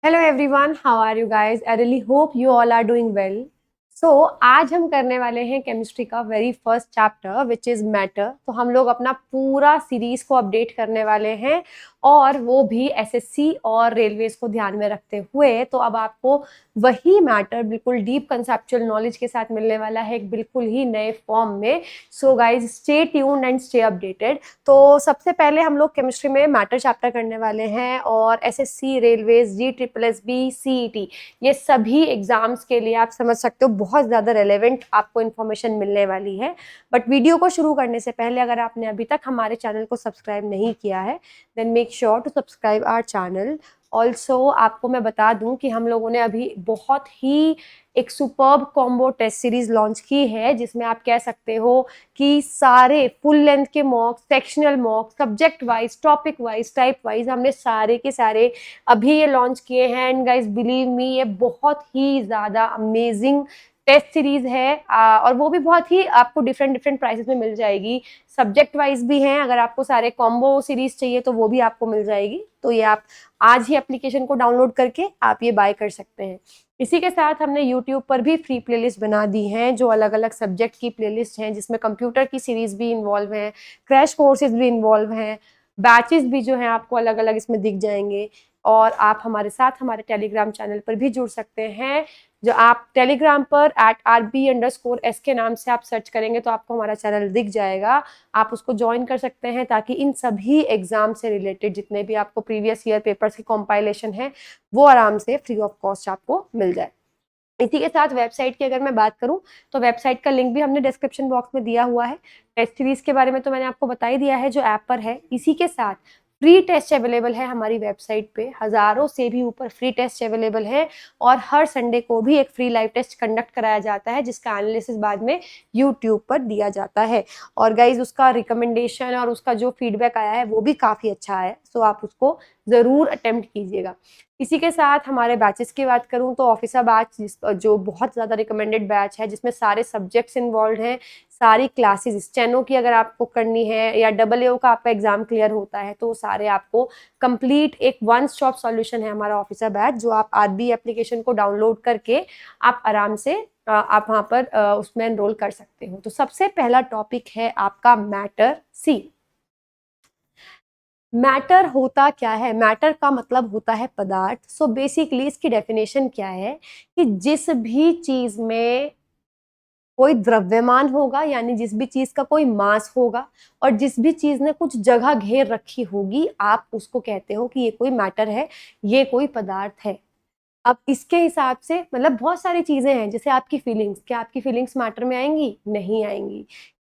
Hello everyone, how are you guys? I really hope you all are doing well. आज हम करने वाले हैं केमिस्ट्री का very first chapter which is matter. तो हम लोग अपना पूरा सीरीज को अपडेट करने वाले हैं और वो भी एसएससी और रेलवेज को ध्यान में रखते हुए। तो अब आपको वही मैटर बिल्कुल डीप कंसेप्चुअल नॉलेज के साथ मिलने वाला है, एक बिल्कुल ही नए फॉर्म में। So guys stay tuned and stay updated. तो सबसे पहले हम लोग केमिस्ट्री में मैटर चैप्टर करने वाले हैं और एसएससी, रेलवेज, GSSB, CET ये सभी एग्जाम्स के लिए आप समझ सकते हो बहुत ज़्यादा रेलेवेंट आपको इन्फॉर्मेशन मिलने वाली है। बट वीडियो को शुरू करने से पहले अगर आपने अभी तक हमारे चैनल को सब्सक्राइब नहीं किया है then make sure to subscribe our channel. Also आपको मैं बता दूं कि हम लोगों ने अभी बहुत ही एक superb combo test series launch की है जिसमें आप कह सकते हो कि सारे फुल लेंथ के mock, sectional mock, subject wise, topic wise, type wise हमने सारे के सारे अभी ये लॉन्च किए हैं। एंड गाइज बिलीव मी ये बहुत ही ज़्यादा अमेजिंग टेस्ट सीरीज है और वो भी बहुत ही आपको डिफरेंट डिफरेंट प्राइसेस में मिल जाएगी। सब्जेक्ट वाइज भी हैं, अगर आपको सारे कॉम्बो सीरीज चाहिए तो वो भी आपको मिल जाएगी। तो ये आप आज ही एप्लीकेशन को डाउनलोड करके आप ये बाय कर सकते हैं। इसी के साथ हमने यूट्यूब पर भी फ्री प्लेलिस्ट बना दी हैं जो अलग अलग सब्जेक्ट की प्लेलिस्ट हैं, जिसमें कंप्यूटर की सीरीज भी इन्वॉल्व हैं, क्रैश कोर्सेज भी इन्वॉल्व हैं, बैचेस भी जो हैं आपको अलग अलग इसमें दिख जाएंगे। और आप हमारे साथ हमारे टेलीग्राम चैनल पर भी जुड़ सकते हैं। जो आप टेलीग्राम पर @RB_S के नाम से आप सर्च करेंगे तो आपको हमारा चैनल दिख जाएगा। आप उसको ज्वाइन कर सकते हैं ताकि इन सभी एग्जाम से रिलेटेड जितने भी आपको प्रीवियस ईयर पेपर्स की कंपाइलेशन है वो आराम से फ्री ऑफ कॉस्ट आपको मिल जाए। इसी के साथ वेबसाइट की अगर मैं बात करूं तो वेबसाइट का लिंक भी हमने डिस्क्रिप्शन बॉक्स में दिया हुआ है। टेस्ट सीरीज के बारे में तो मैंने आपको बता ही दिया है जो ऐप पर है। इसी के साथ फ्री टेस्ट अवेलेबल है हमारी वेबसाइट पे, हजारों से भी ऊपर फ्री टेस्ट अवेलेबल है और हर संडे को भी एक फ्री लाइव टेस्ट कंडक्ट कराया जाता है जिसका एनालिसिस बाद में यूट्यूब पर दिया जाता है। और गाइज उसका रिकमेंडेशन और उसका जो फीडबैक आया है वो भी काफ़ी अच्छा है, सो आप उसको ज़रूर अटेम्प्ट कीजिएगा। इसी के साथ हमारे बैचेस की बात करूं तो ऑफिसर बैच जो बहुत ज़्यादा रिकमेंडेड बैच है जिसमें सारे सब्जेक्ट्स इन्वॉल्व हैं, सारी क्लासेस, स्टेनो की अगर आपको करनी है या AAO का आपका एग्जाम क्लियर होता है तो सारे आपको कंप्लीट एक वन स्टॉप सॉल्यूशन है हमारा ऑफिसर बैच, जो आप RB एप्लीकेशन को डाउनलोड करके आप आराम से आप वहाँ पर उसमें एनरोल कर सकते हो। तो सबसे पहला टॉपिक है आपका मैटर सी। मैटर होता क्या है? मैटर का मतलब होता है पदार्थ। सो बेसिकली इसकी डेफिनेशन क्या है कि जिस भी चीज में कोई द्रव्यमान होगा, यानी जिस भी चीज का कोई मास होगा और जिस भी चीज ने कुछ जगह घेर रखी होगी, आप उसको कहते हो कि ये कोई मैटर है, ये कोई पदार्थ है। अब इसके हिसाब से मतलब बहुत सारी चीजें हैं, जैसे आपकी फीलिंग्स, क्या आपकी फीलिंग्स मैटर में आएंगी? नहीं आएंगी,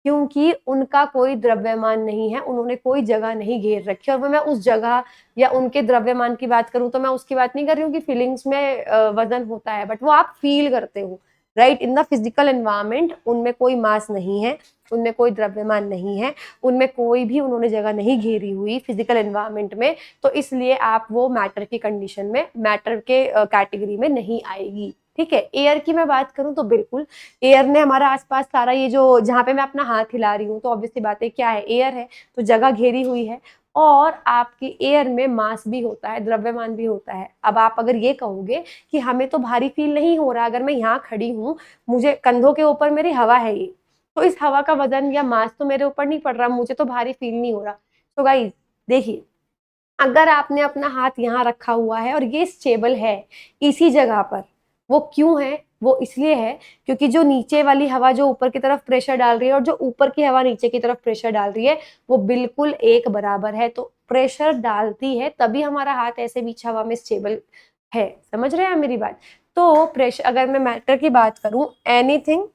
क्योंकि उनका कोई द्रव्यमान नहीं है, उन्होंने कोई जगह नहीं घेर रखी। और मैं उस जगह या उनके द्रव्यमान की बात करूं तो मैं उसकी बात नहीं कर रही हूँ कि फीलिंग्स में वजन होता है, बट वो आप फील करते हो, right? In the physical environment उनमें कोई मास नहीं है, उनमें कोई द्रव्यमान नहीं है, उनमें कोई भी उन्होंने जगह नहीं घेरी हुई फिजिकल एनवायरमेंट में, तो इसलिए आप वो मैटर की कंडीशन में, मैटर के कैटेगरी में नहीं आएगी। ठीक है। एयर की मैं बात करूं तो बिल्कुल एयर ने हमारा आसपास सारा ये जो जहां पे मैं अपना हाथ हिला रही हूँ तो ऑब्वियसली बात है क्या है, एयर है, तो जगह घेरी हुई है। और आपकी एयर में मास भी होता है, द्रव्यमान भी होता है। अब आप अगर ये कहोगे कि हमें तो भारी फील नहीं हो रहा, अगर मैं यहाँ खड़ी हूँ, मुझे कंधों के ऊपर मेरी हवा है ये, तो इस हवा का वजन या मास तो मेरे ऊपर नहीं पड़ रहा, मुझे तो भारी फील नहीं हो रहा। तो गाइस देखिए, अगर आपने अपना हाथ यहाँ रखा हुआ है और ये स्टेबल है इसी जगह पर, वो क्यों है? वो इसलिए है क्योंकि जो नीचे वाली हवा जो ऊपर की तरफ प्रेशर डाल रही है और जो ऊपर की हवा नीचे की तरफ प्रेशर डाल रही है वो बिल्कुल एक बराबर है। तो प्रेशर डालती है तभी हमारा हाथ ऐसे बीच हवा में स्टेबल है। समझ रहे हैं मेरी बात? तो प्रेशर, अगर मैं मैटर की बात करूं, anything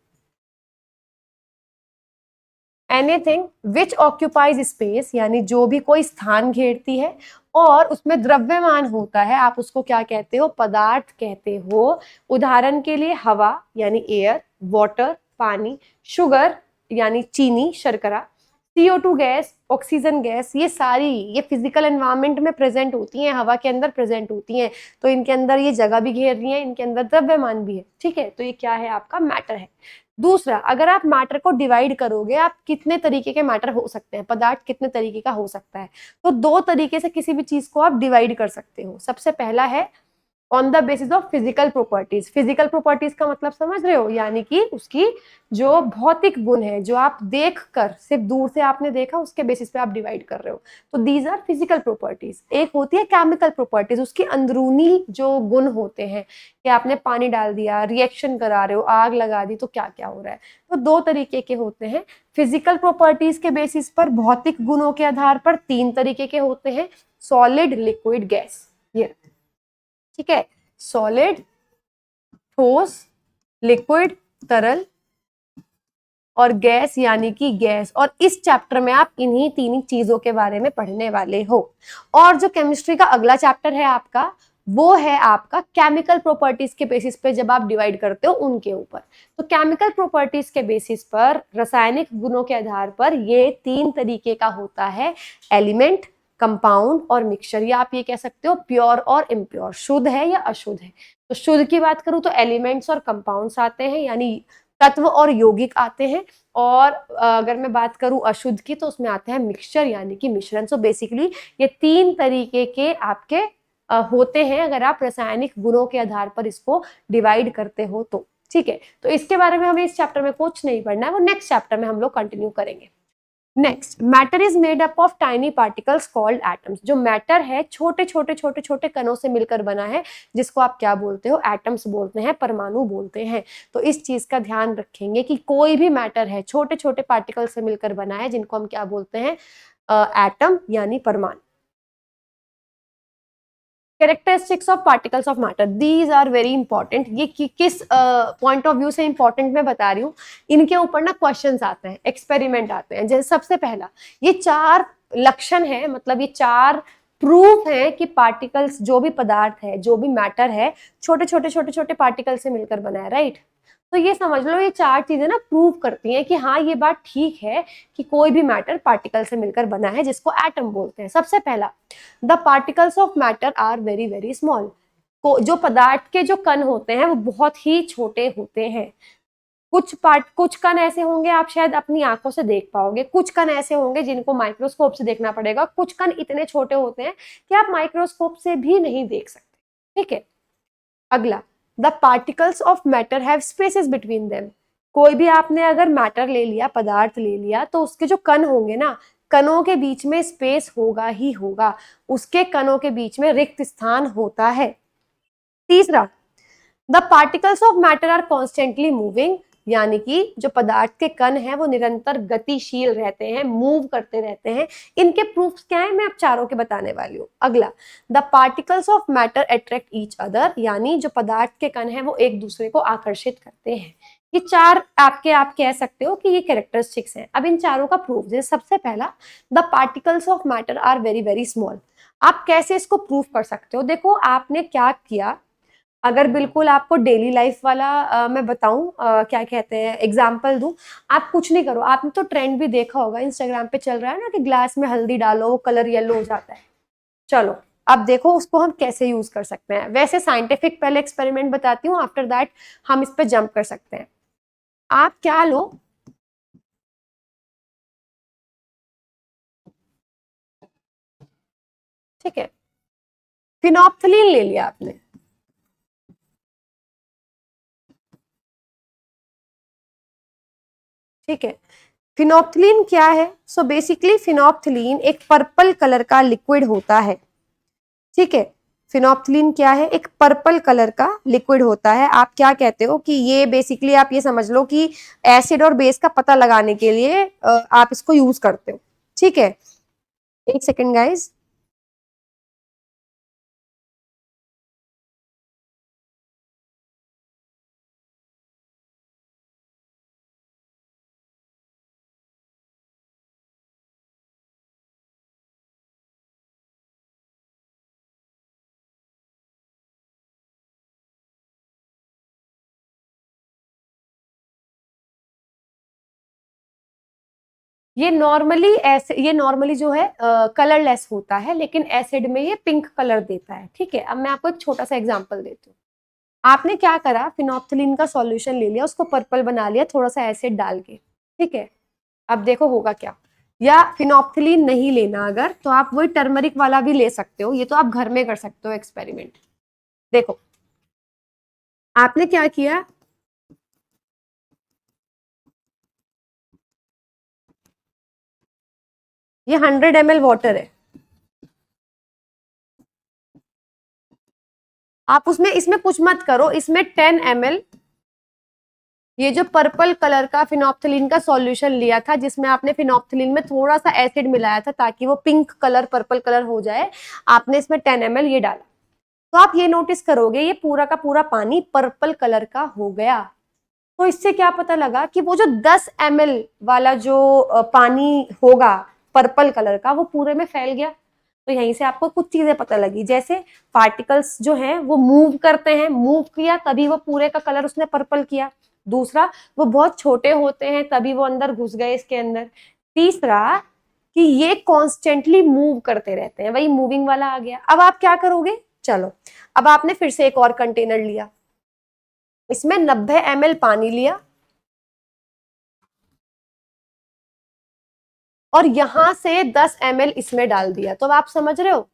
anything which occupies space, यानी जो भी कोई स्थान घेरती है और उसमें द्रव्यमान होता है, आप उसको क्या कहते हो? पदार्थ कहते हो। उदाहरण के लिए हवा यानी एयर, वाटर पानी, शुगर यानी चीनी, शर्करा, CO2 गैस, ऑक्सीजन गैस, ये सारी ये फिजिकल एनवायरनमेंट में प्रेजेंट होती हैं, हवा के अंदर प्रेजेंट होती हैं। तो इनके अंदर ये जगह भी घेर रही है, इनके अंदर द्रव्यमान भी है। ठीक है, तो ये क्या है? आपका मैटर है। दूसरा, अगर आप मैटर को डिवाइड करोगे, आप कितने तरीके के मैटर हो सकते हैं, पदार्थ कितने तरीके का हो सकता है, तो दो तरीके से किसी भी चीज को आप डिवाइड कर सकते हो। सबसे पहला है on the basis of physical properties. Physical properties का मतलब समझ रहे हो, यानी कि उसकी जो भौतिक गुण है, जो आप देख कर, सिर्फ दूर से आपने देखा, उसके बेसिस पे आप डिवाइड कर रहे हो, तो दीज आर फिजिकल प्रॉपर्टीज। एक होती है केमिकल प्रॉपर्टीज, उसके अंदरूनी जो गुण होते हैं, कि आपने पानी डाल दिया, रिएक्शन करा रहे हो, आग लगा दी, तो क्या क्या हो रहा है। तो दो तरीके के होते हैं फिजिकल प्रॉपर्टीज के बेसिस पर, भौतिक गुणों के आधार पर तीन तरीके के होते हैं, सॉलिड, लिक्विड, गैस। ये ठीक है, सॉलिड, ठोस, लिक्विड, तरल, और गैस यानी कि गैस। और इस चैप्टर में आप इन्हीं तीन चीजों के बारे में पढ़ने वाले हो। और जो केमिस्ट्री का अगला चैप्टर है आपका, वो है आपका केमिकल प्रॉपर्टीज के बेसिस पे जब आप डिवाइड करते हो उनके ऊपर। तो केमिकल प्रॉपर्टीज के बेसिस पर, रासायनिक गुणों के आधार पर, ये तीन तरीके का होता है, एलिमेंट, कंपाउंड और मिक्सचर। या आप ये कह सकते हो प्योर और इम्प्योर, शुद्ध है या अशुद्ध है। तो शुद्ध की बात करूं तो एलिमेंट्स और कंपाउंड्स आते हैं, यानी तत्व और यौगिक आते हैं। और अगर मैं बात करूं अशुद्ध की, तो उसमें आते हैं मिक्सचर यानी कि मिश्रण। सो बेसिकली ये तीन तरीके के आपके होते हैं, अगर आप रासायनिक गुणों के आधार पर इसको डिवाइड करते हो तो। ठीक है, तो इसके बारे में हमें इस चैप्टर में कुछ नहीं पढ़ना है, वो नेक्स्ट चैप्टर में हम लोग कंटिन्यू करेंगे। Next, matter is made up of tiny particles called atoms. जो मैटर है छोटे छोटे छोटे छोटे कणों से मिलकर बना है, जिसको आप क्या बोलते हो, एटम्स बोलते हैं, परमाणु बोलते हैं। तो इस चीज का ध्यान रखेंगे कि कोई भी मैटर है छोटे छोटे पार्टिकल से मिलकर बना है, जिनको हम क्या बोलते हैं, एटम यानी परमाणु। Characteristics of particles of matter, these are very important. ये किस पॉइंट ऑफ व्यू से इंपॉर्टेंट मैं बता रही हूँ, इनके ऊपर ना क्वेश्चंस आते हैं, एक्सपेरिमेंट आते हैं। जैसे सबसे पहला, ये चार लक्षण है, मतलब ये चार प्रूफ है कि पार्टिकल्स, जो भी पदार्थ है, जो भी मैटर है, छोटे छोटे छोटे छोटे पार्टिकल से मिलकर बना है, राइट। तो ये समझ लो, ये चार चीजें ना प्रूव करती हैं कि हाँ, ये बात ठीक है कि कोई भी मैटर पार्टिकल से मिलकर बना है, जिसको एटम बोलते हैं। सबसे पहला, the particles of matter are very very small. जो पदार्थ के जो कण होते हैं वो बहुत ही छोटे होते हैं। कुछ कण ऐसे होंगे आप शायद अपनी आंखों से देख पाओगे, कुछ कण ऐसे होंगे जिनको माइक्रोस्कोप से देखना पड़ेगा, कुछ कण इतने छोटे होते हैं कि आप माइक्रोस्कोप से भी नहीं देख सकते। ठीक है, अगला, the particles of matter have spaces between them. कोई भी आपने अगर मैटर ले लिया, पदार्थ ले लिया, तो उसके जो कण होंगे ना, कणों के बीच में स्पेस होगा ही होगा, उसके कणों के बीच में रिक्त स्थान होता है। तीसरा, the particles of matter are constantly moving, यानी कि जो पदार्थ के कण हैं वो निरंतर गतिशील रहते हैं, मूव करते रहते हैं। इनके प्रूफ्स क्या है, मैं आप चारों के बताने वाली हूँ। अगला, the particles of matter attract each other, यानी जो पदार्थ के कण हैं वो एक दूसरे को आकर्षित करते हैं। ये चार आपके, आप कह सकते हो कि ये कैरेक्टरिस्टिक्स हैं। अब इन चारों का प्रूफ, जैसे सबसे पहला, the particles of matter are very very small. आप कैसे इसको प्रूफ कर सकते हो, देखो आपने क्या किया। अगर बिल्कुल आपको डेली लाइफ वाला मैं बताऊं, क्या कहते हैं, एग्जाम्पल दूं, आप कुछ नहीं करो। आपने तो ट्रेंड भी देखा होगा, इंस्टाग्राम पे चल रहा है ना कि ग्लास में हल्दी डालो, वो कलर येलो हो जाता है। चलो अब देखो उसको हम कैसे यूज कर सकते हैं। वैसे साइंटिफिक पहले एक्सपेरिमेंट बताती हूँ, आफ्टर दैट हम इस पे जंप कर सकते हैं। आप क्या लो, ठीक है, फिनोप्थलीन ले लिया आपने, ठीक है। फिनोप्थलीन क्या है, सो बेसिकली फिनोप्थलीन एक पर्पल कलर का लिक्विड होता है। ठीक है, फिनोप्थलीन क्या है, एक पर्पल कलर का लिक्विड होता है। आप क्या कहते हो कि ये बेसिकली आप ये समझ लो कि एसिड और बेस का पता लगाने के लिए आप इसको यूज करते हो। ठीक है, एक सेकेंड गाइज। ये नॉर्मली ऐसे, ये नॉर्मली जो है कलरलेस होता है, लेकिन एसिड में ये पिंक कलर देता है। ठीक है, अब मैं आपको एक छोटा सा एग्जांपल देती हूँ। आपने क्या करा, फिनोप्थलीन का सॉल्यूशन ले लिया, उसको पर्पल बना लिया थोड़ा सा एसिड डाल के। ठीक है, अब देखो होगा क्या। या फिनोप्थलीन नहीं लेना अगर, तो आप वही टर्मरिक वाला भी ले सकते हो, ये तो आप घर में कर सकते हो एक्सपेरिमेंट। देखो आपने क्या किया, ये 100 ml वाटर है, आप उसमें इसमें कुछ मत करो, इसमें 10 ml ये जो पर्पल कलर का फिनोप्थलीन का सॉल्यूशन लिया था, जिसमें आपने फिनोप्थलीन में थोड़ा सा एसिड मिलाया था ताकि वो पिंक कलर पर्पल कलर हो जाए, आपने इसमें 10 ml ये डाला, तो आप ये नोटिस करोगे ये पूरा का पूरा पानी पर्पल कलर का हो गया। तो इससे क्या पता लगा कि वो जो 10 ml वाला जो पानी होगा पर्पल कलर का, वो पूरे में फैल गया। तो यहीं से आपको कुछ चीजें पता लगी, जैसे पार्टिकल्स जो हैं वो मूव करते हैं, मूव किया तभी वो पूरे का कलर उसने पर्पल किया। दूसरा, वो बहुत छोटे होते हैं तभी वो अंदर घुस गए इसके अंदर। तीसरा, कि ये कॉन्स्टेंटली मूव करते रहते हैं, वही मूविंग वाला आ गया। अब आप क्या करोगे, चलो अब आपने फिर से एक और कंटेनर लिया, इसमें 90 ml पानी लिया और यहां से 10 ml इसमें डाल दिया। तो अब आप समझ रहे हो,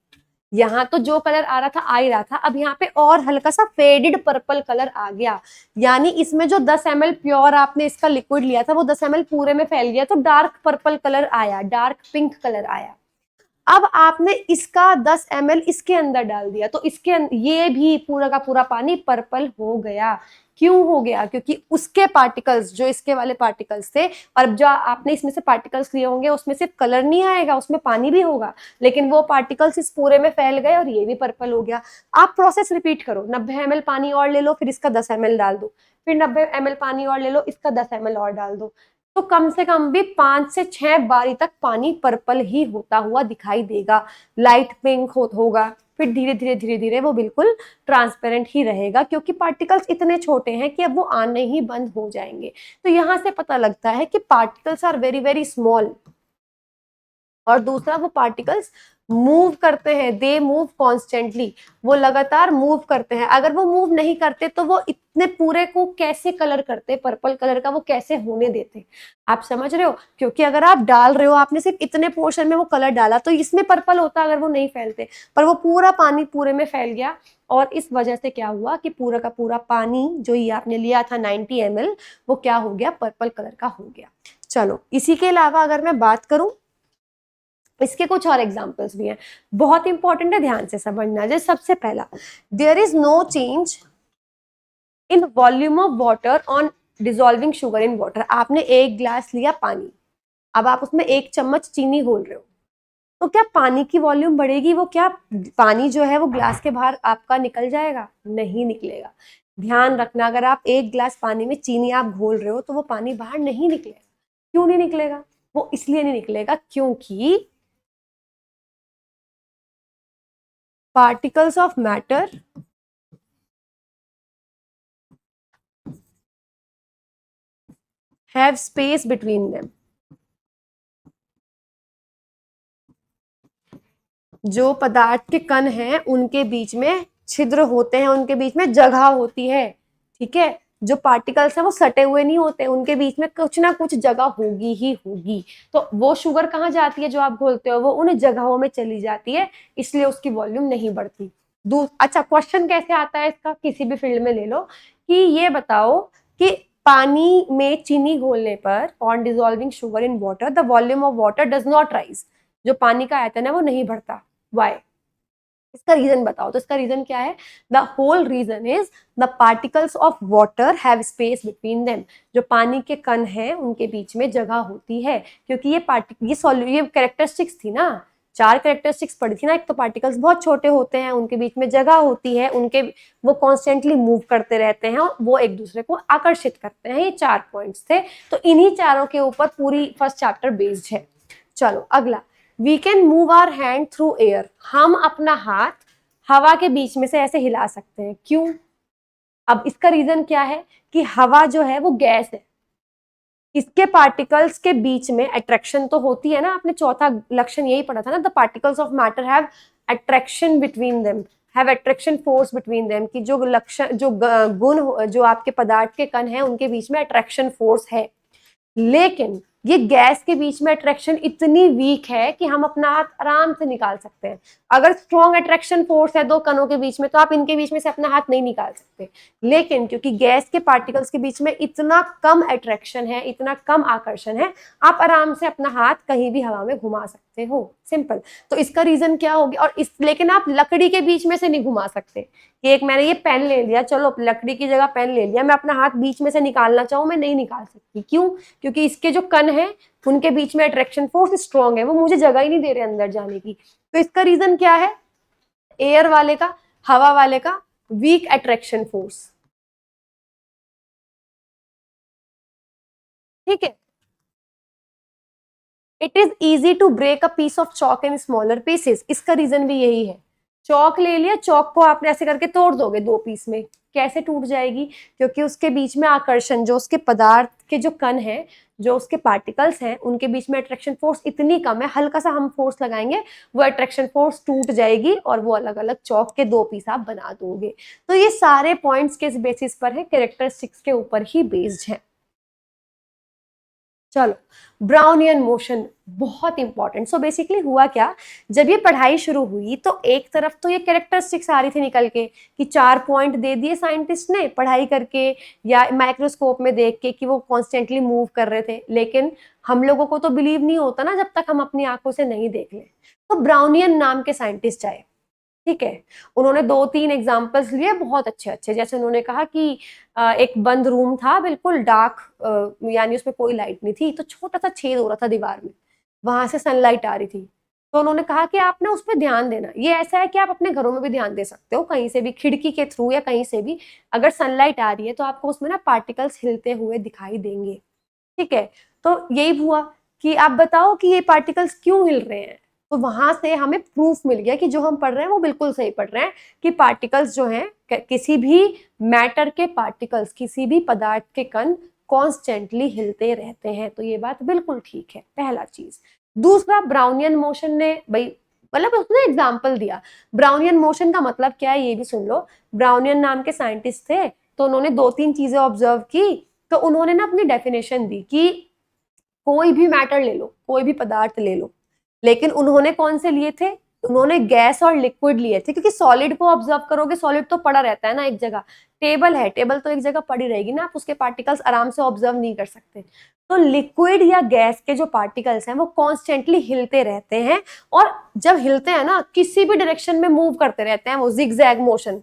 यहाँ तो जो कलर आ रहा था आ ही रहा था, अब यहाँ पे और हल्का सा फेडेड पर्पल कलर आ गया, यानी इसमें जो 10 ml प्योर आपने इसका लिक्विड लिया था वो 10 ml पूरे में फैल गया, तो डार्क पर्पल कलर आया, डार्क पिंक कलर आया। अब आपने इसका 10 ml इसके अंदर डाल दिया, तो इसके ये भी पूरा का पूरा पानी पर्पल हो गया। क्यों हो गया, क्योंकि उसके पार्टिकल्स जो इसके वाले पार्टिकल्स थे, और जो आपने इसमें से पार्टिकल्स लिए होंगे उसमें सिर्फ कलर नहीं आएगा, उसमें पानी भी होगा, लेकिन वो पार्टिकल्स इस पूरे में फैल गए और ये भी पर्पल हो गया। आप प्रोसेस रिपीट करो, 90 ml पानी और ले लो, फिर इसका 10 ml डाल दो, फिर 90 ml पानी और ले लो, इसका 10 ml और डाल दो, तो कम से कम भी 5 से 6 बारी तक पानी पर्पल ही होता हुआ दिखाई देगा, लाइट पिंक होगा, फिर धीरे धीरे धीरे धीरे वो बिल्कुल ट्रांसपेरेंट ही रहेगा, क्योंकि पार्टिकल्स इतने छोटे हैं कि अब वो आने ही बंद हो जाएंगे। तो यहां से पता लगता है कि particles are very very small. और दूसरा, वो पार्टिकल्स मूव करते हैं, दे मूव कॉन्स्टेंटली, वो लगातार मूव करते हैं। अगर वो मूव नहीं करते तो वो इतने पूरे को कैसे कलर करते, पर्पल कलर का वो कैसे होने देते, आप समझ रहे हो। क्योंकि अगर आप डाल रहे हो, आपने सिर्फ इतने पोर्शन में वो कलर डाला तो इसमें पर्पल होता अगर वो नहीं फैलते, पर वो पूरा पानी पूरे में फैल गया, और इस वजह से क्या हुआ कि पूरा का पूरा पानी जो ये आपने लिया था 90 ml, वो क्या हो गया, पर्पल कलर का हो गया। चलो, इसी के अलावा अगर मैं बात करूं, इसके कुछ और एग्जाम्पल्स भी हैं, बहुत इंपॉर्टेंट है, ध्यान से समझना। जैसे सबसे पहला, there is no change in volume of water on dissolving sugar in water. आपने एक ग्लास लिया पानी, अब आप उसमें 1 चम्मच चीनी घोल रहे हो, तो क्या पानी की वॉल्यूम बढ़ेगी, वो क्या पानी जो है वो ग्लास के बाहर आपका निकल जाएगा, नहीं निकलेगा। ध्यान रखना, अगर आप 1 ग्लास पानी में चीनी आप घोल रहे हो तो वो पानी बाहर नहीं निकलेगा। क्यों नहीं निकलेगा, वो इसलिए नहीं निकलेगा क्योंकि particles of matter have space between them। जो पदार्थ के कण हैं उनके बीच में छिद्र होते हैं, उनके बीच में जगह होती है, ठीक है। जो पार्टिकल्स हैं वो सटे हुए नहीं होते, उनके बीच में कुछ ना कुछ जगह होगी ही होगी। तो वो शुगर कहाँ जाती है जो आप घोलते हो, वो उन जगहों में चली जाती है, इसलिए उसकी वॉल्यूम नहीं बढ़ती। अच्छा, क्वेश्चन कैसे आता है इसका, किसी भी फील्ड में ले लो, कि ये बताओ कि पानी में चीनी घोलने पर, on dissolving sugar in water the volume of water does not rise, जो पानी का आयतन है वो नहीं बढ़ता, वाई, इसका रीजन बताओ। तो इसका रीजन क्या है, the whole reason is the particles of water have space between them. जो पानी के कण हैं उनके बीच में जगह होती है, क्योंकि ये कैरेक्टरिस्टिक्स थी ना, 4 कैरेक्टरिस्टिक्स पढ़ी थी ना। एक तो पार्टिकल्स बहुत छोटे होते हैं, उनके बीच में जगह होती है, उनके वो कॉन्स्टेंटली मूव करते रहते हैं, वो एक दूसरे को आकर्षित करते हैं। ये 4 पॉइंट्स थे, तो इन्हीं चारों के ऊपर पूरी फर्स्ट चैप्टर बेस्ड है। चलो अगला, we can move our hand through air. हम अपना हाथ हवा के बीच में से ऐसे हिला सकते हैं, क्यों। अब इसका रीजन क्या है कि हवा जो है वो गैस है, इसके पार्टिकल्स के बीच में अट्रैक्शन तो होती है ना, आपने चौथा लक्षण यही पढ़ा था ना, the particles of matter have attraction between them, have attraction force between them, कि जो लक्षण जो गुण जो आपके पदार्थ के कण हैं उनके बीच में अट्रैक्शन फोर्स है। लेकिन ये गैस के बीच में अट्रैक्शन इतनी वीक है कि हम अपना हाथ आराम से निकाल सकते हैं। अगर स्ट्रॉन्ग अट्रैक्शन फोर्स है दो कणों के बीच में तो आप इनके बीच में से अपना हाथ नहीं निकाल सकते, लेकिन क्योंकि गैस के पार्टिकल्स के बीच में इतना कम अट्रैक्शन है, इतना कम आकर्षण है, आप आराम से अपना हाथ कहीं भी हवा में घुमा सकते हो, सिंपल। तो इसका रीजन क्या होगी, और इस लेकिन आप लकड़ी के बीच में से नहीं घुमा सकते कि एक मैंने ये पेन ले लिया, चलो लकड़ी की जगह पेन ले लिया, मैं अपना हाथ बीच में से निकालना चाहूं, मैं नहीं निकाल सकती। क्यों? क्योंकि इसके जो कण है उनके बीच में अट्रैक्शन फोर्स स्ट्रॉन्ग है, वो मुझे जगह ही नहीं दे रहे अंदर जाने की। तो इसका रीजन क्या है? एयर वाले का, हवा वाले का वीक अट्रैक्शन फोर्स। ठीक है। It is easy to break a piece of chalk in smaller pieces, इसका रीजन भी यही है। चौक ले लिया, चौक को आपने ऐसे करके तोड़ दोगे दो पीस में, कैसे टूट जाएगी? क्योंकि उसके बीच में आकर्षण, जो उसके पदार्थ के जो कण है, जो उसके पार्टिकल्स हैं, उनके बीच में अट्रैक्शन फोर्स इतनी कम है, हल्का सा हम फोर्स लगाएंगे वो अट्रैक्शन फोर्स टूट जाएगी और वो अलग अलग चौक के दो पीस आप बना दोगे। तो ये सारे पॉइंट्स किस बेसिस पर है? कैरेक्टरिस्टिक्स के ऊपर ही बेस्ड है। चलो, ब्राउनियन मोशन बहुत इंपॉर्टेंट। सो बेसिकली हुआ क्या, जब ये पढ़ाई शुरू हुई तो एक तरफ तो ये कैरेक्टरिस्टिक्स आ रही थी निकल के कि 4 पॉइंट दे दिए साइंटिस्ट ने पढ़ाई करके या माइक्रोस्कोप में देख के कि वो कॉन्स्टेंटली मूव कर रहे थे, लेकिन हम लोगों को तो बिलीव नहीं होता ना जब तक हम अपनी आंखों से नहीं देख लें। तो ब्राउनियन नाम के साइंटिस्ट आए, ठीक है। उन्होंने 2-3 एग्जाम्पल्स लिए बहुत अच्छे अच्छे, जैसे उन्होंने कहा कि एक बंद रूम था बिल्कुल डार्क, यानी उसमें कोई लाइट नहीं थी, तो छोटा सा छेद हो रहा था दीवार में, वहां से सनलाइट आ रही थी। तो उन्होंने कहा कि आप ना उस पर ध्यान देना। ये ऐसा है कि आप अपने घरों में भी ध्यान दे सकते हो, कहीं से भी, खिड़की के थ्रू या कहीं से भी, अगर सनलाइट आ रही है तो आपको उसमें ना पार्टिकल्स हिलते हुए दिखाई देंगे, ठीक है। तो यही हुआ कि आप बताओ कि ये पार्टिकल्स क्यों हिल रहे हैं। तो वहां से हमें प्रूफ मिल गया कि जो हम पढ़ रहे हैं वो बिल्कुल सही पढ़ रहे हैं, कि पार्टिकल्स जो हैं, किसी भी मैटर के पार्टिकल्स, किसी भी पदार्थ के कण कॉन्स्टेंटली हिलते रहते हैं। तो ये बात बिल्कुल ठीक है, पहला चीज। दूसरा, ब्राउनियन मोशन ने भाई, मतलब उसने एग्जाम्पल दिया। ब्राउनियन मोशन का मतलब क्या है ये भी सुन लो। ब्राउनियन नाम के साइंटिस्ट थे, तो उन्होंने 2-3 चीजें ऑब्जर्व की, तो उन्होंने ना अपनी डेफिनेशन दी कि कोई भी मैटर ले लो, कोई भी पदार्थ ले लो, लेकिन उन्होंने कौन से लिए थे? उन्होंने गैस और लिक्विड लिए थे, क्योंकि सॉलिड को ऑब्जर्व करोगे, सॉलिड तो पड़ा रहता है ना एक जगह। टेबल है, टेबल तो एक जगह पड़ी रहेगी ना, आप उसके पार्टिकल्स आराम से ऑब्जर्व नहीं कर सकते। तो लिक्विड या गैस के जो पार्टिकल्स हैं वो कॉन्स्टेंटली हिलते रहते हैं, और जब हिलते हैं ना किसी भी डायरेक्शन में मूव करते रहते हैं, वो जिगजैग मोशन,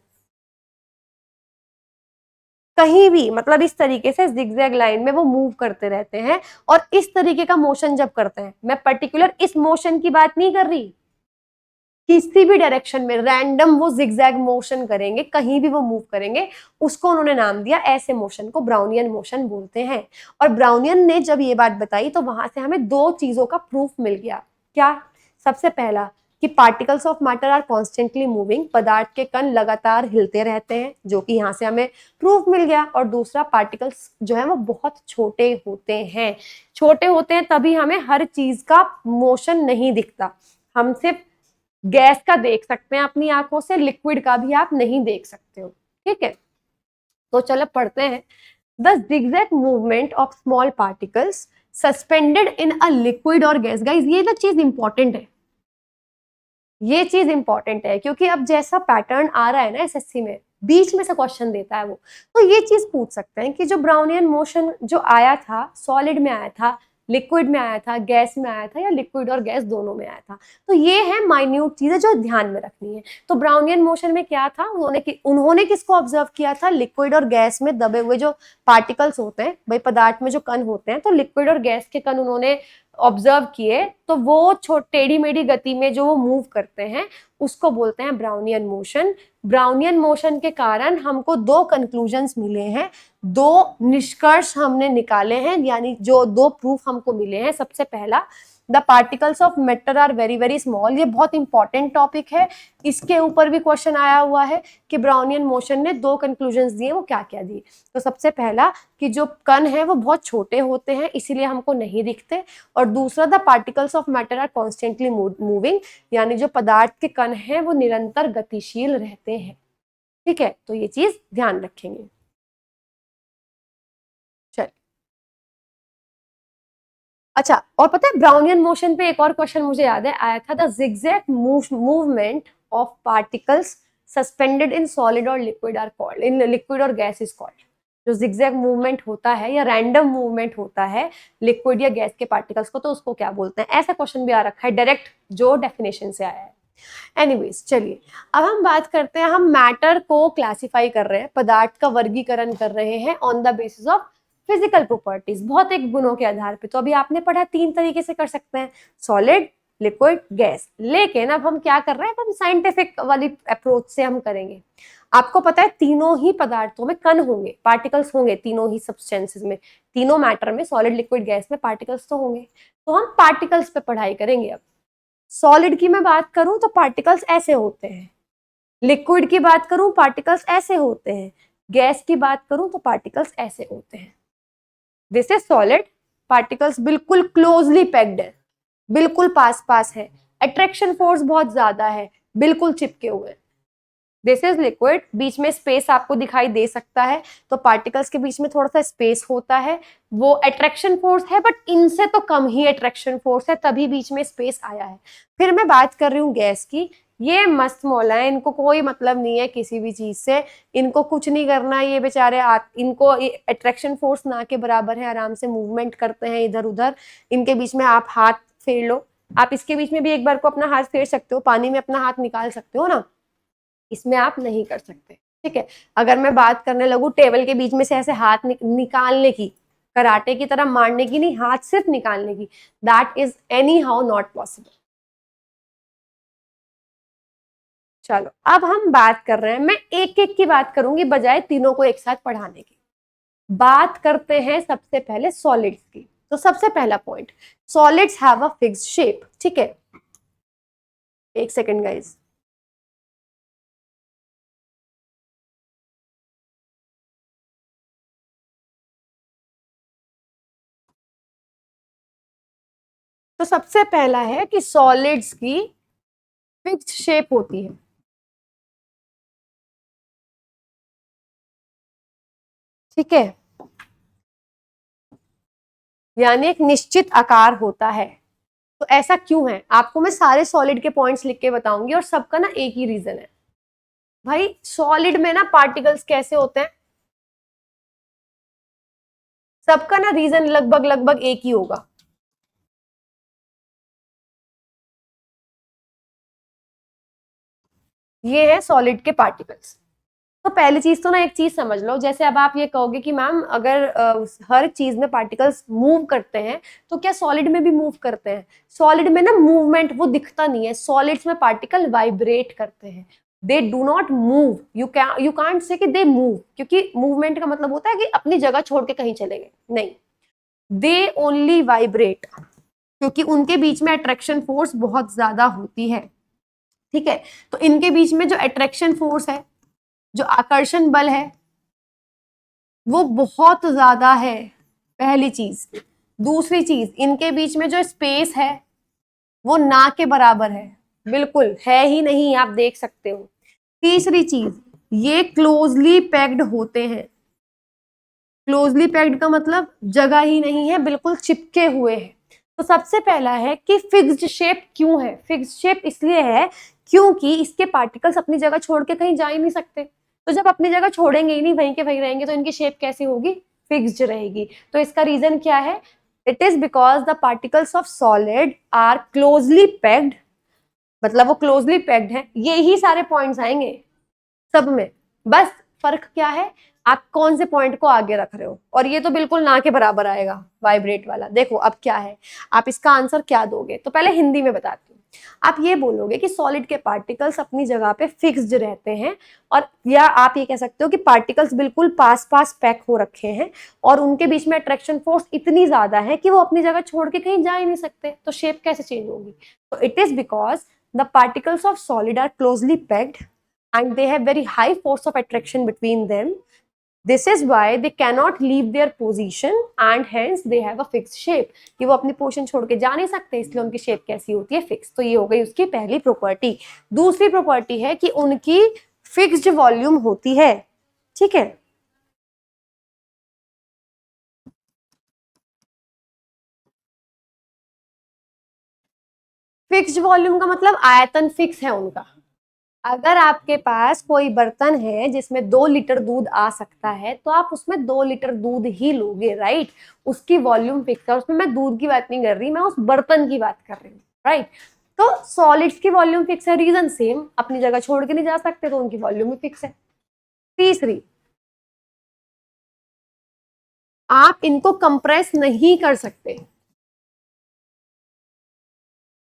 कहीं भी, मतलब इस तरीके से जिगजैग लाइन में वो मूव करते रहते हैं। और इस तरीके का मोशन जब करते हैं, मैं पर्टिकुलर इस मोशन की बात नहीं कर रही, किसी भी डायरेक्शन में रैंडम वो जिगजैग मोशन करेंगे, कहीं भी वो मूव करेंगे, उसको उन्होंने नाम दिया, ऐसे मोशन को ब्राउनियन मोशन बोलते हैं। और ब्राउनियन ने जब ये बात बताई तो वहां से हमें 2 चीजों का प्रूफ मिल गया। क्या? सबसे पहला कि particles of matter are constantly moving, पदार्थ के कण लगातार हिलते रहते हैं, जो कि यहाँ से हमें प्रूफ मिल गया। और दूसरा, पार्टिकल्स जो है वो बहुत छोटे होते हैं। छोटे होते हैं तभी हमें हर चीज का मोशन नहीं दिखता, हम सिर्फ गैस का देख सकते हैं अपनी आंखों से, लिक्विड का भी आप नहीं देख सकते हो, ठीक है। तो चलो पढ़ते हैं। The zigzag movement of small particles suspended in a liquid और गैस। गाइस ये ना चीज इंपॉर्टेंट है, ये चीज इंपॉर्टेंट है, क्योंकि अब जैसा पैटर्न आ रहा है ना एसएससी में, बीच में से क्वेश्चन देता है वो, तो ये चीज पूछ सकते हैं कि जो ब्राउनियन मोशन जो आया था, सॉलिड में आया था, लिक्विड में आया था, गैस में आया था, या लिक्विड और गैस दोनों में आया था। तो ये है माइन्यूट चीजें जो ध्यान में रखनी है। तो ब्राउनियन मोशन में क्या था, उन्होंने किसको ऑब्जर्व किया था? लिक्विड और गैस में दबे हुए जो पार्टिकल्स होते हैं, भाई पदार्थ में जो कण होते हैं, तो लिक्विड और गैस के कण उन्होंने ऑब्जर्व किए। तो वो टेढ़ी मेढ़ी गति में जो वो मूव करते हैं उसको बोलते हैं ब्राउनियन मोशन। ब्राउनियन मोशन के कारण हमको 2 कंक्लूजन्स मिले हैं, 2 निष्कर्ष हमने निकाले हैं, यानी जो 2 प्रूफ हमको मिले हैं। सबसे पहला, the particles of matter are very very small. ये बहुत इंपॉर्टेंट टॉपिक है, इसके ऊपर भी क्वेश्चन आया हुआ है कि ब्राउनियन मोशन ने 2 कंक्लूजन्स दिए, वो क्या क्या दिए। तो सबसे पहला कि जो कण है वो बहुत छोटे होते हैं, इसीलिए हमको नहीं दिखते। और दूसरा, the particles of matter are constantly moving, यानी जो पदार्थ के कण हैं वो निरंतर गतिशील रहते हैं, ठीक है। तो ये चीज ध्यान रखेंगे। चल, अच्छा, और पता है ब्राउनियन मोशन पे एक और क्वेश्चन मुझे याद है आया था, the zigzag movement of particles suspended in solid और liquid are called, in liquid और गैस इज कॉल्ड। जो zigzag मूवमेंट होता है या रैंडम मूवमेंट होता है लिक्विड या गैस के पार्टिकल्स को, तो उसको क्या बोलते हैं? ऐसा क्वेश्चन भी आ रखा है डायरेक्ट, जो डेफिनेशन से आया है। एनीवेज चलिए, अब हम बात करते हैं, हम मैटर को क्लासिफाई कर रहे हैं, पदार्थ का वर्गीकरण कर रहे हैं on the basis of physical properties, बहुत एक गुणों के आधार पे। तो अभी आपने पढ़ा 3 तरीके से कर सकते हैं, सॉलिड, लिक्विड, गैस। लेकिन अब हम क्या कर रहे हैं, अब हम साइंटिफिक वाली अप्रोच से हम करेंगे। आपको पता है तीनों ही पदार्थों में कण होंगे, पार्टिकल्स होंगे, तीनों ही सब्सटेंसेस में, तीनों मैटर में, सॉलिड, लिक्विड, गैस में पार्टिकल्स तो होंगे। तो हम पार्टिकल्स पे पढ़ाई करेंगे। अब सॉलिड की मैं बात करूं तो पार्टिकल्स ऐसे होते हैं, लिक्विड की बात करूं पार्टिकल्स ऐसे होते हैं, गैस की बात करूं तो पार्टिकल्स ऐसे होते हैं। दिस इज सॉलिड, पार्टिकल्स बिल्कुल क्लोजली पैक्ड है, बिल्कुल पास पास है, अट्रैक्शन फोर्स बहुत ज्यादा है, बिल्कुल चिपके हुए। दिस इज लिक्विड, बीच में स्पेस आपको दिखाई दे सकता है, तो पार्टिकल्स के बीच में थोड़ा सा स्पेस होता है, वो अट्रैक्शन फोर्स है, बट इनसे तो कम ही अट्रैक्शन फोर्स है, तभी बीच में स्पेस आया है। फिर मैं बात कर रही हूँ गैस की, ये मस्त मौला है, इनको कोई मतलब नहीं है किसी भी चीज से, इनको कुछ नहीं करना, ये बेचारे इनको अट्रैक्शन फोर्स ना के बराबर है, आराम से मूवमेंट करते हैं इधर उधर। इनके बीच में आप हाथ फेर लो, आप इसके बीच में भी एक बार को अपना हाथ फेर सकते हो, पानी में अपना हाथ निकाल सकते हो ना, इसमें आप नहीं कर सकते। ठीक है, अगर मैं बात करने लगूं टेबल के बीच में से ऐसे हाथ निकालने की, कराटे की तरह मारने की नहीं, हाथ सिर्फ निकालने की, that is any how not possible. चलो अब हम बात कर रहे हैं, मैं एक एक की बात करूंगी बजाय तीनों को एक साथ पढ़ाने की। बात करते हैं सबसे पहले सॉलिड्स की। तो सबसे पहला point, solids have a fixed shape. ठीक है, एक सेकेंड गाइज। तो सबसे पहला है कि सॉलिड्स की फिक्स्ड शेप होती है। ठीक है, यानी एक निश्चित आकार होता है। तो ऐसा क्यों है, आपको मैं सारे सॉलिड के पॉइंट्स लिख के बताऊंगी, और सबका ना एक ही रीजन है। भाई सॉलिड में ना पार्टिकल्स कैसे होते हैं, सबका ना रीजन लगभग लगभग एक ही होगा। ये है सॉलिड के पार्टिकल्स। तो पहली चीज तो ना एक चीज समझ लो, जैसे अब आप ये कहोगे कि मैम अगर हर चीज में पार्टिकल्स मूव करते हैं, तो क्या सॉलिड में भी मूव करते हैं? सॉलिड में ना मूवमेंट वो दिखता नहीं है, सॉलिड्स में पार्टिकल वाइब्रेट करते हैं, they do not move. You can't say कि दे मूव, क्योंकि मूवमेंट का मतलब होता है कि अपनी जगह छोड़ के कहीं चले गए, नहीं, दे ओनली वाइब्रेट, क्योंकि उनके बीच में अट्रैक्शन फोर्स बहुत ज्यादा होती है। ठीक है, तो इनके बीच में जो अट्रैक्शन फोर्स है, जो आकर्षण बल है, वो बहुत ज्यादा है, पहली चीज। दूसरी चीज, इनके बीच में जो स्पेस है वो ना के बराबर है, बिल्कुल है ही नहीं, आप देख सकते हो। तीसरी चीज, ये क्लोजली पैक्ड होते हैं। क्लोजली पैक्ड का मतलब जगह ही नहीं है, बिल्कुल चिपके हुए हैं। तो सबसे पहला है कि फिक्स्ड शेप क्यों है? फिक्स्ड शेप इसलिए है क्योंकि इसके पार्टिकल्स अपनी जगह छोड़ के कहीं जा ही नहीं सकते। तो जब अपनी जगह छोड़ेंगे ही नहीं, वहीं के वहीं रहेंगे, तो इनकी शेप कैसी होगी? फिक्स्ड रहेगी। तो इसका रीजन क्या है? It is because the particles of solid are closely packed, मतलब वो क्लोजली पैक्ड है। यही सारे पॉइंट्स आएंगे सब में, बस फर्क क्या है, आप कौन से पॉइंट को आगे रख रहे हो। और ये तो बिल्कुल ना के बराबर आएगा वाइब्रेट वाला। देखो अब क्या है, आप इसका आंसर क्या दोगे? तो पहले हिंदी में बताती हूँ। आप ये बोलोगे कि सॉलिड के पार्टिकल्स अपनी जगह पे फिक्स्ड रहते हैं, और या आप ये कह सकते हो कि पार्टिकल्स बिल्कुल पास पास पैक हो रखे हैं, और उनके बीच में अट्रैक्शन फोर्स इतनी ज्यादा है कि वो अपनी जगह छोड़ के कहीं जा ही नहीं सकते। तो शेप कैसे चेंज होगी? तो it is because the particles of solid are closely packed and they have very high force of attraction between them. This is why they cannot leave their position and hence they have a fixed shape. कि वो अपनी position छोड़ के जा नहीं सकते, इसलिए उनकी शेप कैसी होती है? फिक्स। तो ये हो गई उसकी पहली प्रॉपर्टी। दूसरी प्रॉपर्टी है कि उनकी फिक्स्ड वॉल्यूम होती है। ठीक है, फिक्स्ड वॉल्यूम का मतलब आयतन फिक्स है उनका। अगर आपके पास कोई बर्तन है जिसमें 2 लीटर दूध आ सकता है तो आप उसमें 2 लीटर दूध ही लोगे, राइट। उसकी वॉल्यूम फिक्स है, उसमें मैं दूध की बात नहीं कर रही, मैं उस बर्तन की बात कर रही हूँ, राइट। तो सॉलिड्स की वॉल्यूम फिक्स है, रीजन सेम, अपनी जगह छोड़ के नहीं जा सकते तो उनकी वॉल्यूम भी फिक्स है। तीसरी, आप इनको कंप्रेस नहीं कर सकते।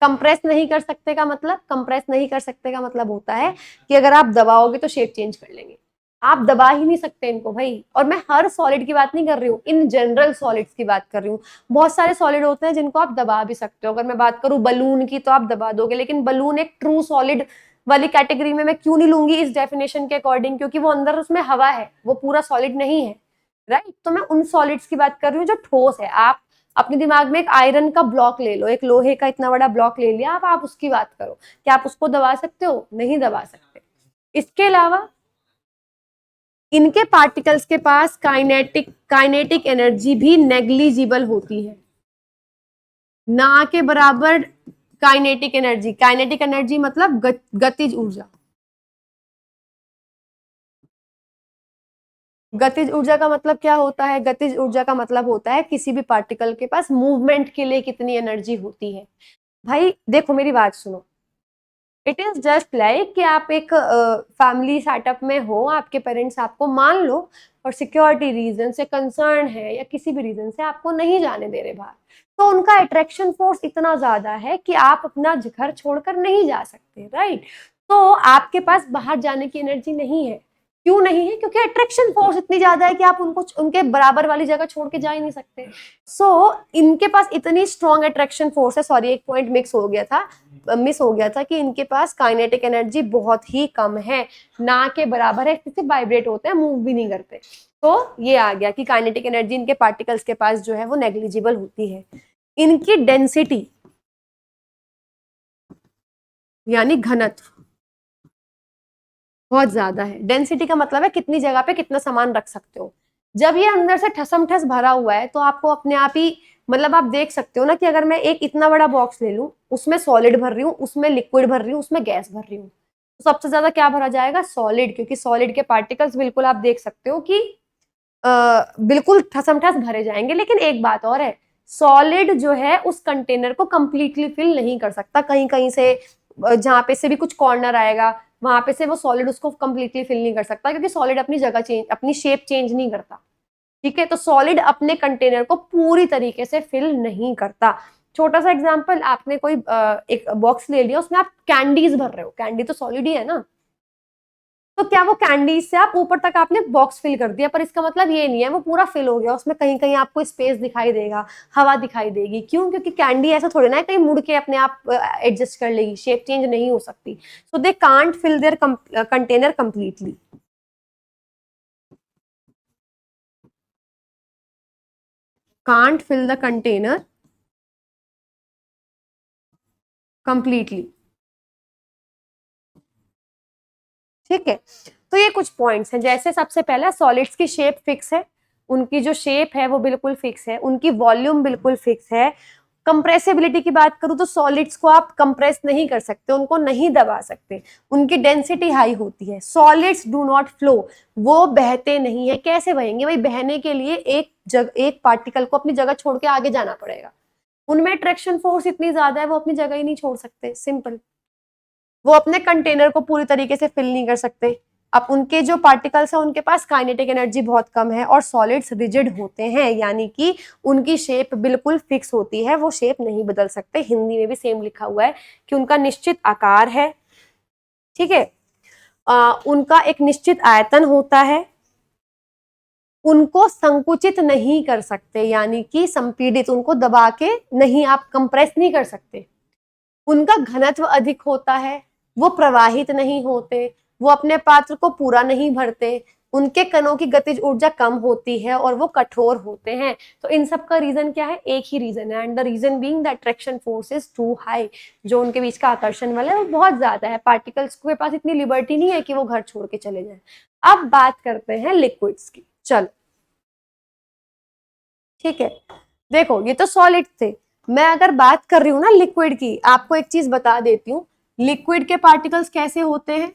कंप्रेस नहीं कर सकते का मतलब, कंप्रेस नहीं कर सकते का मतलब होता है कि अगर आप दबाओगे तो शेप चेंज कर लेंगे। आप दबा ही नहीं सकते इनको भाई। और मैं हर सॉलिड की बात नहीं कर रही हूँ, इन जनरल सॉलिड्स की बात कर रही हूँ। बहुत सारे सॉलिड होते हैं जिनको आप दबा भी सकते हो। अगर मैं बात करूँ बलून की तो आप दबा दोगे, लेकिन बलून एक ट्रू सॉलिड वाली कैटेगरी में मैं क्यों नहीं लूंगी इस डेफिनेशन के अकॉर्डिंग, क्योंकि वो अंदर उसमें हवा है, वो पूरा सॉलिड नहीं है, राइट। तो मैं उन सॉलिड्स की बात कर रही हूँ जो ठोस है। आप अपने दिमाग में एक आयरन का ब्लॉक ले लो, एक लोहे का इतना बड़ा ब्लॉक ले लिया, अब आप उसकी बात करो, क्या आप उसको दबा सकते हो? नहीं दबा सकते। इसके अलावा इनके पार्टिकल्स के पास काइनेटिक एनर्जी भी नेग्लिजिबल होती है, ना के बराबर। काइनेटिक एनर्जी मतलब गतिज ऊर्जा। गतिज ऊर्जा का मतलब क्या होता है? गतिज ऊर्जा का मतलब होता है किसी भी पार्टिकल के पास मूवमेंट के लिए कितनी एनर्जी होती है। भाई देखो मेरी बात सुनो, इट इज जस्ट लाइक कि आप एक फैमिली सेटअप में हो, आपके पेरेंट्स आपको मान लो और सिक्योरिटी रीजन से कंसर्न है या किसी भी रीजन से आपको नहीं जाने दे रहे बाहर, तो उनका अट्रैक्शन फोर्स इतना ज्यादा है कि आप अपना घर छोड़कर नहीं जा सकते, राइट। तो आपके पास बाहर जाने की एनर्जी नहीं है। क्यों नहीं है? क्योंकि अट्रैक्शन फोर्स इतनी ज्यादा है कि आप उनको उनके बराबर वाली जगह छोड़ के जा ही नहीं सकते। सो इनके पास इतनी स्ट्रॉन्ग अट्रैक्शन फोर्स है, सॉरी एक पॉइंट मिस हो गया था कि इनके पास काइनेटिक एनर्जी बहुत ही कम है, ना के बराबर है, सिर्फ वाइब्रेट होते हैं, मूव भी नहीं करते। तो ये आ गया कि काइनेटिक एनर्जी इनके पार्टिकल्स के पास जो है वो नेग्लिजिबल होती है। इनकी डेंसिटी यानी घनत्व बहुत ज्यादा है। डेंसिटी का मतलब है कितनी जगह पे कितना सामान रख सकते हो। जब ये अंदर से ठसम ठस भरा हुआ है तो आपको अपने आप ही मतलब आप देख सकते हो ना कि अगर मैं एक इतना बड़ा बॉक्स ले लूं, उसमें सॉलिड भर रही हूँ, उसमें लिक्विड भर रही हूँ, उसमें गैस भर रही हूँ, तो सबसे ज्यादा क्या भरा जाएगा? सॉलिड। क्योंकि सॉलिड के पार्टिकल्स बिल्कुल आप देख सकते हो कि बिल्कुल ठसम ठस भरे जाएंगे। लेकिन एक बात और है, सॉलिड जो है उस कंटेनर को कंप्लीटली फिल नहीं कर सकता। कहीं कहीं से जहां पे से भी कुछ कॉर्नर आएगा वहां पे से वो सॉलिड उसको कंप्लीटली फिल नहीं कर सकता, क्योंकि सॉलिड अपनी जगह चेंज, अपनी शेप चेंज नहीं करता, ठीक है। तो सॉलिड अपने कंटेनर को पूरी तरीके से फिल नहीं करता। छोटा सा एग्जांपल, आपने कोई एक बॉक्स ले लिया, उसमें आप कैंडीज भर रहे हो, कैंडी तो सॉलिड ही है ना, तो क्या वो कैंडीज से आप ऊपर तक आपने बॉक्स फिल कर दिया, पर इसका मतलब ये नहीं है वो पूरा फिल हो गया। उसमें कहीं कहीं आपको स्पेस दिखाई देगा, हवा दिखाई देगी। क्यों? क्योंकि कैंडी ऐसा थोड़ी ना है कहीं मुड़ के अपने आप एडजस्ट कर लेगी, शेप चेंज नहीं हो सकती। So they can't fill their container completely. Can't fill the container completely, ठीक है। तो ये कुछ पॉइंट्स हैं। जैसे सबसे पहला, सॉलिड्स की शेप फिक्स है, उनकी जो शेप है वो बिल्कुल फिक्स है, उनकी वॉल्यूम बिल्कुल फिक्स है। कंप्रेसिबिलिटी की बात करूं तो सॉलिड्स को आप कंप्रेस नहीं कर सकते, उनको नहीं दबा सकते, उनकी डेंसिटी हाई होती है। सॉलिड्स डू नॉट फ्लो, वो बहते नहीं है। कैसे बहेंगे भाई? बहने के लिए एक पार्टिकल को अपनी जगह छोड़ के आगे जाना पड़ेगा। उनमें अट्रैक्शन फोर्स इतनी ज्यादा है, वो अपनी जगह ही नहीं छोड़ सकते, सिंपल। वो अपने कंटेनर को पूरी तरीके से फिल नहीं कर सकते। अब उनके जो पार्टिकल्स हैं उनके पास काइनेटिक एनर्जी बहुत कम है, और सॉलिड्स रिजिड होते हैं, यानी कि उनकी शेप बिल्कुल फिक्स होती है, वो शेप नहीं बदल सकते। हिंदी में भी सेम लिखा हुआ है कि उनका निश्चित आकार है, ठीक है। उनका एक निश्चित आयतन होता है, उनको संकुचित नहीं कर सकते, यानी कि संपीड़ित, उनको दबा के नहीं, आप कंप्रेस नहीं कर सकते। उनका घनत्व अधिक होता है, वो प्रवाहित नहीं होते, वो अपने पात्र को पूरा नहीं भरते, उनके कणों की गतिज ऊर्जा कम होती है, और वो कठोर होते हैं। तो इन सब का रीजन क्या है? एक ही रीजन है, and the reason being the attraction force is too high. जो उनके बीच का आकर्षण वाला है वो बहुत ज्यादा है, पार्टिकल्स के पास इतनी लिबर्टी नहीं है कि वो घर छोड़ के चले जाए। अब बात करते हैं लिक्विड्स की, चलो, ठीक है। देखो ये तो सॉलिड थे, मैं अगर बात कर रही हूँ ना लिक्विड की, आपको एक चीज बता देती हूँ, लिक्विड के पार्टिकल्स कैसे होते हैं?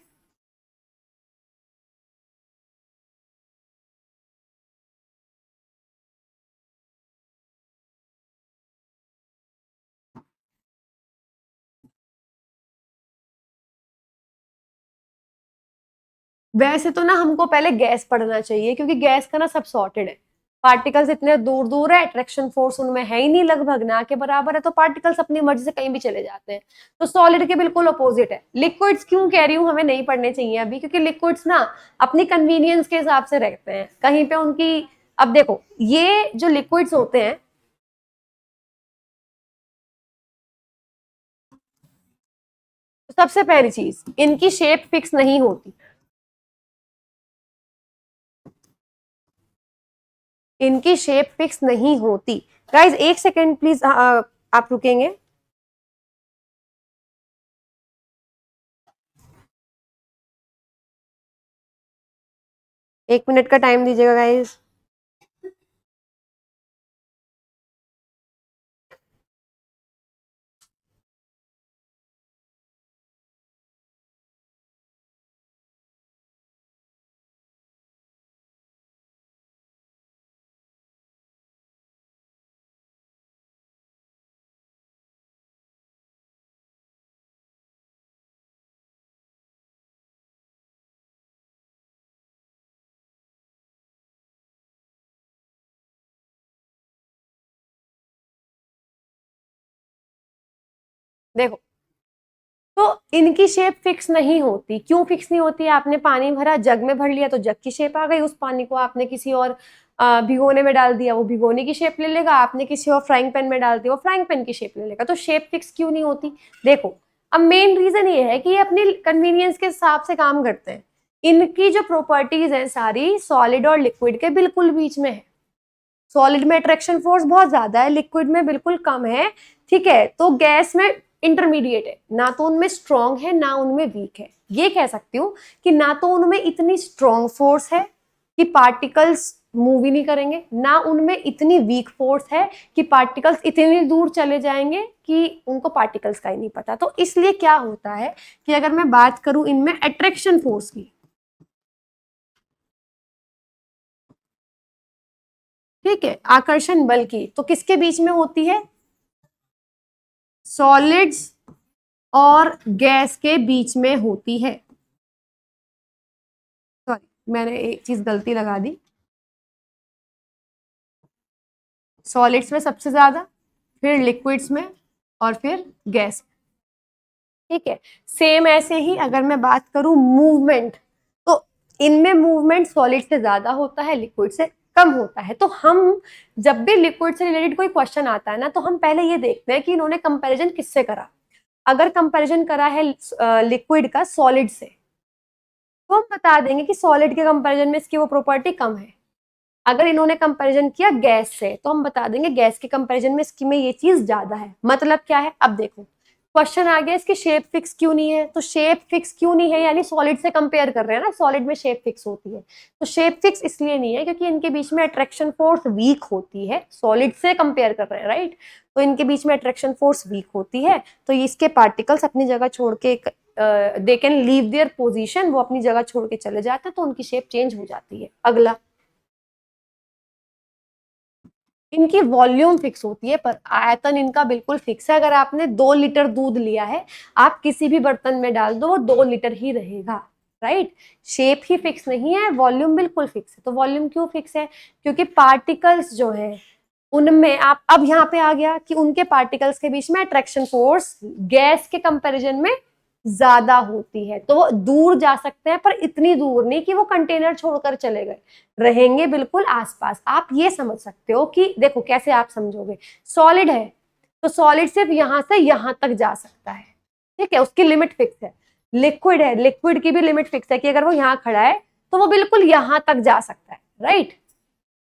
वैसे तो ना हमको पहले गैस पढ़ना चाहिए, क्योंकि गैस का ना सब सॉर्टेड है, पार्टिकल्स इतने दूर दूर है, अट्रैक्शन फोर्स उनमें है ही नहीं, लगभग ना के बराबर है, तो पार्टिकल्स अपनी मर्जी से कहीं भी चले जाते हैं। तो सॉलिड के बिल्कुल अपोजिट है। लिक्विड्स क्यों कह रही हूँ हमें नहीं पढ़ने चाहिए अभी, क्योंकि लिक्विड्स ना अपनी कन्वीनियंस के हिसाब से रहते हैं, कहीं पे उनकी, अब देखो ये जो लिक्विड्स होते हैं, सबसे पहली चीज इनकी शेप फिक्स नहीं होती, इनकी शेप फिक्स नहीं होती। गाइज एक सेकेंड प्लीज, आप रुकेंगे? 1 मिनट का टाइम दीजिएगा गाइज। देखो, तो इनकी शेप फिक्स नहीं होती। क्यों फिक्स नहीं होती? आपने पानी भरा, जग में भर लिया तो जग की शेप आ गई, उस पानी को आपने किसी और भिगोने में डाल दिया, वो भिगोने की शेप ले लेगा, आपने किसी और फ्राइंग पैन में डाल दिया, वो फ्राइंग पैन की शेप ले लेगा। तो शेप फिक्स क्यों नहीं होती? देखो, अब मेन रीजन ये है कि ये अपनी कन्वीनियंस के हिसाब से काम करते हैं। इनकी जो प्रॉपर्टीज है सारी सॉलिड और लिक्विड के बिल्कुल बीच में है। सॉलिड में अट्रैक्शन फोर्स बहुत ज्यादा है, लिक्विड में बिल्कुल कम है, ठीक है। तो गैस में इंटरमीडिएट है, ना तो उनमें स्ट्रॉन्ग है ना उनमें वीक है। ये कह सकती हूँ कि ना तो उनमें इतनी स्ट्रॉन्ग फोर्स है कि पार्टिकल्स मूव ही नहीं करेंगे, ना उनमें इतनी वीक फोर्स है कि पार्टिकल्स इतनी दूर चले जाएंगे कि उनको पार्टिकल्स का ही नहीं पता। तो इसलिए क्या होता है कि अगर मैं बात करूं इनमें अट्रैक्शन फोर्स की, ठीक है, आकर्षण बल की, तो किसके बीच में होती है? सॉलिड्स और गैस के बीच में होती है। सॉरी, मैंने एक चीज गलती लगा दी, सॉलिड्स में सबसे ज्यादा, फिर लिक्विड्स में, और फिर गैस, ठीक है। सेम ऐसे ही अगर मैं बात करूं मूवमेंट, तो इनमें मूवमेंट सॉलिड से ज्यादा होता है, लिक्विड से कम होता है। तो हम जब भी लिक्विड से रिलेटेड कोई क्वेश्चन आता है ना, तो हम पहले ये देखते हैं कि इन्होंने कंपैरिजन किससे करा। अगर कंपैरिजन करा है लिक्विड का सॉलिड से, तो हम बता देंगे कि सॉलिड के कंपैरिजन में इसकी वो प्रॉपर्टी कम है। अगर इन्होंने कंपैरिजन किया गैस से, तो हम बता देंगे गैस के कंपैरिजन में इसकी में ये चीज ज्यादा है। मतलब क्या है? अब देखो, क्वेश्चन आ गया इसकी शेप फिक्स क्यों नहीं है। तो शेप फिक्स क्यों नहीं है, यानी सॉलिड से कंपेयर कर रहे हैं ना, सॉलिड में शेप फिक्स होती है। तो शेप फिक्स इसलिए नहीं है क्योंकि इनके बीच में अट्रैक्शन फोर्स वीक होती है, सॉलिड से कंपेयर कर रहे हैं, राइट। तो इनके बीच में अट्रैक्शन फोर्स वीक होती है, तो इसके पार्टिकल्स अपनी जगह छोड़ के they can leave their position, वो अपनी जगह छोड़ के चले जाते हैं, तो उनकी शेप चेंज हो जाती है। अगला, इनकी वॉल्यूम फिक्स होती है, पर आयतन इनका बिल्कुल फिक्स है। अगर आपने 2 लीटर दूध लिया है, आप किसी भी बर्तन में डाल दो, वो 2 लीटर ही रहेगा, राइट। शेप ही फिक्स नहीं है, वॉल्यूम बिल्कुल फिक्स है। तो वॉल्यूम क्यों फिक्स है? क्योंकि पार्टिकल्स जो है उनमें, आप अब यहाँ पे आ गया कि उनके पार्टिकल्स के बीच में अट्रैक्शन फोर्स गैस के कंपैरिजन में ज्यादा होती है, तो वो दूर जा सकते हैं, पर इतनी दूर नहीं कि वो कंटेनर छोड़कर चले गए, रहेंगे बिल्कुल आसपास। आप ये समझ सकते हो कि देखो कैसे आप समझोगे, सॉलिड है तो सॉलिड सिर्फ यहां से यहां तक जा सकता है, ठीक है, उसकी लिमिट फिक्स है। लिक्विड है, लिक्विड की भी लिमिट फिक्स है कि अगर वो यहाँ खड़ा है तो वो बिल्कुल यहां तक जा सकता है, राइट।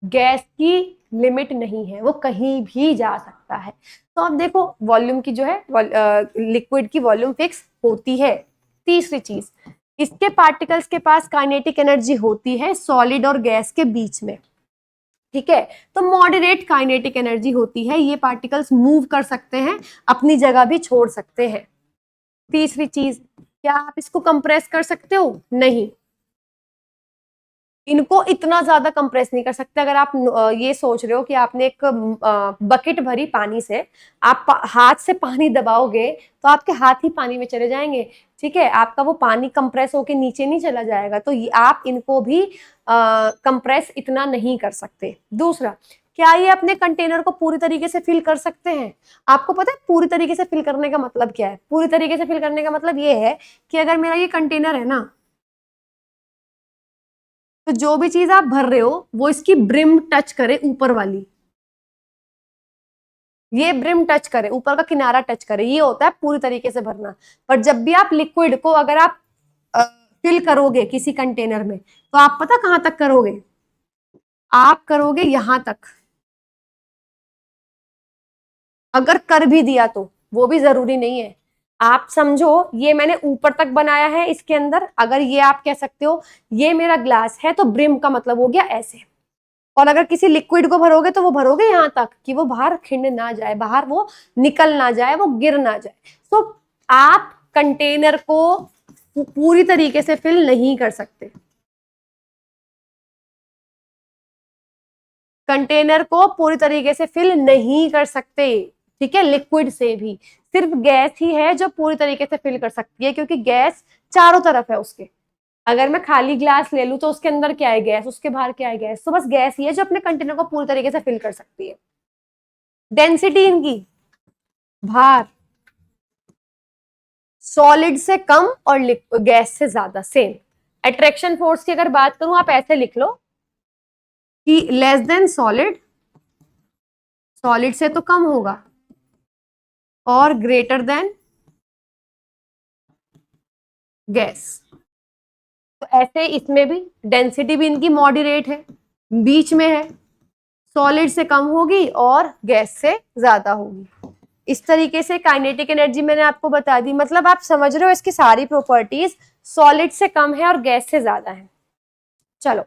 गैस की लिमिट नहीं है, वो कहीं भी जा सकता है। तो अब देखो, वॉल्यूम की जो है, लिक्विड की वॉल्यूम फिक्स होती है। तीसरी चीज, इसके पार्टिकल्स के पास काइनेटिक एनर्जी होती है सॉलिड और गैस के बीच में। ठीक है, तो मॉडरेट काइनेटिक एनर्जी होती है, ये पार्टिकल्स मूव कर सकते हैं, अपनी जगह भी छोड़ सकते हैं। तीसरी चीज, क्या आप इसको कंप्रेस कर सकते हो? नहीं, इनको इतना ज्यादा कंप्रेस नहीं कर सकते। अगर आप ये सोच रहे हो कि आपने एक बकेट भरी पानी से आप हाथ से पानी दबाओगे तो आपके हाथ ही पानी में चले जाएंगे, ठीक है, आपका वो पानी कंप्रेस होके नीचे नहीं चला जाएगा। तो आप इनको भी कंप्रेस इतना नहीं कर सकते। दूसरा, क्या ये अपने कंटेनर को पूरी तरीके से फिल कर सकते हैं? आपको पता है पूरी तरीके से फिल करने का मतलब क्या है? पूरी तरीके से फिल करने का मतलब ये है कि अगर मेरा ये कंटेनर है ना, तो जो भी चीज आप भर रहे हो वो इसकी ब्रिम टच करे, ऊपर वाली, ये ब्रिम टच करे, ऊपर का किनारा टच करे, ये होता है पूरी तरीके से भरना। पर जब भी आप लिक्विड को अगर आप फिल करोगे किसी कंटेनर में, तो आप पता कहां तक करोगे? आप करोगे यहां तक। अगर कर भी दिया तो वो भी जरूरी नहीं है। आप समझो ये मैंने ऊपर तक बनाया है इसके अंदर, अगर ये आप कह सकते हो ये मेरा ग्लास है, तो ब्रिम का मतलब हो गया ऐसे। और अगर किसी लिक्विड को भरोगे तो वो भरोगे यहां तक कि वो बाहर खिंड ना जाए, बाहर वो निकल ना जाए, वो गिर ना जाए। तो आप कंटेनर को पूरी तरीके से फिल नहीं कर सकते। कंटेनर को पूरी तरीके से फिल नहीं कर सकते, ठीक है, लिक्विड से भी। सिर्फ गैस ही है जो पूरी तरीके से फिल कर सकती है, क्योंकि गैस चारों तरफ है उसके। अगर मैं खाली ग्लास ले लूं तो उसके अंदर क्या है? गैस। उसके बाहर क्या है? गैस। तो बस गैस ही है जो अपने कंटेनर को पूरी तरीके से फिल कर सकती है। डेंसिटी इनकी, भार, सॉलिड से कम और गैस से ज्यादा, सेम। अट्रैक्शन फोर्स की अगर बात करूं, आप ऐसे लिख लो कि लेस देन सॉलिड, सॉलिड से तो कम होगा, और ग्रेटर देन गैस। तो ऐसे इसमें भी डेंसिटी भी इनकी मॉडरेट है, बीच में है, सॉलिड से कम होगी और गैस से ज्यादा होगी। इस तरीके से काइनेटिक एनर्जी मैंने आपको बता दी। मतलब आप समझ रहे हो इसकी सारी प्रॉपर्टीज सॉलिड से कम है और गैस से ज्यादा है। चलो,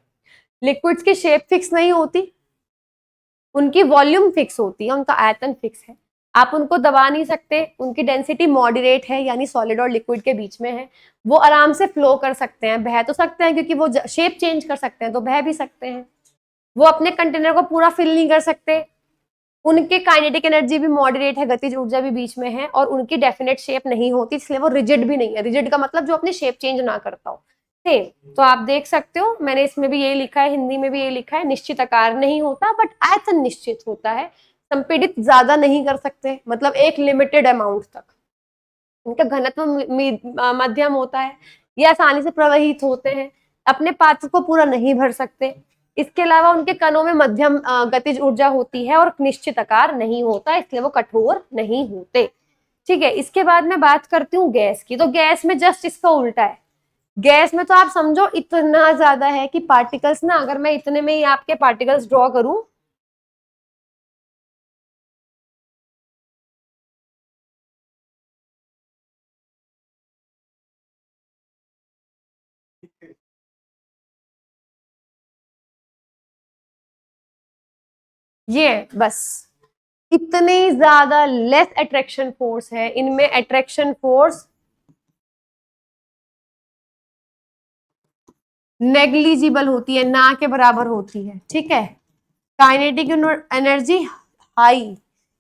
लिक्विड्स की शेप फिक्स नहीं होती, उनकी वॉल्यूम फिक्स होती है, उनका आयतन फिक्स है, आप उनको दबा नहीं सकते, उनकी डेंसिटी मॉडरेट है, यानी सॉलिड और लिक्विड के बीच में है, वो आराम से फ्लो कर सकते हैं, बह तो सकते हैं, क्योंकि वो शेप चेंज कर सकते हैं तो बह भी सकते हैं। वो अपने कंटेनर को पूरा फिल नहीं कर सकते, उनके काइनेटिक एनर्जी भी मॉडरेट है, गतिज ऊर्जा भी बीच में है, और उनकी डेफिनेट शेप नहीं होती, इसलिए वो रिजिड भी नहीं है। रिजिड का मतलब जो अपनी शेप चेंज ना करता हो, सेम। तो आप देख सकते हो मैंने इसमें भी यही लिखा है, हिंदी में भी यही लिखा है, निश्चित आकार नहीं होता बट आयतन निश्चित होता है। संपीड़ित ज्यादा नहीं कर सकते, मतलब एक लिमिटेड अमाउंट तक। उनका घनत्व मध्यम होता है, ये आसानी से प्रवाहित होते हैं, अपने पात्र को पूरा नहीं भर सकते। इसके अलावा उनके कणों में मध्यम गतिज ऊर्जा होती है और निश्चित आकार नहीं होता, इसलिए वो कठोर नहीं होते। ठीक है, इसके बाद मैं बात करती हूँ गैस की। तो गैस में जस्ट इसका उल्टा है। गैस में तो आप समझो इतना ज्यादा है कि पार्टिकल्स ना, अगर मैं इतने में ही आपके पार्टिकल्स ड्रॉ करूं, ये बस इतने ज्यादा लेस अट्रैक्शन फोर्स है इनमें। अट्रैक्शन फोर्स नेग्लिजिबल होती है, ना के बराबर होती है, ठीक है। काइनेटिक एनर्जी हाई,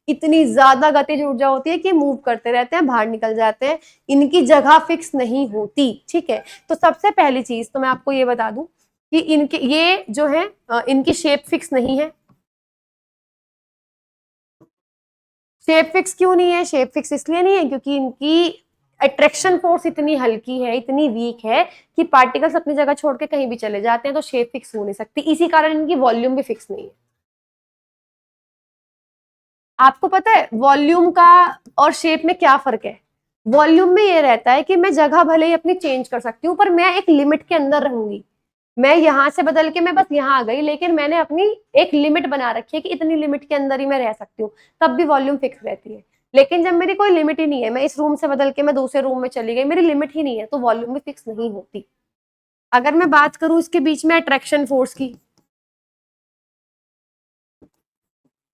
इतनी ज्यादा गतिज ऊर्जा होती है कि मूव करते रहते हैं, बाहर निकल जाते हैं, इनकी जगह फिक्स नहीं होती, ठीक है। तो सबसे पहली चीज तो मैं आपको ये बता दूं कि इनके ये जो है इनकी शेप फिक्स नहीं है। शेप फिक्स क्यों नहीं है? शेप फिक्स इसलिए नहीं है क्योंकि इनकी अट्रैक्शन फोर्स इतनी हल्की है, इतनी वीक है कि पार्टिकल्स अपनी जगह छोड़ के कहीं भी चले जाते हैं, तो शेप फिक्स हो नहीं सकती। इसी कारण इनकी वॉल्यूम भी फिक्स नहीं है। आपको पता है वॉल्यूम का और शेप में क्या फर्क है? वॉल्यूम में ये रहता है कि मैं जगह भले ही अपनी चेंज कर सकती हूँ, पर मैं एक लिमिट के अंदर रहूंगी। मैं यहां से बदल के मैं बस यहाँ आ गई, लेकिन मैंने अपनी एक लिमिट बना रखी है कि इतनी लिमिट के अंदर ही मैं रह सकती हूँ, तब भी वॉल्यूम फिक्स रहती है। लेकिन जब मेरी कोई लिमिट ही नहीं है, मैं इस रूम से बदल के मैं दूसरे रूम में चली गई, मेरी लिमिट ही नहीं है, तो वॉल्यूम भी फिक्स नहीं होती। अगर मैं बात करूं इसके बीच में अट्रैक्शन फोर्स की,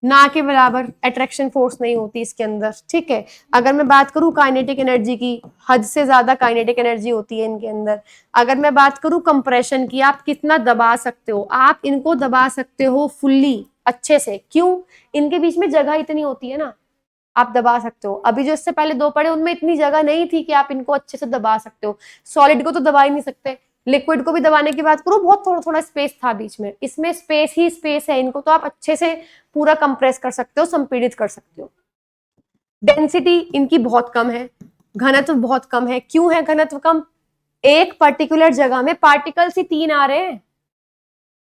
ना के बराबर अट्रैक्शन फोर्स नहीं होती इसके अंदर, ठीक है। अगर मैं बात करूं काइनेटिक एनर्जी की, हद से ज्यादा काइनेटिक एनर्जी होती है इनके अंदर। अगर मैं बात करूं कंप्रेशन की, आप कितना दबा सकते हो, आप इनको दबा सकते हो फुल्ली अच्छे से, क्यों? इनके बीच में जगह इतनी होती है ना, आप दबा सकते हो। अभी जो इससे पहले दो पढ़े उनमें इतनी जगह नहीं थी कि आप इनको अच्छे से दबा सकते हो। सॉलिड को तो दबा ही नहीं सकते, लिक्विड को भी दबाने की बात करो, बहुत थोड़ा थोड़ा स्पेस था बीच में, इसमें स्पेस ही स्पेस है, इनको तो आप अच्छे से पूरा कंप्रेस कर सकते हो, संपीड़ित कर सकते हो। डेंसिटी इनकी बहुत कम है, घनत्व बहुत कम है। क्यों है घनत्व कम? एक पर्टिकुलर जगह में पार्टिकल्स ही 3 आ रहे हैं,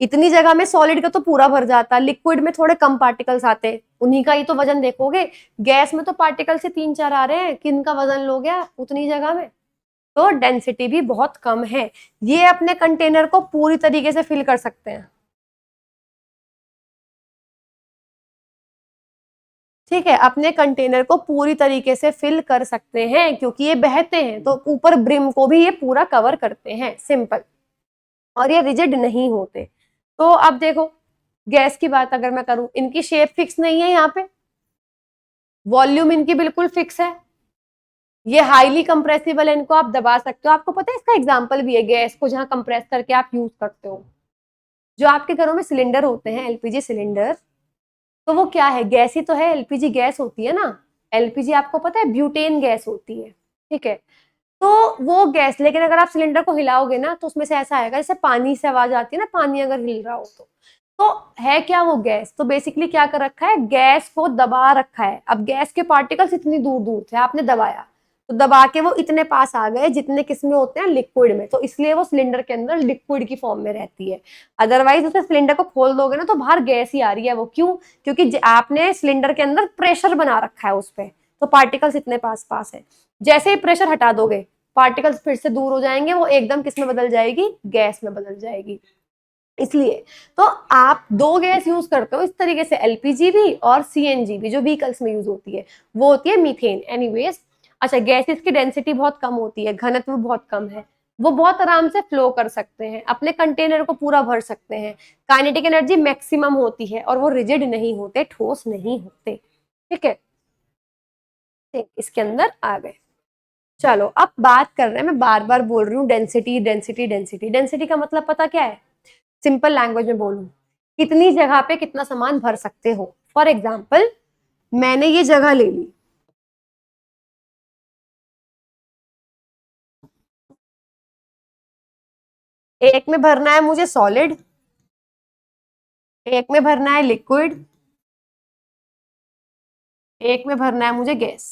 इतनी जगह में सॉलिड का तो पूरा भर जाता, लिक्विड में थोड़े कम पार्टिकल्स आते, उन्हीं का ही तो वजन देखोगे। गैस में तो पार्टिकल से 3-4 आ रहे हैं, किनका वजन लोगे आप उतनी जगह में? तो डेंसिटी भी बहुत कम है। ये अपने कंटेनर को पूरी तरीके से फिल कर सकते हैं, ठीक है, अपने कंटेनर को पूरी तरीके से फिल कर सकते हैं, क्योंकि ये बहते हैं तो ऊपर ब्रिम को भी ये पूरा कवर करते हैं, सिंपल। और ये रिजिड नहीं होते। तो अब देखो, गैस की बात अगर मैं करूं, इनकी शेप फिक्स नहीं है, यहाँ पे वॉल्यूम इनकी बिल्कुल फिक्स है, ये हाईली कंप्रेसिबल है, इनको आप दबा सकते हो। आपको पता है इसका एग्जांपल भी है, गैस को जहां कंप्रेस करके आप यूज करते हो। जो आपके घरों में सिलेंडर होते हैं, एलपीजी सिलेंडर, तो वो क्या है? गैस ही तो है, एलपीजी गैस होती है ना। एलपीजी आपको पता है ब्यूटेन गैस होती है, ठीक है। तो वो गैस, लेकिन अगर आप सिलेंडर को हिलाओगे ना तो उसमें से ऐसा आएगा जैसे पानी से आवाज आती है ना, पानी अगर हिल रहा हो तो है क्या वो गैस? तो बेसिकली क्या कर रखा है, गैस को दबा रखा है। अब गैस के पार्टिकल्स इतनी दूर दूर थे, आपने दबाया तो दबा के वो इतने पास आ गए जितने किसमें होते हैं, लिक्विड में, तो इसलिए वो सिलेंडर के अंदर लिक्विड की फॉर्म में रहती है। अदरवाइज उसे सिलेंडर को खोल दोगे ना तो बाहर गैस ही आ रही है वो, क्यों? क्योंकि आपने सिलेंडर के अंदर प्रेशर बना रखा है उस पर, तो पार्टिकल्स इतने पास पास है। जैसे ही प्रेशर हटा दोगे पार्टिकल्स फिर से दूर हो जाएंगे, वो एकदम किस में बदल जाएगी, गैस में बदल जाएगी। इसलिए तो आप दो गैस यूज करते हो इस तरीके से, एलपीजी भी और सीएनजी भी, जो व्हीकल्स में यूज होती है वो होती है मीथेन। एनीवेज, अच्छा, गैसेस की डेंसिटी बहुत कम होती है, घनत्व बहुत कम है, वो बहुत आराम से फ्लो कर सकते हैं, अपने कंटेनर को पूरा भर सकते हैं, काइनेटिक एनर्जी मैक्सिमम होती है, और वो रिजिड नहीं होते, ठोस नहीं होते, ठीक है। इसके अंदर आ गए। चलो अब बात कर रहे हैं, मैं बार बार बोल रही हूँ डेंसिटी डेंसिटी डेंसिटी। डेंसिटी का मतलब पता क्या है? सिंपल लैंग्वेज में बोलूं, कितनी जगह पे कितना सामान भर सकते हो। फॉर एग्जाम्पल, मैंने ये जगह ले ली, एक में भरना है मुझे सॉलिड, एक में भरना है लिक्विड, एक में भरना है मुझे गैस।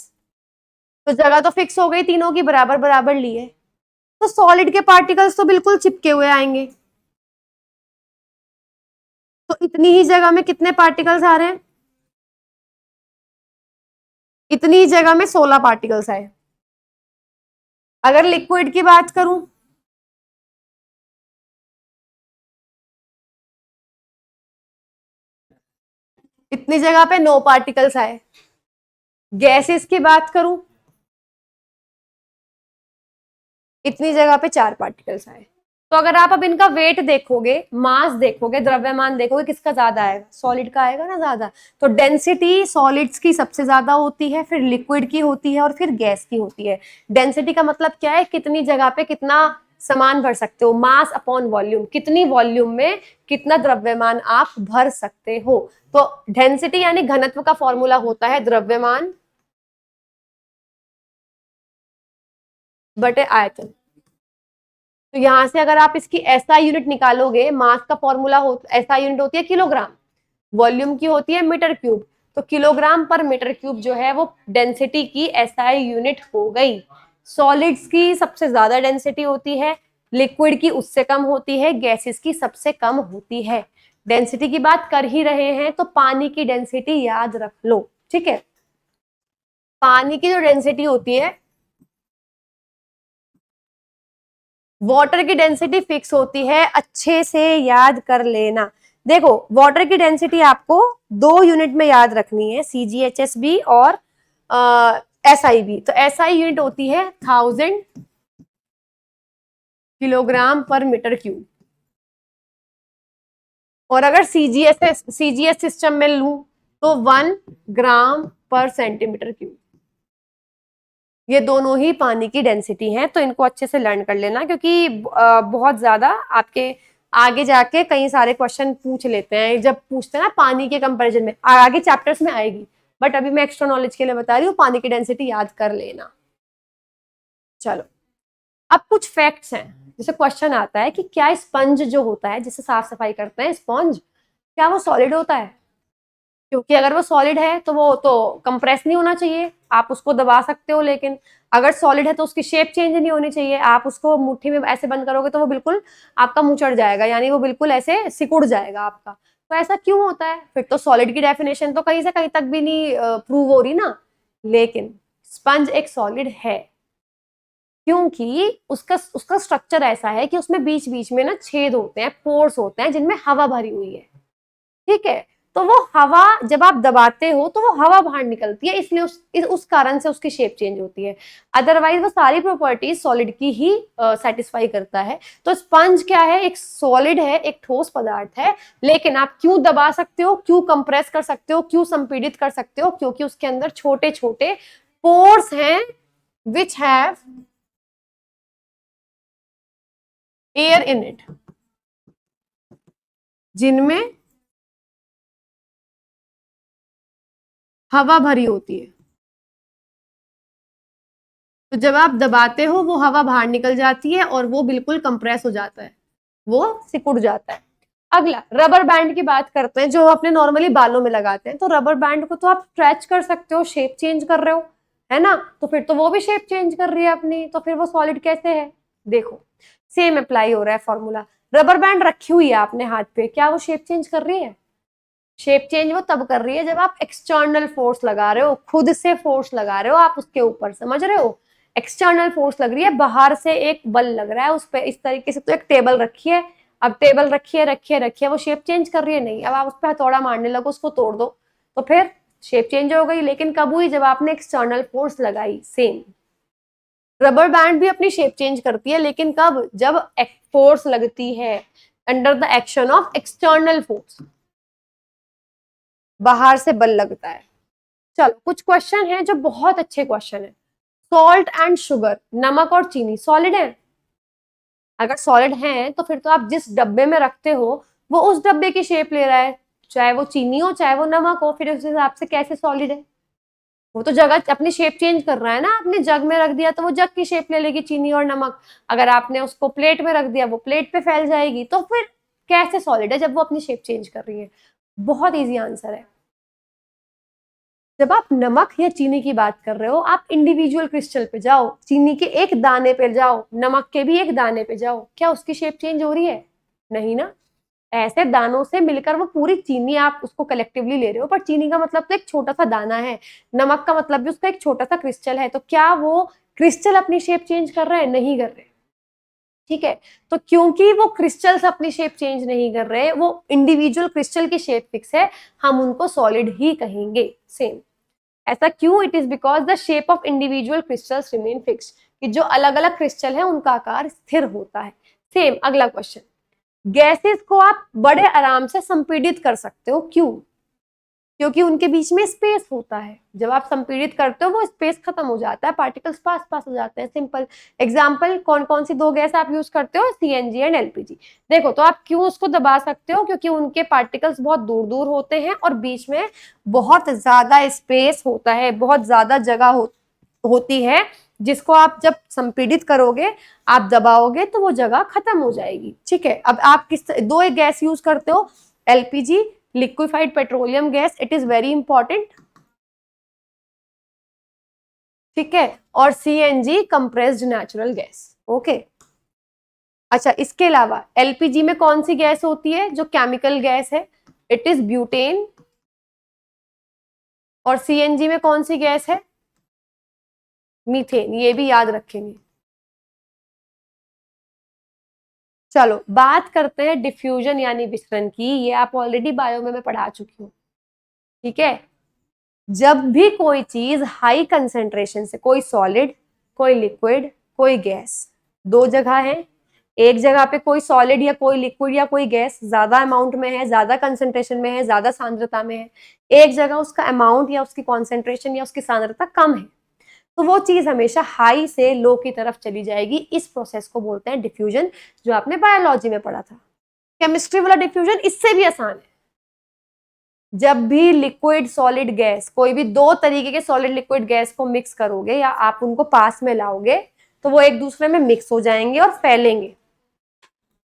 तो जगह तो फिक्स हो गई, तीनों की बराबर बराबर ली है, तो सॉलिड के पार्टिकल्स तो बिल्कुल चिपके हुए आएंगे। तो इतनी ही जगह में कितने पार्टिकल्स आ रहे हैं? इतनी ही जगह में 16 पार्टिकल्स आए। अगर लिक्विड की बात करूं, इतनी जगह पे 9 पार्टिकल्स आए। गैसेस की बात करूं, इतनी जगह पे 4 पार्टिकल्स आए। तो अगर आप अब इनका वेट देखोगे, मास देखोगे, द्रव्यमान देखोगे, किसका ज्यादा आएगा? सॉलिड का आएगा ना ज्यादा। तो डेंसिटी सॉलिड्स की सबसे ज्यादा होती है, फिर लिक्विड की होती है, और फिर गैस की होती है। डेंसिटी का मतलब क्या है? कितनी जगह पे कितना सामान भर सकते हो, मास अपॉन वॉल्यूम, कितनी वॉल्यूम में कितना द्रव्यमान आप भर सकते हो। तो डेंसिटी यानी घनत्व का फॉर्मूला होता है द्रव्यमान बटे आयतन। तो यहां से अगर आप इसकी एसआई यूनिट निकालोगे, मास का फॉर्मूला हो, एसआई यूनिट होती है किलोग्राम, वॉल्यूम की होती है मीटर क्यूब, तो किलोग्राम पर मीटर क्यूब जो है वो डेंसिटी की एसआई यूनिट हो गई। सॉलिड्स की सबसे ज्यादा डेंसिटी होती है, लिक्विड की उससे कम होती है, गैसेस की सबसे कम होती है। डेंसिटी की बात कर ही रहे हैं तो पानी की डेंसिटी याद रख लो, ठीक है। पानी की जो डेंसिटी होती है, वाटर की डेंसिटी फिक्स होती है, अच्छे से याद कर लेना। देखो, वाटर की डेंसिटी आपको 2 यूनिट में याद रखनी है, CgHSB और SI भी। तो SI यूनिट होती है 1000 किलोग्राम पर मीटर क्यूब, और अगर CGS सिस्टम में लूं तो 1 ग्राम पर सेंटीमीटर क्यूब, ये दोनों ही पानी की डेंसिटी हैं। तो इनको अच्छे से लर्न कर लेना, क्योंकि बहुत ज्यादा आपके आगे जाके कई सारे क्वेश्चन पूछ लेते हैं, जब पूछते हैं ना पानी के कंपैरिजन में, आगे चैप्टर्स में आएगी, बट अभी मैं एक्स्ट्रा नॉलेज के लिए बता रही हूँ, पानी की डेंसिटी याद कर लेना। चलो, अब कुछ फैक्ट्स हैं। जैसे क्वेश्चन आता है कि क्या स्पंज जो होता है जिससे साफ सफाई करते हैं, स्पंज, क्या वो सॉलिड होता है? क्योंकि अगर वो सॉलिड है तो वो तो कंप्रेस नहीं होना चाहिए, आप उसको दबा सकते हो, लेकिन अगर सॉलिड है तो उसकी शेप चेंज नहीं होनी चाहिए। आप उसको मुट्ठी में ऐसे बंद करोगे तो वो बिल्कुल आपका मुंह चढ़ जाएगा, यानी वो बिल्कुल ऐसे सिकुड़ जाएगा आपका। तो ऐसा क्यों होता है? फिर तो सॉलिड की डेफिनेशन तो कहीं से कहीं तक भी नहीं प्रूव हो रही ना। लेकिन स्पंज एक सॉलिड है, क्योंकि उसका उसका स्ट्रक्चर ऐसा है कि उसमें बीच बीच में ना छेद होते हैं, पोर्स होते हैं, जिनमें हवा भरी हुई है। ठीक है, तो वो हवा जब आप दबाते हो तो वो हवा बाहर निकलती है, इसलिए उस कारण से उसकी शेप चेंज होती है। अदरवाइज वो सारी प्रॉपर्टीज सॉलिड की ही सेटिस्फाई करता है। तो स्पंज क्या है? एक सॉलिड है, एक ठोस पदार्थ है, लेकिन आप क्यों दबा सकते हो, क्यों कंप्रेस कर सकते हो, क्यों संपीड़ित कर सकते हो? क्योंकि उसके अंदर छोटे छोटे पोर्स हैं which have air in it, जिनमें हवा भरी होती है। तो जब आप दबाते हो वो हवा बाहर निकल जाती है और वो बिल्कुल कंप्रेस हो जाता है, वो सिकुड़ जाता है। अगला रबर बैंड की बात करते हैं, जो अपने नॉर्मली बालों में लगाते हैं। तो रबर बैंड को तो आप स्ट्रेच कर सकते हो, शेप चेंज कर रहे हो, है ना? तो फिर तो वो भी शेप चेंज कर रही है अपनी, तो फिर वो सॉलिड कैसे है? देखो, सेम अप्लाई हो रहा है फॉर्मूला। रबर बैंड रखी हुई है आपने हाथ पे, क्या वो शेप चेंज कर रही है? शेप चेंज वो तब कर रही है जब आप एक्सटर्नल फोर्स लगा रहे हो, खुद से फोर्स लगा रहे हो आप उसके ऊपर, समझ रहे हो? एक्सटर्नल फोर्स लग रही है, बाहर से एक बल लग रहा है उस पर, इस तरीके से। तो एक टेबल रखी है, अब टेबल रखी है, वो शेप चेंज कर रही है? नहीं। अब आप उस पर हथौड़ा मारने लगो, उसको तोड़ दो, तो फिर शेप चेंज हो गई। लेकिन कब हुई? जब आपने एक्सटर्नल फोर्स लगाई। सेम रबर बैंड भी अपनी शेप चेंज करती है, लेकिन कब? जब फोर्स लगती है, under the action of external force, बाहर से बल लगता है। चलो, कुछ क्वेश्चन है जो बहुत अच्छे क्वेश्चन है। सॉल्ट एंड शुगर, नमक और चीनी सॉलिड है? अगर सॉलिड है तो फिर तो आप जिस डब्बे में रखते हो वो उस डब्बे की शेप ले रहा है, चाहे वो चीनी हो चाहे वो नमक हो, फिर उस हिसाब से कैसे सॉलिड है? वो तो जगह अपनी शेप चेंज कर रहा है ना। आपने जग में रख दिया तो वो जग की शेप ले लेगी, चीनी और नमक। अगर आपने उसको प्लेट में रख दिया वो प्लेट पे फैल जाएगी। तो फिर कैसे सॉलिड है जब वो अपनी शेप चेंज कर रही है? बहुत इजी आंसर है। जब आप नमक या चीनी की बात कर रहे हो, आप इंडिविजुअल क्रिस्टल पे जाओ, चीनी के एक दाने पे जाओ, नमक के भी एक दाने पे जाओ, क्या उसकी शेप चेंज हो रही है? नहीं ना। ऐसे दानों से मिलकर वो पूरी चीनी आप उसको कलेक्टिवली ले रहे हो, पर चीनी का मतलब तो एक छोटा सा दाना है, नमक का मतलब भी उसका एक छोटा सा क्रिस्टल है। तो क्या वो क्रिस्टल अपनी शेप चेंज कर रहे हैं? नहीं कर रहे। ठीक है, तो क्योंकि वो क्रिस्टल्स अपनी शेप चेंज नहीं कर रहे, वो इंडिविजुअल क्रिस्टल की शेप फिक्स है, हम उनको सॉलिड ही कहेंगे। सेम ऐसा क्यों? It is because the shape of individual crystals remain fixed, कि जो अलग अलग क्रिस्टल है उनका आकार स्थिर होता है। सेम अगला क्वेश्चन, गैसेस को आप बड़े आराम से संपीड़ित कर सकते हो, क्यों? क्योंकि उनके बीच में स्पेस होता है। जब आप संपीड़ित करते हो वो स्पेस खत्म हो जाता है, पार्टिकल्स पास पास हो जाते हैं। सिंपल एग्जांपल, कौन कौन सी दो गैस आप यूज करते हो? CNG and LPG. देखो, तो आप क्यों उसको दबा सकते हो? क्योंकि उनके पार्टिकल्स बहुत दूर दूर होते हैं और बीच में बहुत ज्यादा स्पेस होता है, बहुत ज्यादा जगह होती है, जिसको आप जब संपीड़ित करोगे, आप दबाओगे तो वो जगह खत्म हो जाएगी। ठीक है, अब आप किस दो एक गैस यूज करते हो? LPG, liquefied petroleum gas, it is very important. ठीक है, और CNG, compressed natural gas. Okay, अच्छा, इसके अलावा एलपीजी में कौन सी गैस होती है जो केमिकल गैस है? It is butane. और सीएनजी में कौन सी गैस है? मीथेन, ये भी याद रखेंगे। चलो, बात करते हैं डिफ्यूजन यानी विसरण की। ये आप ऑलरेडी बायो में मैं पढ़ा चुकी हूँ। ठीक है, जब भी कोई चीज हाई कंसेंट्रेशन से, कोई सॉलिड, कोई लिक्विड, कोई गैस, दो जगह है, एक जगह पे कोई सॉलिड या कोई लिक्विड या कोई गैस ज्यादा अमाउंट में है, ज्यादा कंसंट्रेशन में है, ज्यादा सांद्रता में है, एक जगह उसका अमाउंट या उसकी कॉन्सेंट्रेशन या उसकी सांद्रता कम है, तो वो चीज हमेशा हाई से लो की तरफ चली जाएगी। इस प्रोसेस को बोलते हैं डिफ्यूजन, जो आपने बायोलॉजी में पढ़ा था। केमिस्ट्री वाला डिफ्यूजन इससे भी आसान है। जब भी लिक्विड सॉलिड गैस, कोई भी दो तरीके के सॉलिड लिक्विड गैस को मिक्स करोगे या आप उनको पास में लाओगे, तो वो एक दूसरे में मिक्स हो जाएंगे और फैलेंगे,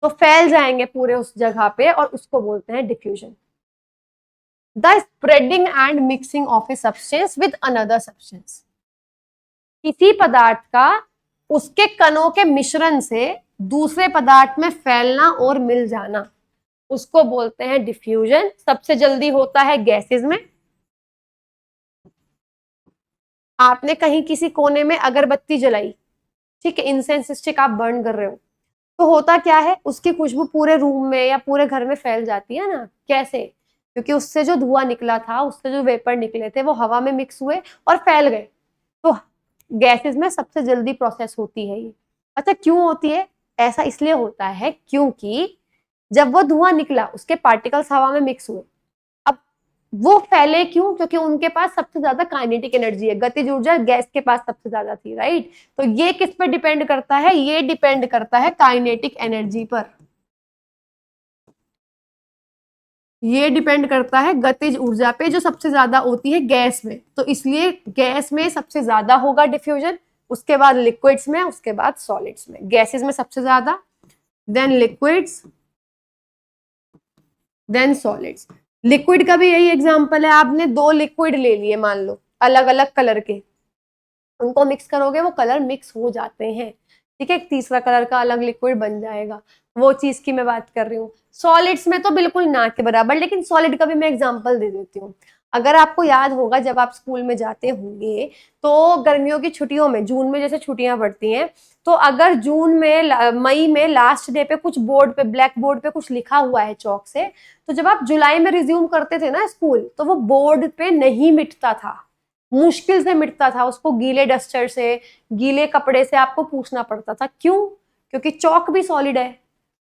तो फैल जाएंगे पूरे उस जगह पे, और उसको बोलते हैं diffusion. The spreading and mixing of a substance with another substance, किसी पदार्थ का उसके कणों के मिश्रण से दूसरे पदार्थ में फैलना और मिल जाना, उसको बोलते हैं डिफ्यूजन। सबसे जल्दी होता है गैसेस में। आपने कहीं किसी कोने में अगरबत्ती जलाई, ठीक है, इंसेंस स्टिक आप बर्न कर रहे हो, तो होता क्या है, उसकी खुशबू पूरे रूम में या पूरे घर में फैल जाती है ना। कैसे? क्योंकि उससे जो धुआं निकला था, उससे जो वेपर निकले थे, वो हवा में मिक्स हुए और फैल गए। तो गैसेस में सबसे जल्दी प्रोसेस होती है ये। अच्छा, क्यों होती है ऐसा? इसलिए होता है क्योंकि जब वो धुआं निकला, उसके पार्टिकल्स हवा में मिक्स हुए। अब वो फैले क्यों? क्योंकि उनके पास सबसे ज्यादा काइनेटिक एनर्जी है, गतिज ऊर्जा गैस के पास सबसे ज्यादा थी, राइट। तो ये किस पे डिपेंड करता है? ये डिपेंड करता है काइनेटिक एनर्जी पर। ये डिपेंड करता है गतिज ऊर्जा पे, जो सबसे ज्यादा होती है गैस में। तो इसलिए गैस में सबसे ज्यादा होगा डिफ्यूजन, उसके बाद लिक्विड्स में, उसके बाद सॉलिड्स में। गैसेस में सबसे ज्यादा, then liquids, then solids. Liquid का भी यही एग्जांपल है, आपने दो लिक्विड ले लिए मान लो अलग अलग कलर के, उनको मिक्स करोगे वो कलर मिक्स हो जाते हैं, ठीक है, एक तीसरा कलर का अलग लिक्विड बन जाएगा। वो चीज की मैं बात कर रही हूँ। सॉलिड्स में तो बिल्कुल ना के बराबर, लेकिन सॉलिड का भी मैं एग्जांपल दे देती हूँ। अगर आपको याद होगा, जब आप स्कूल में जाते होंगे तो गर्मियों की छुट्टियों में, जून में जैसे छुट्टियां पड़ती हैं, तो अगर जून में मई में लास्ट डे पे कुछ बोर्ड पे, ब्लैक बोर्ड पे कुछ लिखा हुआ है चौक से, तो जब आप जुलाई में रिज्यूम करते थे ना स्कूल, तो वो बोर्ड पे नहीं मिटता था, मुश्किल से मिटता था। उसको गीले डस्टर से, गीले कपड़े से आपको पूछना पड़ता था। क्यों? क्योंकि चौक भी सॉलिड है,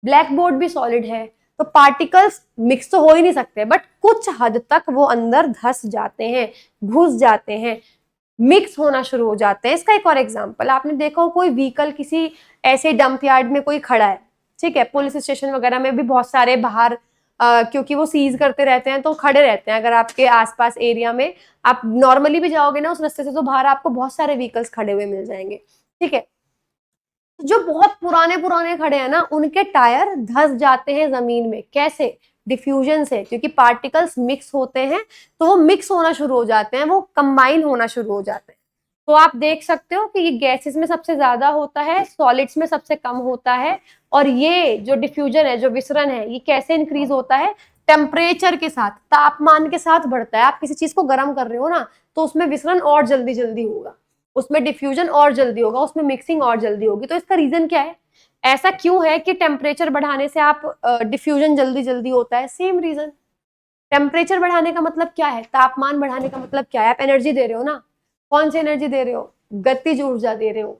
ब्लैक बोर्ड भी सॉलिड है, तो पार्टिकल्स मिक्स तो हो ही नहीं सकते, बट कुछ हद तक वो अंदर धस जाते हैं, घुस जाते हैं, मिक्स होना शुरू हो जाते हैं। इसका एक और एग्जांपल, आपने देखा हो कोई व्हीकल किसी ऐसे डंप यार्ड में कोई खड़ा है, ठीक है, पुलिस स्टेशन वगैरह में भी बहुत सारे बाहर क्योंकि वो सीज करते रहते हैं तो खड़े रहते हैं। अगर आपके आसपास एरिया में आप नॉर्मली भी जाओगे ना उस रास्ते से, तो बाहर आपको बहुत सारे व्हीकल्स खड़े हुए मिल जाएंगे, ठीक है। जो बहुत पुराने पुराने खड़े हैं ना, उनके टायर धस जाते हैं जमीन में। कैसे? डिफ्यूजन से, क्योंकि पार्टिकल्स मिक्स होते हैं, तो वो मिक्स होना शुरू हो जाते हैं, वो कंबाइन होना शुरू हो जाते हैं। तो आप देख सकते हो कि ये गैसेस में सबसे ज्यादा होता है, सॉलिड्स में सबसे कम होता है। और ये जो डिफ्यूजन है, जो विसरण है, ये कैसे इंक्रीज होता है? टेम्परेचर के साथ, तापमान के साथ बढ़ता है। आप किसी चीज को गर्म कर रहे हो ना, तो उसमें विसरण और जल्दी जल्दी होगा, उसमें डिफ्यूजन और जल्दी होगा, उसमें मिक्सिंग और जल्दी होगी। तो इसका रीजन क्या है? ऐसा क्यों है कि टेम्परेचर बढ़ाने से आप डिफ्यूजन जल्दी जल्दी होता है? Same reason. टेम्परेचर बढ़ाने का मतलब क्या है? तापमान बढ़ाने का मतलब क्या है? आप एनर्जी दे रहे हो ना। कौन सी एनर्जी दे रहे हो? गतिज ऊर्जा दे रहे हो,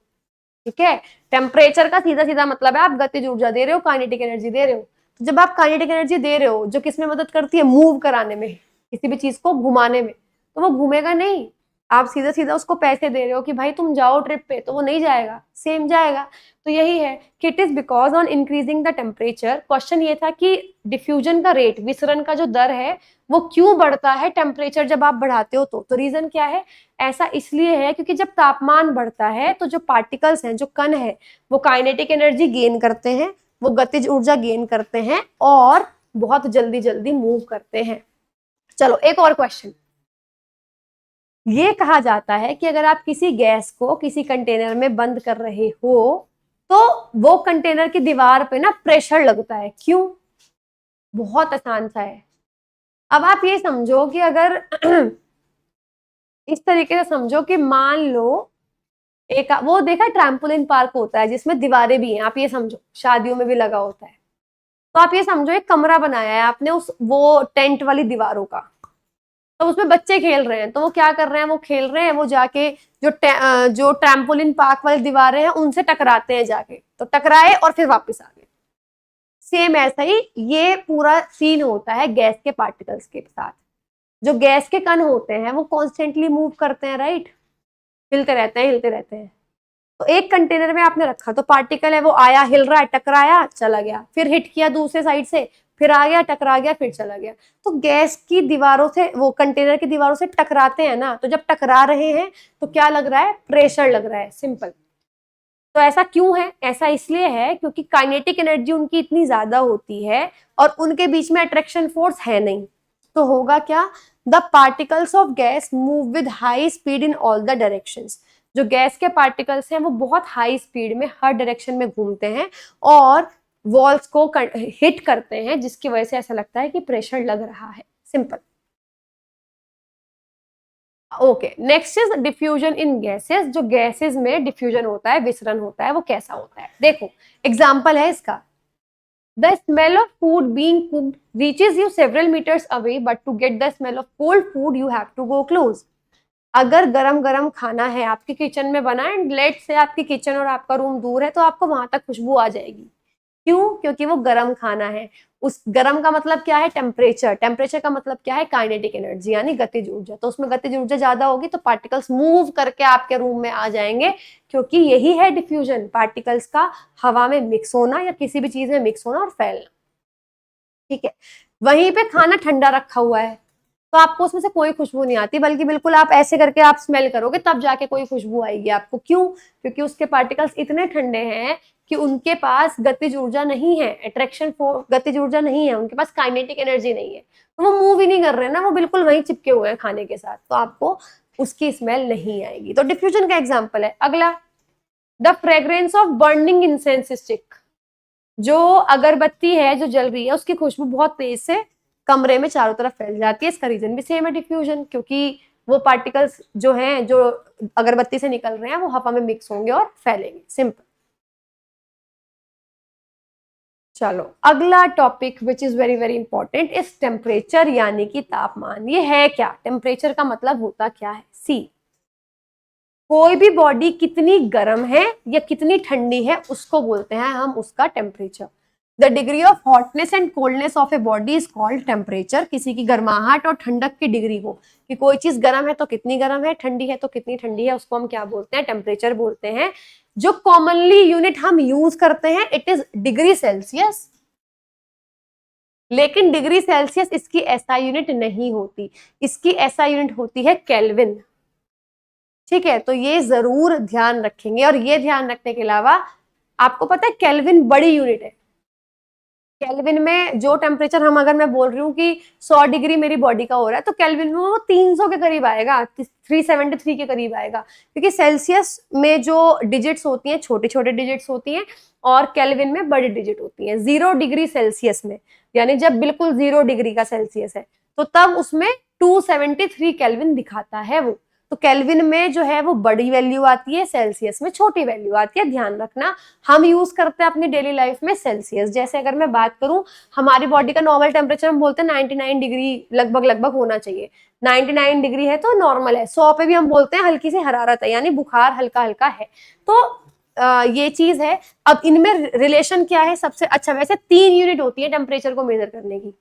ठीक है। टेम्परेचर का सीधा सीधा मतलब है आप गतिज ऊर्जा दे रहे हो, काइनेटिक एनर्जी दे रहे हो। तो जब आप काइनेटिक एनर्जी दे रहे हो, जो किसमें मदद करती है? मूव कराने में, किसी भी चीज को घुमाने में, तो वो घूमेगा नहीं। आप सीधा सीधा उसको पैसे दे रहे हो कि भाई तुम जाओ ट्रिप पे, तो वो नहीं जाएगा, सेम जाएगा। तो यही है कि it is because on increasing the temperature. Question ये था कि डिफ्यूजन का रेट, विसरण का जो दर है, वो क्यों बढ़ता है टेम्परेचर जब आप बढ़ाते हो? तो रीजन क्या है? ऐसा इसलिए है क्योंकि जब तापमान बढ़ता है तो जो पार्टिकल्स हैं, जो कण है, वो काइनेटिक एनर्जी गेन करते हैं, वो गतिज ऊर्जा गेन करते हैं और बहुत जल्दी जल्दी मूव करते हैं। चलो एक और क्वेश्चन। ये कहा जाता है कि अगर आप किसी गैस को किसी कंटेनर में बंद कर रहे हो, तो वो कंटेनर की दीवार पे ना प्रेशर लगता है। क्यों? बहुत आसान सा है। अब आप ये समझो कि अगर इस तरीके से समझो कि मान लो एक, वो देखा ट्रैम्पोलिन पार्क होता है जिसमें दीवारें भी हैं, आप ये समझो, शादियों में भी लगा होता है। तो आप ये समझो एक कमरा बनाया है आपने उस वो टेंट वाली दीवारों का, तो उसमें बच्चे खेल रहे हैं। तो वो क्या कर रहे हैं? वो खेल रहे हैं, वो जाके जो ट्रैम्पोलिन पार्क वाली दीवारें हैं उनसे टकराते हैं जाके, तो टकराए और फिर वापस आ गए। सेम ऐसा ही ये पूरा सीन होता है गैस के पार्टिकल्स के साथ। जो गैस के कण होते हैं वो कॉन्स्टेंटली मूव करते हैं, राइट, हिलते रहते हैं, हिलते रहते हैं। तो एक कंटेनर में आपने रखा, तो पार्टिकल है वो आया, हिल रहा है, टकराया, चला गया, फिर हिट किया दूसरे साइड से, फिर आ गया, टकरा गया, फिर चला गया। तो गैस की दीवारों से, वो कंटेनर की दीवारों से टकराते हैं ना, तो जब टकरा रहे हैं तो क्या लग रहा है, प्रेशर लग रहा है, सिंपल। तो ऐसा क्यों है, ऐसा इसलिए है क्योंकि काइनेटिक एनर्जी उनकी इतनी ज्यादा होती है और उनके बीच में अट्रैक्शन फोर्स है नहीं। तो होगा क्या, the particles of gas move with high speed in all the directions. जो गैस के पार्टिकल्स हैं वो बहुत हाई स्पीड में हर डायरेक्शन में घूमते हैं और वॉल्स को हिट करते हैं, जिसकी वजह से ऐसा लगता है कि प्रेशर लग रहा है, simple. Okay, next is diffusion in gases. जो गैसेस में डिफ्यूजन होता है, विसरण होता है, वो कैसा होता है, देखो एग्जांपल है इसका। The smell of food being cooked reaches you several meters away, but to get the smell of cold food you have to go close. अगर गरम गरम खाना है आपके किचन में बना एंड लेट से आपकी किचन और आपका रूम दूर है, तो आपको वहां तक खुशबू आ जाएगी। क्यों, क्योंकि वो गरम खाना है। उस गरम का मतलब क्या है, टेम्परेचर। टेम्परेचर का मतलब क्या है, काइनेटिक एनर्जी यानी गतिज ऊर्जा। तो उसमें गतिज ऊर्जा ज्यादा होगी तो पार्टिकल्स मूव करके आपके रूम में आ जाएंगे, क्योंकि यही है डिफ्यूजन, पार्टिकल्स का हवा में मिक्स होना या किसी भी चीज में मिक्स होना और फैलना। ठीक है, वहीं पे खाना ठंडा रखा हुआ है तो आपको उसमें से कोई खुशबू नहीं आती, बल्कि बिल्कुल आप ऐसे करके आप स्मेल करोगे तब जाके कोई खुशबू आएगी आपको। क्यों, क्योंकि उसके पार्टिकल्स इतने ठंडे हैं कि उनके पास गतिज ऊर्जा नहीं है, अट्रैक्शन फोर्स, गतिज ऊर्जा नहीं है, उनके पास काइनेटिक एनर्जी नहीं है, तो वो मूव ही नहीं कर रहे हैं ना, वो बिल्कुल वहीं चिपके हुए हैं खाने के साथ, तो आपको उसकी स्मेल नहीं आएगी। तो डिफ्यूजन का एग्जाम्पल है। अगला, the fragrance of burning incense stick. जो अगरबत्ती है जो जल रही है उसकी खुशबू बहुत तेज से कमरे में चारों तरफ फैल जाती है। इसका रीजन भी सेम है, डिफ्यूजन, क्योंकि वो पार्टिकल्स जो हैं जो अगरबत्ती से निकल रहे हैं वो हवा में मिक्स होंगे और फैलेंगे, सिंपल। चलो अगला topic which is very very important is temperature, यानी कि तापमान। ये है क्या, टेम्परेचर का मतलब होता क्या है। सी, कोई भी बॉडी कितनी गर्म है या कितनी ठंडी है उसको बोलते हैं हम उसका temperature. The degree of hotness and coldness of a body is called temperature. किसी की गर्माहट और ठंडक की डिग्री हो, कि कोई चीज गर्म है तो कितनी गर्म है, ठंडी है तो कितनी ठंडी है, उसको हम क्या बोलते हैं, टेम्परेचर बोलते हैं। जो कॉमनली यूनिट हम यूज करते हैं इट इज डिग्री सेल्सियस, लेकिन डिग्री सेल्सियस इसकी ऐसा यूनिट नहीं होती, इसकी ऐसा यूनिट होती है केल्विन। ठीक है, तो ये जरूर ध्यान रखेंगे। और ये ध्यान रखने के अलावा आपको पता है केल्विन बड़ी यूनिट है। केल्विन में जो टेम्परेचर हम, अगर मैं बोल रही हूँ कि 100 डिग्री मेरी बॉडी का हो रहा है, तो केल्विन में वो 300 के करीब आएगा, 373 के करीब आएगा, क्योंकि सेल्सियस में जो डिजिट्स होती हैं छोटे छोटे डिजिट्स होती हैं और केल्विन में बड़ी डिजिट होती हैं। 0 डिग्री सेल्सियस में, यानी जब बिल्कुल 0 डिग्री का सेल्सियस है, तो तब उसमें 273 केल्विन दिखाता है वो। तो केल्विन में जो है वो बड़ी वैल्यू आती है, सेल्सियस में छोटी वैल्यू आती है, ध्यान रखना। हम यूज करते हैं अपनी डेली लाइफ में सेल्सियस। जैसे अगर मैं बात करूं, हमारी बॉडी का नॉर्मल टेम्परेचर हम बोलते हैं 99 डिग्री लगभग लगभग होना चाहिए। 99 डिग्री है तो नॉर्मल है। 100 पे भी हम बोलते हैं हल्की सी हरारत है, यानी बुखार हल्का हल्का है। तो ये चीज है। अब इनमें रिलेशन क्या है सबसे अच्छा, वैसे 3 यूनिट होती है टेम्परेचर को मेजर करने की।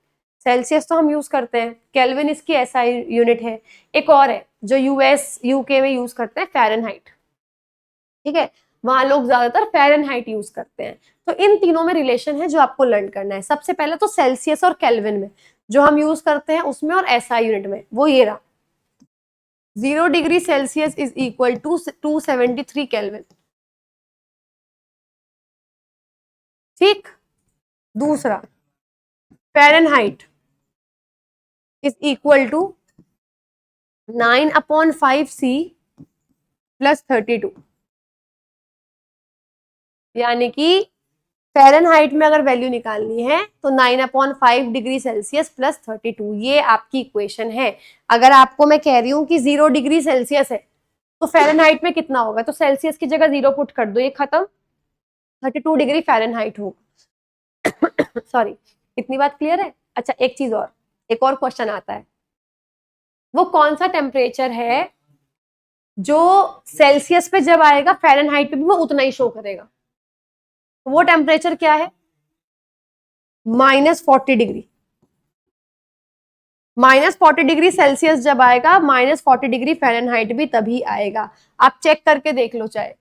सेल्सियस तो हम यूज करते हैं, केल्विन इसकी एसआई यूनिट है, एक और है जो यूएस यूके में यूज करते हैं, फ़ारेनहाइट। ठीक है, वहां लोग ज्यादातर फ़ारेनहाइट यूज करते हैं। तो इन तीनों में रिलेशन है जो आपको लर्न करना है। सबसे पहले तो सेल्सियस और केल्विन में जो हम यूज करते हैं उसमें, और एसआई यूनिट में, वो ये रहा, 0 degree Celsius is equal to 273 kelvin. ठीक, दूसरा Fahrenheit is equal to 9/5C plus 32, यानी कि फ़ारेनहाइट में अगर वैल्यू निकालनी है तो 9/5 डिग्री सेल्सियस प्लस 32, ये आपकी इक्वेशन है। अगर आपको मैं कह रही हूँ कि 0 डिग्री सेल्सियस है तो फ़ारेनहाइट में कितना होगा, तो सेल्सियस की जगह 0 पुट कर दो, ये खत्म, 32 डिग्री फ़ारेनहाइट होगा। सॉरी, इतनी बात क्लियर है। अच्छा, एक चीज और, एक और क्वेश्चन आता है, वो कौन सा टेम्परेचर है जो सेल्सियस पे जब आएगा फ़ारेनहाइट पे भी वो उतना ही शो करेगा। वो टेम्परेचर क्या है? -40 डिग्री। -40 डिग्री सेल्सियस जब आएगा, -40 डिग्री फ़ारेनहाइट भी तभी आएगा। आप चेक करके देख लो चाहे,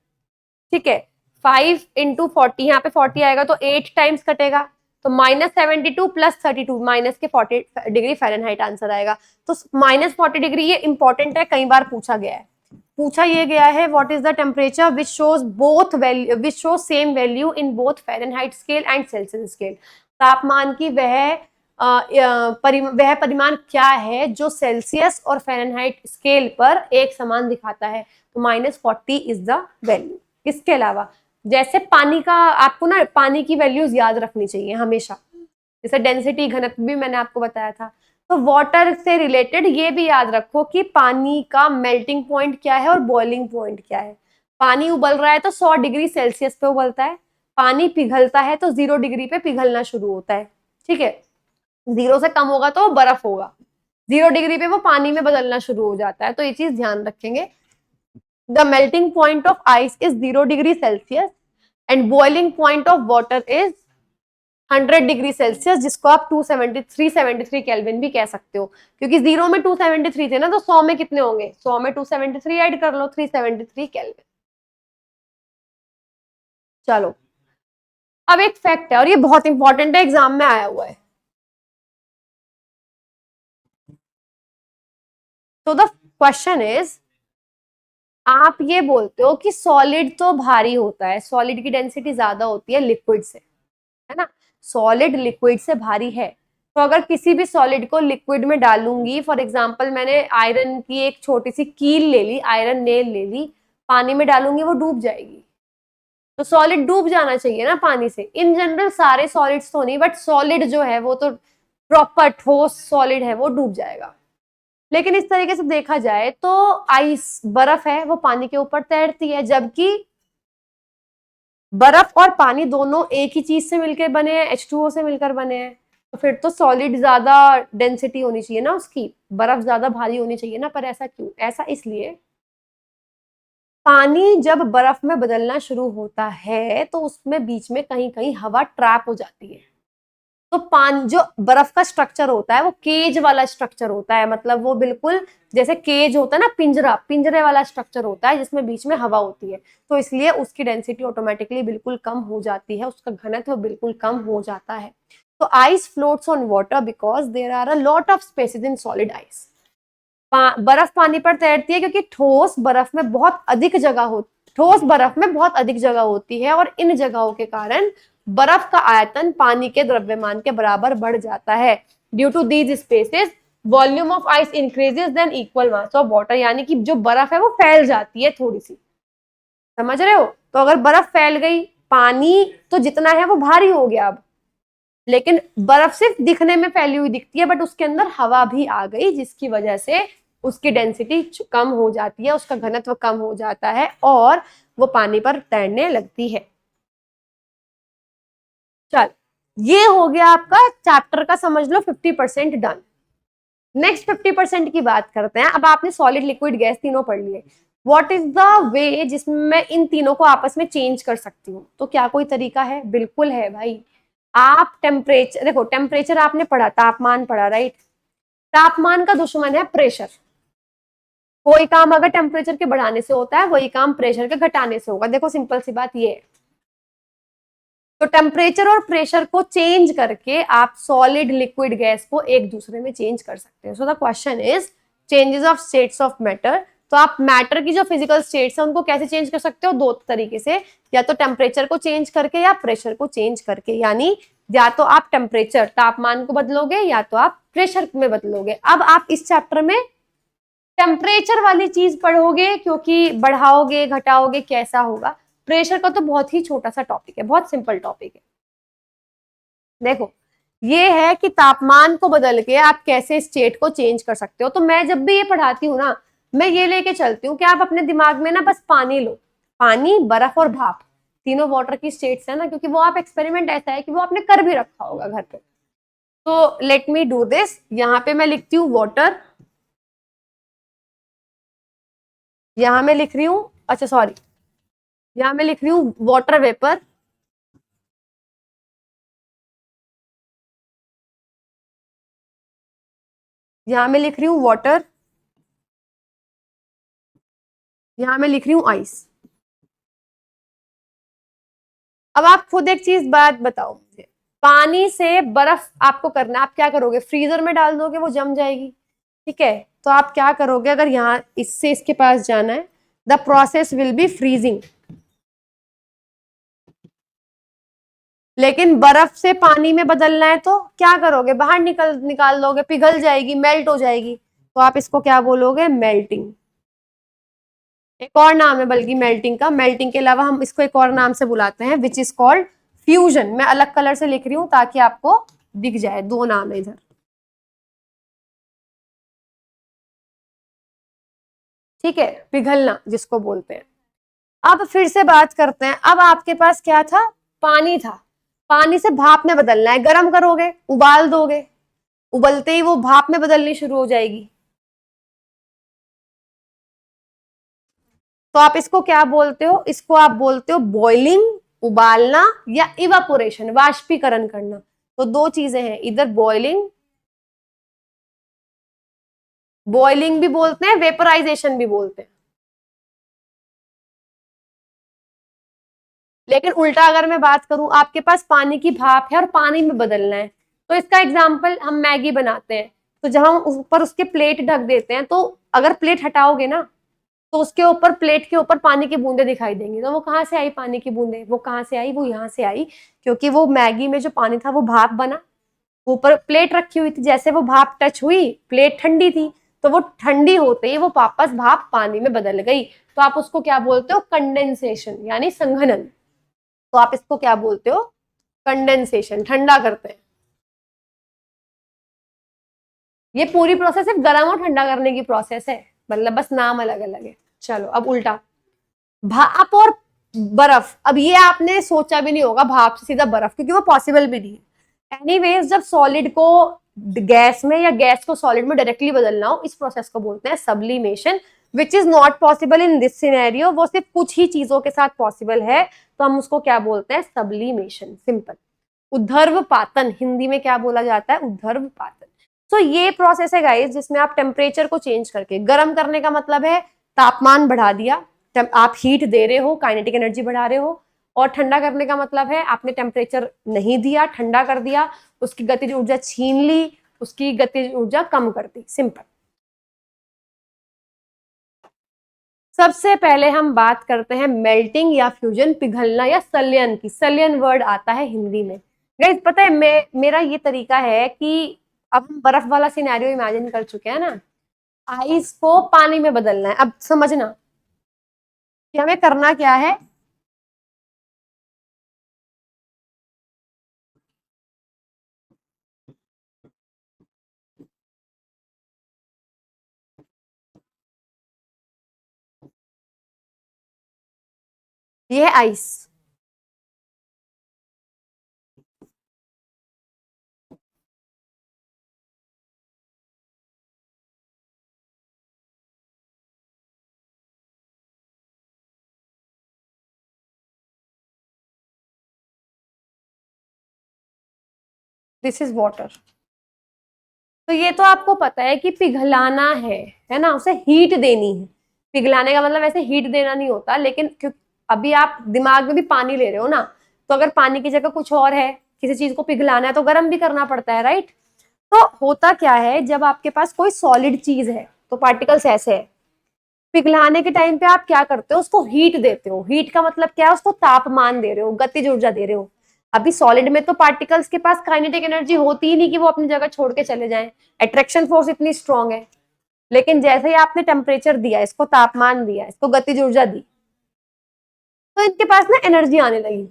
ठीक है। 5 इंटू 40, यहाँ पे 40 आएगा तो 8 टाइम्स कटेगा, तो -72 प्लस 32, माइनस के 40 डिग्री फ़ारेनहाइट आंसर आएगा। तो -40 डिग्री ये इंपॉर्टेंट है, कई बार पूछा गया है। पूछा ये गया है what is the temperature which shows both value, which shows same value in both Fahrenheit scale and Celsius scale. तापमान की वह परिमाण क्या है जो सेल्सियस और फ़ारेनहाइट स्केल पर एक समान दिखाता है। तो -40 इज द वैल्यू। इसके अलावा जैसे पानी का, आपको ना पानी की वैल्यूज याद रखनी चाहिए हमेशा, जैसे डेंसिटी, घनत्व भी मैंने आपको बताया था। तो वाटर से रिलेटेड ये भी याद रखो कि पानी का मेल्टिंग पॉइंट क्या है और बॉइलिंग पॉइंट क्या है। पानी उबल रहा है तो 100 डिग्री सेल्सियस पे उबलता है, पानी पिघलता है तो 0 डिग्री पे पिघलना शुरू होता है, ठीक है। 0 से कम होगा तो बर्फ होगा, 0 डिग्री पे वो पानी में बदलना शुरू हो जाता है, तो ये चीज ध्यान रखेंगे। The melting point of ice is 0 degree Celsius and boiling point of water is 100 degree Celsius, जिसको आप 373 केल्विन भी कह सकते हो, क्योंकि 0 में 273 थे ना, तो 100 में कितने होंगे? 100 में 273 ऐड कर लो, 373 केल्विन। चलो, अब एक फैक्ट है और ये बहुत इंपॉर्टेंट है, एग्जाम में आया हुआ है। तो द क्वेश्चन इज, आप ये बोलते हो कि सॉलिड तो भारी होता है, सॉलिड की डेंसिटी ज्यादा होती है लिक्विड से, है ना। सॉलिड लिक्विड से भारी है, तो अगर किसी भी सॉलिड को लिक्विड में डालूंगी, फॉर एग्जांपल मैंने आयरन की एक छोटी सी कील ले ली, आयरन नेल ले ली, पानी में डालूंगी वो डूब जाएगी। तो सॉलिड डूब जाना चाहिए ना पानी से। इन जनरल सारे सॉलिड्स तो नहीं, बट सॉलिड जो है वो तो प्रॉपर ठोस सॉलिड है, वो डूब जाएगा। लेकिन इस तरीके से देखा जाए तो आइस, बर्फ है, वो पानी के ऊपर तैरती है, जबकि बर्फ और पानी दोनों एक ही चीज से मिलकर बने हैं, H2O से मिलकर बने हैं। तो फिर तो सॉलिड ज्यादा डेंसिटी होनी चाहिए ना उसकी, बर्फ ज्यादा भारी होनी चाहिए ना। पर ऐसा क्यों? ऐसा इसलिए, पानी जब बर्फ में बदलना शुरू होता है तो उसमें बीच में कहीं कहीं हवा ट्रैप हो जाती है। तो पानी, जो बर्फ का स्ट्रक्चर होता है वो केज वाला स्ट्रक्चर होता है, मतलब वो बिल्कुल जैसे केज होता है ना, पिंजरा, पिंजरे वाला स्ट्रक्चर होता है जिसमें बीच में हवा होती है। तो इसलिए उसकी डेंसिटी ऑटोमेटिकली बिल्कुल कम हो जाती है, उसका घनत्व बिल्कुल कम हो जाता है। तो ice floats on water because there are a lot of spaces in solid ice. बर्फ पानी पर तैरती है क्योंकि ठोस बर्फ में बहुत अधिक जगह होती, ठोस बर्फ में बहुत अधिक जगह होती है, और इन जगहों के कारण बर्फ का आयतन पानी के द्रव्यमान के बराबर बढ़ जाता है। Due to these spaces volume of ice increases than equal mass of water, यानी कि जो बर्फ है वो फैल जाती है थोड़ी सी, समझ रहे हो। तो अगर बर्फ फैल गई, पानी तो जितना है वो भारी हो गया अब, लेकिन बर्फ सिर्फ दिखने में फैली हुई दिखती है, बट उसके अंदर हवा भी आ गई, जिसकी वजह से उसकी डेंसिटी कम हो जाती है, उसका घनत्व कम हो जाता है और वो पानी पर तैरने लगती है। चल, ये हो गया आपका चैप्टर का, समझ लो 50% डन। नेक्स्ट 50% की बात करते हैं। अब आपने सॉलिड, लिक्विड, गैस तीनों पढ़ लिए। व्हाट इज द वे जिसमें मैं इन तीनों को आपस में चेंज कर सकती हूँ? तो क्या कोई तरीका है? बिल्कुल है भाई। आप टेम्परेचर देखो, टेम्परेचर आपने पढ़ा, तापमान पढ़ा, राइट। तापमान का दुश्मन है प्रेशर। कोई काम अगर टेम्परेचर के बढ़ाने से होता है, वही काम प्रेशर के घटाने से होगा। देखो सिंपल सी बात ये है। तो टेम्परेचर और प्रेशर को चेंज करके आप सॉलिड, लिक्विड, गैस को एक दूसरे में चेंज कर सकते हैं। So the question is changes of states of matter. तो आप मैटर की जो फिजिकल स्टेट्स है उनको कैसे चेंज कर सकते हो? दो तरीके से, या तो टेम्परेचर को चेंज करके या प्रेशर को चेंज करके। यानी या तो आप टेम्परेचर, तापमान को बदलोगे, या तो आप प्रेशर में बदलोगे। अब आप इस चैप्टर में टेम्परेचर वाली चीज पढ़ोगे, क्योंकि बढ़ाओगे घटाओगे कैसा होगा। प्रेशर का तो बहुत ही छोटा सा टॉपिक है, बहुत सिंपल टॉपिक है। देखो, ये है कि तापमान को बदल के आप कैसे स्टेट को चेंज कर सकते हो। तो मैं जब भी ये पढ़ाती हूँ ना, मैं ये लेके चलती हूँ कि आप अपने दिमाग में ना बस पानी लो, पानी, बर्फ और भाप, तीनों वाटर की स्टेट्स है ना, क्योंकि वो आप एक्सपेरिमेंट ऐसा है कि वो आपने कर भी रखा होगा घर पे। तो लेट मी डू दिस। यहाँ पे मैं लिखती हूँ वाटर, यहाँ मैं लिख रही हूँ, अच्छा सॉरी, यहाँ मैं लिख रही हूँ वाटर वेपर, यहां मैं लिख रही हूँ वाटर, यहां मैं लिख रही हूँ आइस। अब आप खुद एक चीज बात बताओ मुझे, पानी से बर्फ आपको करना, आप क्या करोगे, फ्रीजर में डाल दोगे, वो जम जाएगी, ठीक है। तो आप क्या करोगे, अगर यहाँ इससे इसके पास जाना है, the process will be freezing. लेकिन बर्फ से पानी में बदलना है तो क्या करोगे, बाहर निकाल दोगे, पिघल जाएगी, मेल्ट हो जाएगी। तो आप इसको क्या बोलोगे, मेल्टिंग। एक और नाम है बल्कि मेल्टिंग का, मेल्टिंग के अलावा हम इसको एक और नाम से बुलाते हैं विच इज कॉल्ड फ्यूजन। मैं अलग कलर से लिख रही हूं ताकि आपको दिख जाए, दो नाम है इधर, ठीक है, पिघलना जिसको बोलते हैं। अब फिर से बात करते हैं, अब आपके पास क्या था, पानी था, पानी से भाप में बदलना है, गर्म करोगे, उबाल दोगे, उबलते ही वो भाप में बदलनी शुरू हो जाएगी। तो आप इसको क्या बोलते हो, इसको आप बोलते हो बॉइलिंग, उबालना, या इवापोरेशन, वाष्पीकरण करना। तो दो चीजें हैं, इधर बॉइलिंग, बॉइलिंग भी बोलते हैं, वेपराइजेशन भी बोलते हैं। लेकिन उल्टा अगर मैं बात करूं, आपके पास पानी की भाप है और पानी में बदलना है, तो इसका एग्जाम्पल हम मैगी बनाते हैं, तो जब हम ऊपर उसके प्लेट ढक देते हैं, तो अगर प्लेट हटाओगे ना, तो उसके ऊपर, प्लेट के ऊपर पानी की बूंदे दिखाई देंगी। तो वो कहाँ से आई पानी की बूंदे, वो कहाँ से आई, वो यहाँ से आई, क्योंकि वो मैगी में जो पानी था वो भाप बना, ऊपर प्लेट रखी हुई थी, जैसे वो भाप टच हुई, प्लेट ठंडी थी, तो वो ठंडी होते ही वो वापस भाप पानी में बदल गई। तो आप उसको क्या बोलते हो, कंडेंसेशन, यानी संघनन। तो आप इसको क्या बोलते हो, कंडेंसेशन, ठंडा करते हैं। ये पूरी प्रोसेस सिर्फ गर्म और ठंडा करने की प्रोसेस है, मतलब बस नाम अलग अलग है। चलो अब उल्टा, भाप और बर्फ। अब ये आपने सोचा भी नहीं होगा भाप से सीधा बर्फ, क्योंकि वो पॉसिबल भी नहीं है। एनीवेज, जब सॉलिड को गैस में या गैस को सॉलिड में डायरेक्टली बदलना हो, इस प्रोसेस को बोलते हैं sublimation, which is not possible in this scenario. वो सिर्फ कुछ ही चीजों के साथ पॉसिबल है, तो हम उसको क्या बोलते हैं, सब्लिमेशन, सिंपल। उद्धर्व पातन, हिंदी में क्या बोला जाता है, उद्धर्व पातन। तो ये प्रोसेस है गाइस, जिसमें आप टेम्परेचर को चेंज करके, गर्म करने का मतलब है तापमान बढ़ा दिया, आप हीट दे रहे हो, काइनेटिक एनर्जी बढ़ा रहे हो। और ठंडा करने का मतलब है आपने टेम्परेचर नहीं दिया, ठंडा कर दिया, उसकी गतिज ऊर्जा छीन ली, उसकी गतिज ऊर्जा कम कर दी, सिंपल। सबसे पहले हम बात करते हैं मेल्टिंग या फ्यूजन, पिघलना या सल्यन की। सल्यन वर्ड आता है हिंदी में। गाइस पता है, मेरा ये तरीका है कि अब हम बर्फ वाला सिनेरियो इमेजिन कर चुके हैं ना, आइस को पानी में बदलना है। अब समझना कि हमें करना क्या है, ये है आइस, दिस इज वाटर। तो ये तो आपको पता है कि पिघलाना है ना, उसे हीट देनी है। पिघलाने का मतलब ऐसे हीट देना नहीं होता, लेकिन क्योंकि अभी आप दिमाग में भी पानी ले रहे हो ना, तो अगर पानी की जगह कुछ और है, किसी चीज को पिघलाना है, तो गर्म भी करना पड़ता है, राइट। तो होता क्या है, जब आपके पास कोई सॉलिड चीज है, तो पार्टिकल्स ऐसे है, पिघलाने के टाइम पे आप क्या करते हो, उसको हीट देते हो। हीट का मतलब क्या है, उसको तापमान दे रहे हो, गतिज ऊर्जा दे रहे हो। अभी सॉलिड में तो पार्टिकल्स के पास काइनेटिक एनर्जी होती ही नहीं कि वो अपनी जगह छोड़ के चले जाएं, अट्रैक्शन फोर्स इतनी स्ट्रांग है। लेकिन जैसे ही आपने टेम्परेचर दिया, इसको तापमान दिया, इसको गतिज ऊर्जा दी, तो इनके पास ना एनर्जी आने लगी,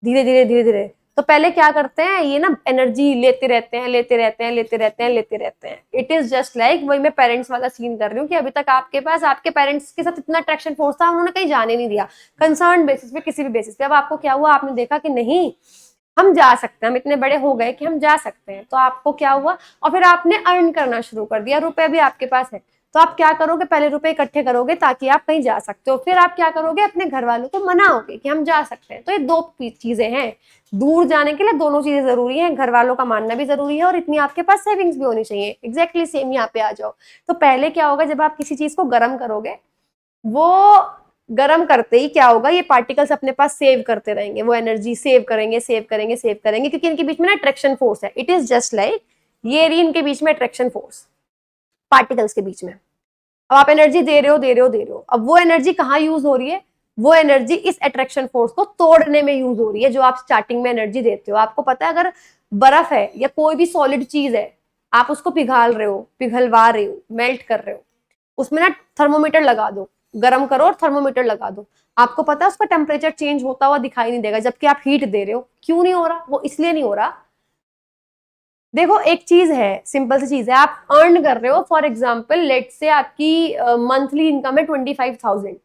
धीरे धीरे धीरे धीरे। तो पहले क्या करते हैं, ये ना एनर्जी लेते रहते हैं, लेते रहते हैं, लेते रहते हैं, लेते रहते हैं। इट इज जस्ट लाइक, वही मैं पेरेंट्स वाला सीन कर रही हूँ कि अभी तक आपके पास आपके पेरेंट्स के साथ इतना अट्रैक्शन फोर्स था, उन्होंने कहीं जाने नहीं दिया, कंसर्न बेसिस पे, किसी भी बेसिस पे। अब आपको क्या हुआ, आपने देखा कि नहीं, हम जा सकते हैं, हम इतने बड़े हो गए कि हम जा सकते हैं, तो आपको क्या हुआ, और फिर आपने अर्न करना शुरू कर दिया, रुपए भी आपके पास है। तो आप क्या करोगे, पहले रुपए इकट्ठे करोगे ताकि आप कहीं जा सकते हो, फिर आप क्या करोगे, अपने घर वालों को मनाओगे कि हम जा सकते हैं। तो ये दो चीजें हैं, दूर जाने के लिए दोनों चीजें जरूरी हैं, घर वालों का मानना भी जरूरी है और इतनी आपके पास सेविंग्स भी होनी चाहिए। एग्जैक्टली सेम यहाँ पे आ जाओ। तो पहले क्या होगा, जब आप किसी चीज को गर्म करोगे, वो गर्म करते ही क्या होगा, ये पार्टिकल्स अपने पास सेव करते रहेंगे, वो एनर्जी सेव करेंगे सेव करेंगे सेव करेंगे, क्योंकि इनके बीच में ना अट्रैक्शन फोर्स है। इट इज जस्ट लाइक ये रही इनके बीच में अट्रैक्शन फोर्स पार्टिकल्स के बीच में। अब आप एनर्जी दे रहे हो दे रहे हो दे रहे हो, अब वो एनर्जी कहाँ यूज हो रही है, वो एनर्जी इस अट्रैक्शन फोर्स को तोड़ने में यूज हो रही है, जो आप स्टार्टिंग में एनर्जी देते हो। आपको पता है, अगर बर्फ है या कोई भी सॉलिड चीज है, आप उसको पिघाल रहे हो, पिघलवा रहे हो, मेल्ट कर रहे हो, उसमें ना थर्मोमीटर लगा दो, गर्म करो और थर्मोमीटर लगा दो, आपको पता है उसका टेम्परेचर चेंज होता हुआ दिखाई नहीं देगा, जबकि आप हीट दे रहे हो। क्यों नहीं हो रहा, वो इसलिए नहीं हो रहा, देखो एक चीज है, सिंपल सी चीज है, आप अर्न कर रहे हो, फॉर एग्जाम्पल लेट से आपकी मंथली इनकम है 25,000,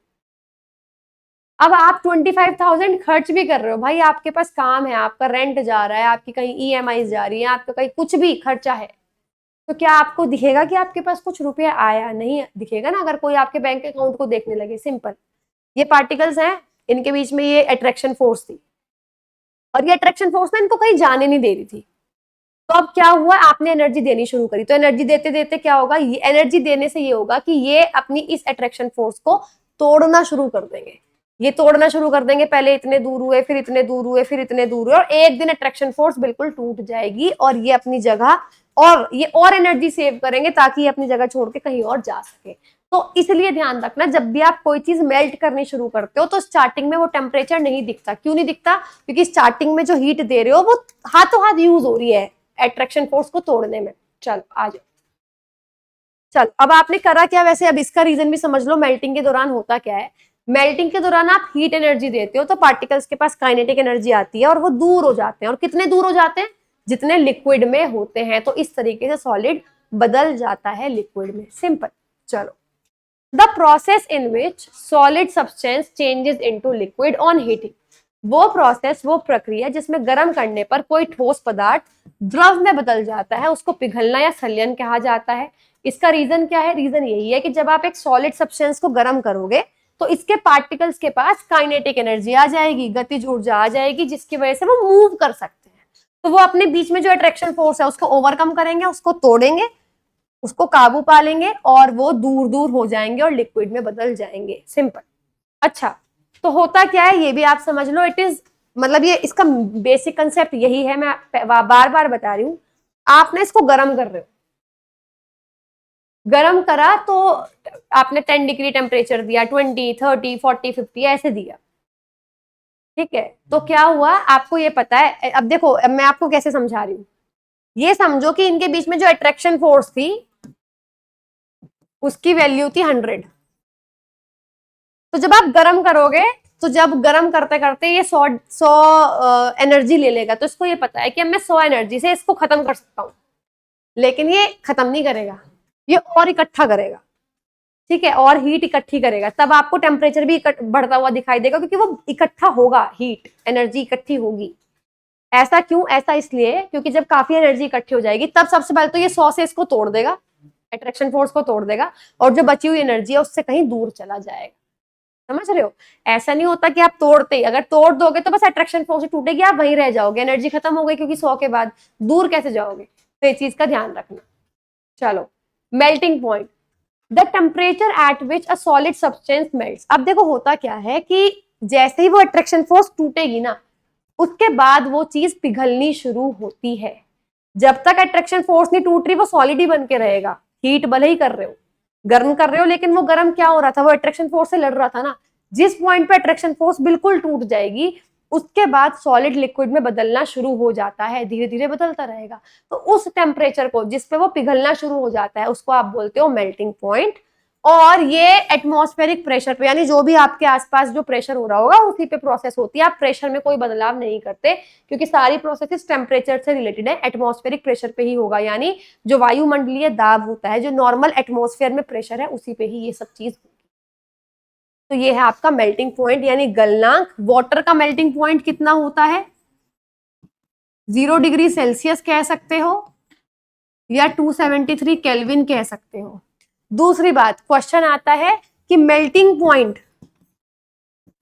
अब आप 25,000 खर्च भी कर रहे हो, भाई आपके पास काम है, आपका रेंट जा रहा है, आपकी कहीं EMI जा रही है, आपका कहीं कुछ भी खर्चा है, तो क्या आपको दिखेगा कि आपके पास कुछ रुपया आया, नहीं दिखेगा ना, अगर कोई आपके बैंक अकाउंट को देखने लगे। सिंपल, ये पार्टिकल्स हैं, इनके बीच में ये अट्रैक्शन फोर्स थी, और ये अट्रैक्शन फोर्स ना इनको कहीं जाने नहीं दे रही थी। तो अब क्या हुआ, आपने एनर्जी देनी शुरू करी, तो एनर्जी देते देते क्या होगा, ये एनर्जी देने से ये होगा कि ये अपनी इस अट्रैक्शन फोर्स को तोड़ना शुरू कर देंगे, ये तोड़ना शुरू कर देंगे, पहले इतने दूर हुए, फिर इतने दूर हुए, फिर इतने दूर हुए, और एक दिन अट्रैक्शन फोर्स बिल्कुल टूट जाएगी और ये अपनी जगह, और ये और एनर्जी सेव करेंगे ताकि ये अपनी जगह छोड़ के कहीं और जा सके। तो इसलिए ध्यान रखना, जब भी आप कोई चीज मेल्ट करनी शुरू करते हो तो स्टार्टिंग में वो टेम्परेचर नहीं दिखता। क्यों नहीं दिखता, क्योंकि स्टार्टिंग में जो हीट दे रहे हो वो हाथों हाथ यूज हो रही है अट्रैक्शन फोर्स को तोड़ने में। चलो आ जाओ, चलो अब आपने करा क्या, वैसे अब इसका रीजन भी समझ लो, मेल्टिंग के दौरान होता क्या है, मेल्टिंग के दौरान आप हीट एनर्जी देते हो तो पार्टिकल्स के पास काइनेटिक एनर्जी आती है और वो दूर हो जाते हैं, और कितने दूर हो जाते हैं, जितने लिक्विड में होते हैं। तो इस तरीके से सॉलिड बदल जाता है लिक्विड में। सिंपल। चलो, the process in which solid substance changes into liquid on heating, वो प्रोसेस, वो प्रक्रिया जिसमें गर्म करने पर कोई ठोस पदार्थ द्रव में बदल जाता है, उसको पिघलना या संलयन कहा जाता है। इसका रीजन क्या है, रीजन यही है कि जब आप एक सॉलिड सब्सटेंस को गर्म करोगे तो इसके पार्टिकल्स के पास काइनेटिक एनर्जी आ जाएगी, गतिज ऊर्जा आ जाएगी, जिसकी वजह से वो मूव कर सकते हैं। तो वो अपने बीच में जो अट्रैक्शन फोर्स है उसको ओवरकम करेंगे, उसको तोड़ेंगे, उसको काबू पा लेंगे और वो दूर दूर हो जाएंगे और लिक्विड में बदल जाएंगे। सिंपल। अच्छा, तो होता क्या है ये भी आप समझ लो, इट इज, मतलब ये इसका बेसिक कंसेप्ट यही है, मैं बार बार बता रही हूं। आप ना इसको गर्म कर रहे हो, गर्म करा तो आपने 10 डिग्री टेम्परेचर दिया, 20, 30, 40, 50 ऐसे दिया, ठीक है। तो क्या हुआ, आपको ये पता है, अब देखो अब मैं आपको कैसे समझा रही हूँ, ये समझो कि इनके बीच में जो अट्रैक्शन फोर्स थी उसकी वैल्यू थी 100। तो जब आप गर्म करोगे, तो जब गर्म करते करते ये 100 एनर्जी ले लेगा, तो इसको ये पता है कि अब मैं 100 एनर्जी से इसको खत्म कर सकता हूँ, लेकिन ये खत्म नहीं करेगा, ये और इकट्ठा करेगा, ठीक है, और हीट इकट्ठी करेगा। तब आपको टेम्परेचर भी बढ़ता हुआ दिखाई देगा, क्योंकि वो इकट्ठा होगा, हीट एनर्जी इकट्ठी होगी। ऐसा क्यों, ऐसा इसलिए क्योंकि जब काफी एनर्जी इकट्ठी हो जाएगी तब सबसे पहले तो ये 100 से इसको तोड़ देगा, अट्रैक्शन फोर्स को तोड़ देगा, और जो बची हुई एनर्जी है उससे कहीं दूर चला जाएगा। समझ रहे हो, ऐसा नहीं होता कि आप तोड़ते ही, अगर तोड़ दोगे तो बस अट्रैक्शन फोर्स टूटेगी, आप वहीं रह जाओगे, एनर्जी खत्म हो गई, क्योंकि 100 के बाद दूर कैसे जाओगे। तो ये चीज का ध्यान रखना। चलो, melting point, the temperature at which a solid substance melts. अब देखो होता क्या है कि जैसे ही वो अट्रैक्शन फोर्स टूटेगी ना, उसके बाद वो चीज पिघलनी शुरू होती है। जब तक अट्रैक्शन फोर्स नहीं टूट रही वो सॉलिड ही बन के रहेगा, हीट भले ही कर रहे हो, गर्म कर रहे हो, लेकिन वो गर्म क्या हो रहा था, वो अट्रैक्शन फोर्स से लड़ रहा था ना। जिस पॉइंट पे अट्रैक्शन फोर्स बिल्कुल टूट जाएगी उसके बाद सॉलिड लिक्विड में बदलना शुरू हो जाता है, धीरे धीरे बदलता रहेगा। तो उस टेम्परेचर को जिस पे वो पिघलना शुरू हो जाता है उसको आप बोलते हो मेल्टिंग पॉइंट। और ये एटमॉस्फेरिक प्रेशर पे, यानी जो भी आपके आसपास जो प्रेशर हो रहा होगा उसी पे प्रोसेस होती है, आप प्रेशर में कोई बदलाव नहीं करते, क्योंकि सारी प्रोसेसेस टेम्परेचर से रिलेटेड है, एटमॉस्फेरिक प्रेशर पे ही होगा, यानी जो वायुमंडलीय दाब होता है, जो नॉर्मल एटमॉस्फेयर में प्रेशर है उसी पे ही ये सब चीज होगी। तो ये है आपका मेल्टिंग पॉइंट यानी गलनांक। वाटर का मेल्टिंग पॉइंट कितना होता है, 0 डिग्री सेल्सियस कह सकते हो या 273 केल्विन कह सकते हो। दूसरी बात, क्वेश्चन आता है कि मेल्टिंग पॉइंट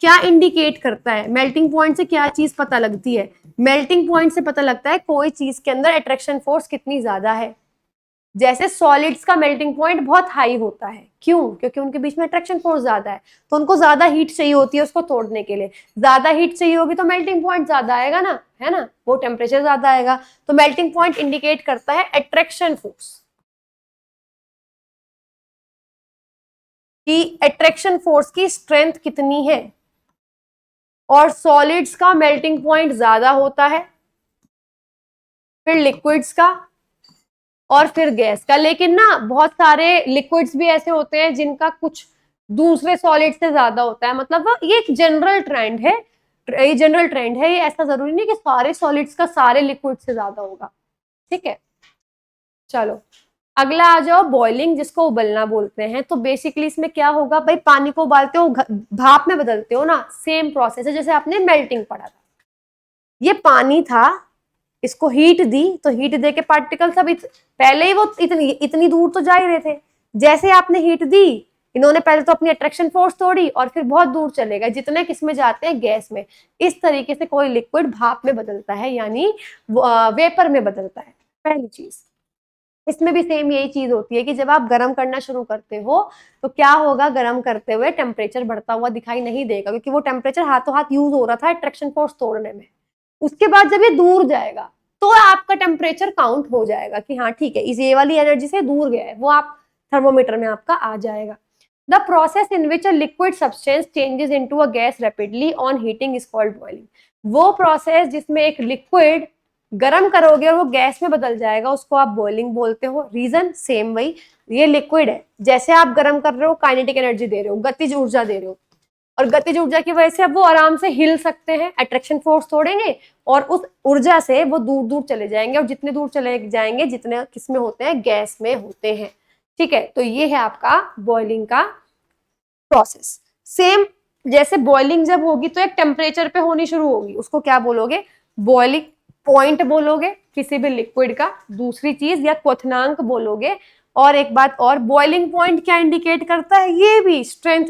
क्या इंडिकेट करता है, मेल्टिंग पॉइंट से क्या चीज पता लगती है? मेल्टिंग पॉइंट से पता लगता है कोई चीज के अंदर अट्रैक्शन फोर्स कितनी ज्यादा है। जैसे सॉलिड्स का मेल्टिंग पॉइंट बहुत हाई होता है, क्यों? क्योंकि उनके बीच में अट्रैक्शन फोर्स ज्यादा है, तो उनको ज्यादा हीट चाहिए होती है उसको तोड़ने के लिए। ज्यादा हीट चाहिए होगी तो मेल्टिंग पॉइंट ज्यादा आएगा ना, है ना, वो टेम्परेचर ज्यादा आएगा। तो मेल्टिंग पॉइंट इंडिकेट करता है अट्रैक्शन फोर्स, कि अट्रैक्शन फोर्स की स्ट्रेंथ कितनी है। और सॉलिड्स का मेल्टिंग पॉइंट ज्यादा होता है, फिर लिक्विड्स का, और फिर गैस का। लेकिन ना बहुत सारे लिक्विड्स भी ऐसे होते हैं जिनका कुछ दूसरे सॉलिड से ज्यादा होता है। मतलब ये एक जनरल ट्रेंड है, ये जनरल ट्रेंड है, ये ऐसा जरूरी नहीं कि सारे सॉलिड्स का सारे लिक्विड से ज्यादा होगा। ठीक है, चलो अगला आ जाओ, बॉइलिंग, जिसको उबलना बोलते हैं। तो बेसिकली इसमें क्या होगा भाई, पानी को उबालते हो, भाप में बदलते हो ना, सेम प्रोसेस है जैसे आपने मेल्टिंग पढ़ा था। ये पानी था, इसको हीट दी, तो हीट दे के पार्टिकल सब पहले ही वो इतनी दूर तो जा ही रहे थे। जैसे आपने हीट दी, इन्होंने पहले तो अपनी अट्रैक्शन फोर्स तोड़ी और फिर बहुत दूर चले गए, जितने किस में जाते हैं, गैस में। इस तरीके से कोई लिक्विड भाप में बदलता है, यानी वेपर में बदलता है, पहली चीज। इसमें भी सेम यही चीज होती है कि जब आप गर्म करना शुरू करते हो तो क्या होगा, गर्म करते हुए टेम्परेचर बढ़ता हुआ दिखाई नहीं देगा, क्योंकि वो टेम्परेचर हाथों हाथ यूज हो रहा था अट्रैक्शन फोर्स तोड़ने में। उसके बाद जब ये दूर जाएगा तो आपका टेम्परेचर काउंट हो जाएगा कि हाँ ठीक है, इस ये वाली एनर्जी से दूर गया है, वो आप थर्मोमीटर में आपका आ जाएगा। The process in which a liquid substance changes into a gas rapidly on heating is called boiling. वो प्रोसेस जिसमें एक लिक्विड गर्म करोगे और वो गैस में बदल जाएगा, उसको आप बॉइलिंग बोलते हो। रीजन सेम वही, ये लिक्विड है, जैसे आप गर्म कर रहे हो काइनेटिक एनर्जी दे रहे हो, गतिज ऊर्जा दे रहे हो, और गतिज ऊर्जा की वजह से अब वो आराम से हिल सकते हैं, अट्रैक्शन फोर्स तोड़ेंगे और उस ऊर्जा से वो दूर दूर चले जाएंगे, और जितने दूर चले जाएंगे, जितने किसमें होते हैं, गैस में होते हैं। ठीक है, तो ये है आपका बॉइलिंग का प्रोसेस। सेम जैसे बॉइलिंग जब होगी तो एक टेम्परेचर पे होनी शुरू होगी, उसको क्या बोलोगे, बॉइलिंग पॉइंट बोलोगे किसी भी लिक्विड का। दूसरी चीज, या क्वथनांक बोलोगे। और एक बात और, बॉइलिंग पॉइंट क्या इंडिकेट करता है, ये भी स्ट्रेंथ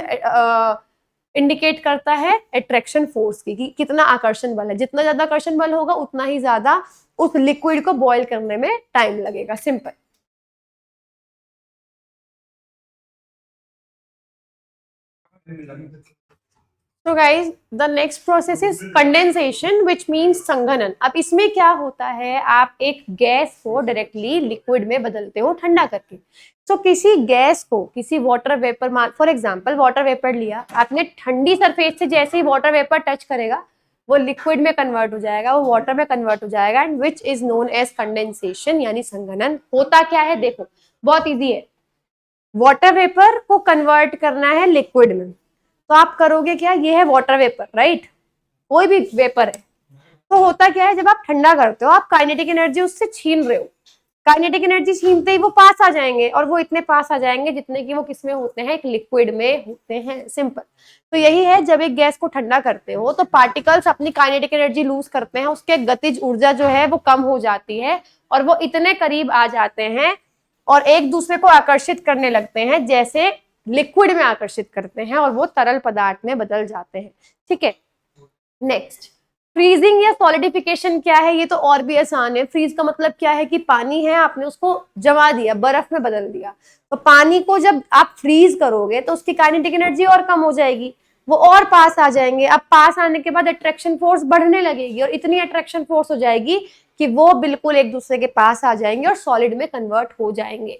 इंडिकेट करता है अट्रैक्शन फोर्स की, कि कितना आकर्षण बल है। जितना ज्यादा आकर्षण बल होगा उतना ही ज्यादा उस लिक्विड को बॉईल करने में टाइम लगेगा, सिंपल। तो guys the next process is condensation which means संघनन। अब इसमें क्या होता है, आप एक गैस को डायरेक्टली लिक्विड में बदलते हो ठंडा करके। तो किसी गैस को, किसी water vapour, for example water vapour लिया आपने, ठंडी सरफेस से जैसे ही वाटर वेपर टच करेगा वो लिक्विड में कन्वर्ट हो जाएगा, वो वाटर में कन्वर्ट हो जाएगा, and which is known as condensation, यानी संघनन। होता क्या है, देखो बहुत ईजी है। वाटर वेपर को कन्वर्ट करना है लिक्विड में, तो आप करोगे क्या, ये है वाटर वेपर, राइट, कोई भी वेपर है। तो होता क्या है, जब आप ठंडा करते हो आप काइनेटिक एनर्जी उससे छीन रहे हो, काइनेटिक एनर्जी छीनते ही वो पास आ जाएंगे, और वो इतने पास आ जाएंगे जितने कि वो किसमें होते हैं, एक लिक्विड में होते हैं, सिंपल। तो यही है, जब एक गैस को ठंडा करते हो तो पार्टिकल्स अपनी काइनेटिक एनर्जी लूज करते हैं, उसके गतिज ऊर्जा जो है वो कम हो जाती है, और वो इतने करीब आ जाते हैं और एक दूसरे को आकर्षित करने लगते हैं, जैसे लिक्विड में आकर्षित करते हैं, और वो तरल पदार्थ में बदल जाते हैं। ठीक है, नेक्स्ट, फ्रीजिंग या सॉलिडिफिकेशन क्या है, ये तो और भी आसान है। फ्रीज का मतलब क्या है कि पानी है, आपने उसको जमा दिया, बर्फ में बदल दिया। तो पानी को जब आप फ्रीज करोगे तो उसकी काइनेटिक एनर्जी और कम हो जाएगी, वो और पास आ जाएंगे। अब पास आने के बाद अट्रैक्शन फोर्स बढ़ने लगेगी, और इतनी अट्रैक्शन फोर्स हो जाएगी कि वो बिल्कुल एक दूसरे के पास आ जाएंगे और सॉलिड में कन्वर्ट हो जाएंगे।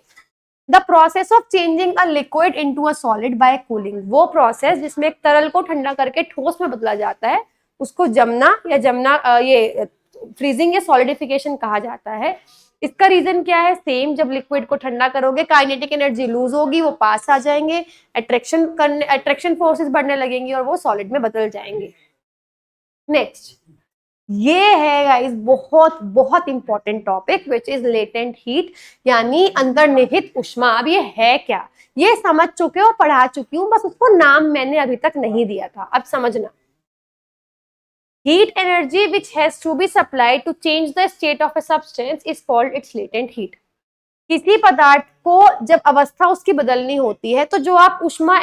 The process of changing a liquid into a solid bye cooling, वो प्रोसेस जिसमें एक तरल को ठंडा करके ठोस में बदला जाता है, उसको जमना ये फ्रीजिंग या सॉलिडिफिकेशन कहा जाता है। इसका रीजन क्या है, सेम, जब लिक्विड को ठंडा करोगे काइनेटिक एनर्जी लूज होगी, वो पास आ जाएंगे, अट्रैक्शन फोर्सेस बढ़ने लगेंगी और वो सॉलिड में बदल जाएंगे। नेक्स्ट, ये है गाइस बहुत बहुत important topic which is latent heat, यानी अंतर्निहित ऊष्मा। अब ये है क्या, ये समझ चुके हो, पढ़ा चुकी हूं, बस उसको नाम मैंने अभी तक नहीं दिया था, अब समझना। Heat energy which has to be supplied to change the state of a substance is called its latent heat. किसी पदार्थ को जब अवस्था उसकी बदलनी होती है तो जो आप उष्मा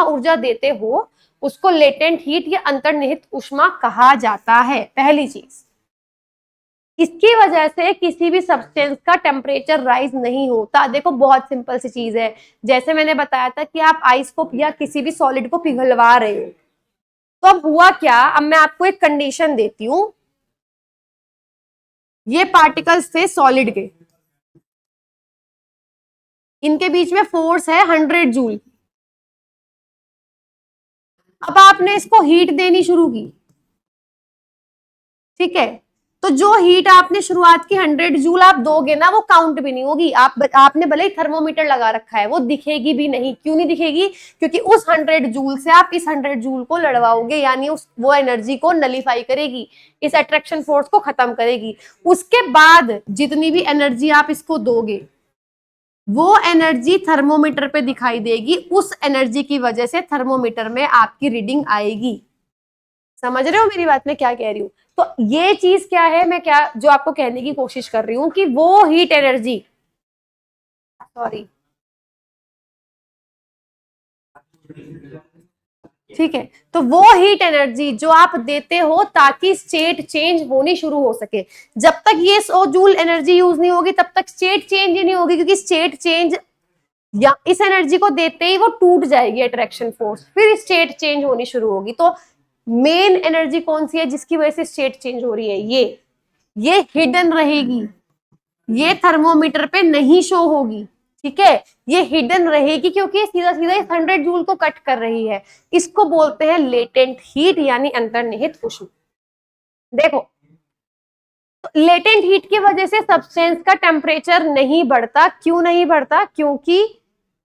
ऊर्जा देते हो उसको लेटेंट हीट या अंतर्निहित उष्मा कहा जाता है। पहली चीज, इसकी वजह से किसी भी सब्सटेंस का टेम्परेचर राइज नहीं होता। देखो बहुत सिंपल सी चीज है, जैसे मैंने बताया था कि आप आइस को या किसी भी सॉलिड को पिघलवा रहे हो, तो अब हुआ क्या, अब मैं आपको एक कंडीशन देती हूं, ये पार्टिकल्स थे सॉलिड के, इनके बीच में फोर्स है 100 जूल। अब आपने इसको हीट देनी शुरू की, ठीक है, तो जो हीट आपने शुरुआत की 100 जूल आप दोगे ना, वो काउंट भी नहीं होगी। आपने भले ही थर्मोमीटर लगा रखा है, वो दिखेगी भी नहीं। क्यों नहीं दिखेगी? क्योंकि उस 100 जूल से आप इस 100 जूल को लड़वाओगे, यानी वो एनर्जी को नलीफाई करेगी, इस अट्रैक्शन फोर्स को खत्म करेगी। उसके बाद जितनी भी एनर्जी आप इसको दोगे वो एनर्जी थर्मोमीटर पे दिखाई देगी, उस एनर्जी की वजह से थर्मोमीटर में आपकी रीडिंग आएगी। समझ रहे हो मेरी बात, मैं क्या कह रही हूँ? तो ये चीज क्या है, मैं क्या जो आपको कहने की कोशिश कर रही हूँ कि वो हीट एनर्जी, सॉरी, ठीक है, तो वो हीट एनर्जी जो आप देते हो ताकि स्टेट चेंज होनी शुरू हो सके, जब तक ये 100 जूल एनर्जी यूज नहीं होगी तब तक स्टेट चेंज ही नहीं होगी, क्योंकि स्टेट चेंज या इस एनर्जी को देते ही वो टूट जाएगी अट्रैक्शन फोर्स, फिर स्टेट चेंज होनी शुरू होगी। तो मेन एनर्जी कौन सी है जिसकी वजह से स्टेट चेंज हो रही है? ये हिडन रहेगी, ये थर्मोमीटर पे नहीं शो होगी, ठीक है, ये हिडन रहेगी क्योंकि सीधा सीधा इस 100 जूल को कट कर रही है। इसको बोलते हैं लेटेंट हीट यानी अंतर्निहित उष्मा। देखो, लेटेंट हीट की वजह से सब्सटेंस का टेम्परेचर नहीं बढ़ता। क्यों नहीं बढ़ता? क्योंकि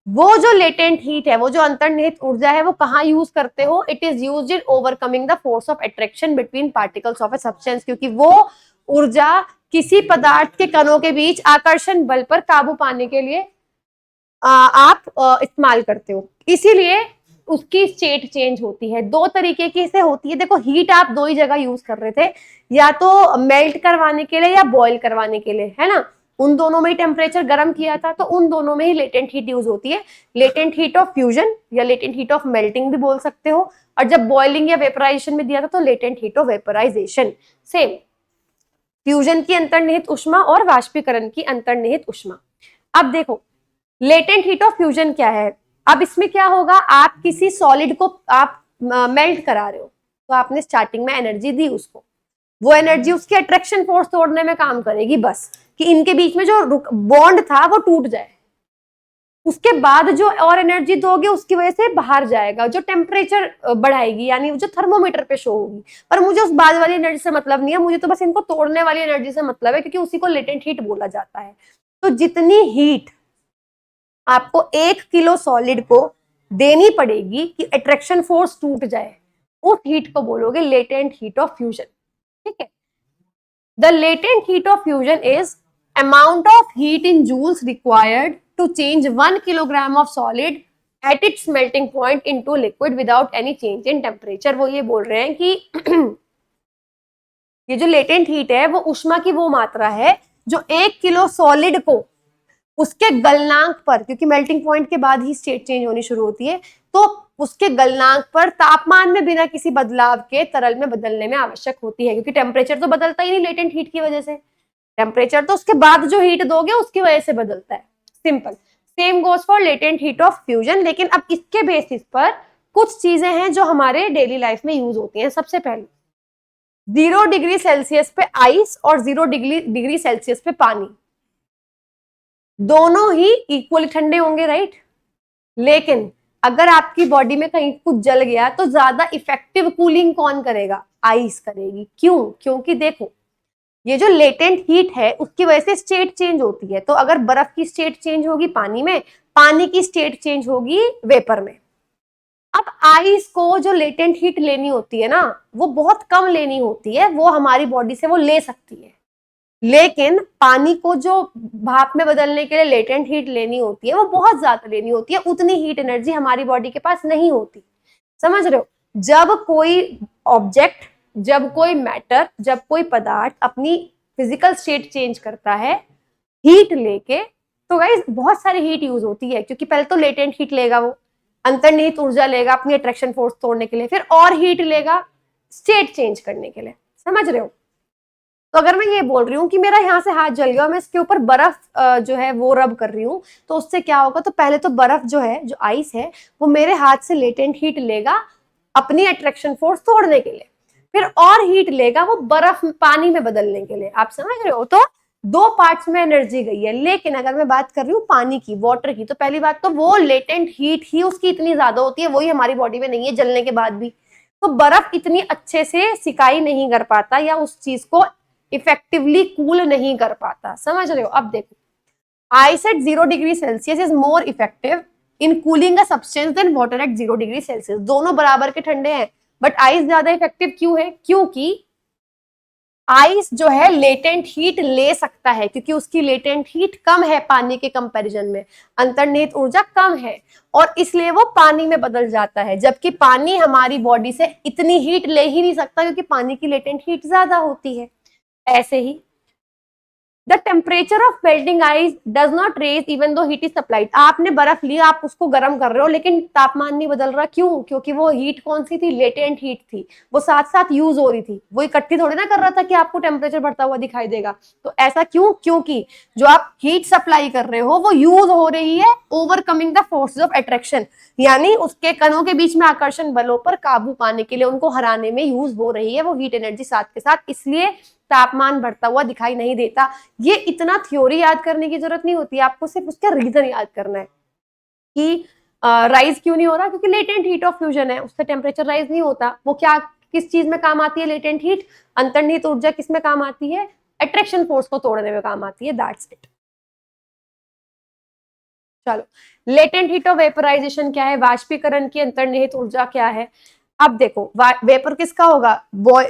वो जो लेटेंट हीट है, वो जो अंतर्निहित ऊर्जा है, वो कहाँ यूज करते हो? It is used in overcoming the force of attraction between particles of a substance, क्योंकि वो ऊर्जा किसी पदार्थ के कणों के बीच आकर्षण बल पर काबू पाने के लिए आप इस्तेमाल करते हो। इसीलिए उसकी स्टेट चेंज होती है। दो तरीके की से होती है। देखो, हीट आप दो ही जगह यूज कर रहे थे, या तो मेल्ट करवाने के लिए या बॉईल करवाने के लिए, है ना? उन दोनों में ही टेम्परेचर गर्म किया था, तो उन दोनों में ही लेटेंट हीट यूज होती है। लेटेंट हीट ऑफ फ्यूजन या लेटेंट हीट ऑफ मेल्टिंग भी बोल सकते हो। और जब बॉइलिंग या वेपराइजेशन में दिया था तो latent heat of vaporisation. Same, fusion की अंतर्निहित उष्मा और वाष्पीकरण की अंतर्निहित उष्मा। अब देखो, लेटेंट हीट ऑफ फ्यूजन क्या है? अब इसमें क्या होगा, आप किसी सॉलिड को आप मेल्ट करा रहे हो, तो आपने स्टार्टिंग में एनर्जी दी उसको, वो एनर्जी उसके अट्रैक्शन फोर्स तोड़ने में काम करेगी, बस कि इनके बीच में जो बॉन्ड था वो टूट जाए। उसके बाद जो और एनर्जी दोगे उसकी वजह से बाहर जाएगा, जो टेम्परेचर बढ़ाएगी, यानी जो थर्मोमीटर पे शो होगी। पर मुझे उस बाद वाली एनर्जी से मतलब नहीं है, मुझे तो बस इनको तोड़ने वाली एनर्जी से मतलब है, क्योंकि उसी को लेटेंट हीट बोला जाता है। तो जितनी हीट आपको 1 किलो सॉलिड को देनी पड़ेगी कि अट्रैक्शन फोर्स टूट जाए, उस हीट को बोलोगे लेटेंट हीट ऑफ फ्यूजन, ठीक है। The latent heat of fusion is amount of heat in joules required to change 1 kilogram of solid at its melting point into liquid without any change in temperature. वो ये बोल रहे हैं कि ये जो लेटेंट हीट है वो उष्मा की वो मात्रा है जो 1 किलो सॉलिड को उसके गलनांक पर, क्योंकि मेल्टिंग पॉइंट के बाद ही स्टेट चेंज होनी शुरू होती है, तो उसके गलनांक पर तापमान में बिना किसी बदलाव के तरल में बदलने में आवश्यक होती है, क्योंकि टेम्परेचर तो बदलता ही नहीं लेटेंट हीट की वजह से, टेम्परेचर तो उसके बाद जो हीट दोगे उसकी वजह से बदलता है। Simple. Same goes for latent heat of fusion. लेकिन अब इसके बेसिस पर कुछ चीजें हैं जो हमारे डेली लाइफ में यूज होती हैं। सबसे पहले 0 डिग्री सेल्सियस पे आइस और 0 डिग्री सेल्सियस पे पानी, दोनों ही इक्वली ठंडे होंगे, राइट? लेकिन अगर आपकी बॉडी में कहीं कुछ जल गया तो ज्यादा इफेक्टिव कूलिंग कौन करेगा? आइस करेगी। क्यों? क्योंकि देखो, ये जो लेटेंट हीट है उसकी वजह से स्टेट चेंज होती है। तो अगर बर्फ की स्टेट चेंज होगी पानी में, पानी की स्टेट चेंज होगी वेपर में। अब आइस को जो लेटेंट हीट लेनी होती है ना, वो बहुत कम लेनी होती है, वो हमारी बॉडी से वो ले सकती है। लेकिन पानी को जो भाप में बदलने के लिए लेटेंट हीट लेनी होती है वो बहुत ज्यादा लेनी होती है। उतनी हीट एनर्जी हमारी बॉडी के पास नहीं होती। समझ रहे हो? जब कोई ऑब्जेक्ट, जब कोई मैटर, जब कोई पदार्थ अपनी फिजिकल स्टेट चेंज करता है हीट लेके, तो गाइस बहुत सारी हीट यूज होती है, क्योंकि पहले तो लेटेंट हीट लेगा, वो अंतर्निहित ऊर्जा लेगा अपनी अट्रैक्शन फोर्स तोड़ने के लिए, फिर और हीट लेगा स्टेट चेंज करने के लिए, समझ रहे हो। तो अगर मैं ये बोल रही हूँ कि मेरा यहाँ से हाथ जल गया और मैं इसके ऊपर बर्फ जो है वो रब कर रही हूँ, तो उससे क्या होगा, तो पहले तो बर्फ जो है, जो आइस है, वो मेरे हाथ से लेटेंट हीट लेगा अपनी अट्रैक्शन फोर्स तोड़ने के लिए, फिर और हीट लेगा वो बर्फ पानी में बदलने के लिए। आप समझ रहे हो, तो दो पार्ट्स में एनर्जी गई है। लेकिन अगर मैं बात कर रही हूँ पानी की, वाटर की, तो पहली बात तो वो लेटेंट हीट ही उसकी इतनी ज्यादा होती है, वही हमारी बॉडी में नहीं है जलने के बाद भी, तो बर्फ इतनी अच्छे से सिकाई नहीं कर पाता या उस चीज को इफेक्टिवली कूल नहीं कर पाता, समझ रहे हो। अब देखो, ice at 0 degree Celsius is more effective in cooling a substance than water at 0 degree Celsius. दोनों बराबर के ठंडे हैं, बट आइस ज्यादा इफेक्टिव क्यों है, क्योंकि आइस जो है लेटेंट हीट ले सकता है, क्योंकि उसकी लेटेंट हीट कम है पानी के कंपैरिजन में, अंतर्निहित ऊर्जा कम है, और इसलिए वो पानी में बदल जाता है, जबकि पानी हमारी बॉडी से इतनी हीट ले ही नहीं सकता, क्योंकि पानी की लेटेंट हीट ज्यादा होती है। ऐसे ही the temperature of melting ice does not raise even though heat is supplied. आपने बर्फ लिया, आप उसको गर्म कर रहे हो, लेकिन तापमान नहीं बदल रहा, क्यों, क्योंकि वो हीट कौन सी थी, लेटेंट हीट थी, वो साथ साथ यूज हो रही थी, वो इकट्ठी थोड़ी ना कर रहा था कि आपको टेम्परेचर बढ़ता हुआ दिखाई देगा। तो ऐसा क्यों, क्योंकि जो आप हीट सप्लाई कर रहे हो वो यूज हो रही है overcoming the forces of attraction, यानी उसके कणों के बीच में आकर्षण बलों पर काबू पाने के लिए, उनको हराने में यूज हो रही है वो हीट एनर्जी साथ के साथ, इसलिए तापमान बढ़ता हुआ दिखाई नहीं देता। ये इतना थ्योरी याद करने की जरूरत नहीं होती, आपको सिर्फ उसका रीजन याद करना है कि राइज क्यों नहीं हो रहा, क्योंकि लेटेंट हीट ऑफ फ्यूजन है, उससे टेम्परेचर राइज नहीं होता। वो क्या, किस चीज में काम आती है लेटेंट हीट, अंतर्निहित ऊर्जा किस में काम आती है, अट्रैक्शन फोर्स को तोड़ने में काम आती है, दैट्स इट। चलो, लेटेंट हीट ऑफ वेपराइजेशन क्या है, वाष्पीकरण की अंतर्निहित ऊर्जा क्या है। अब देखो, वेपर किसका होगा,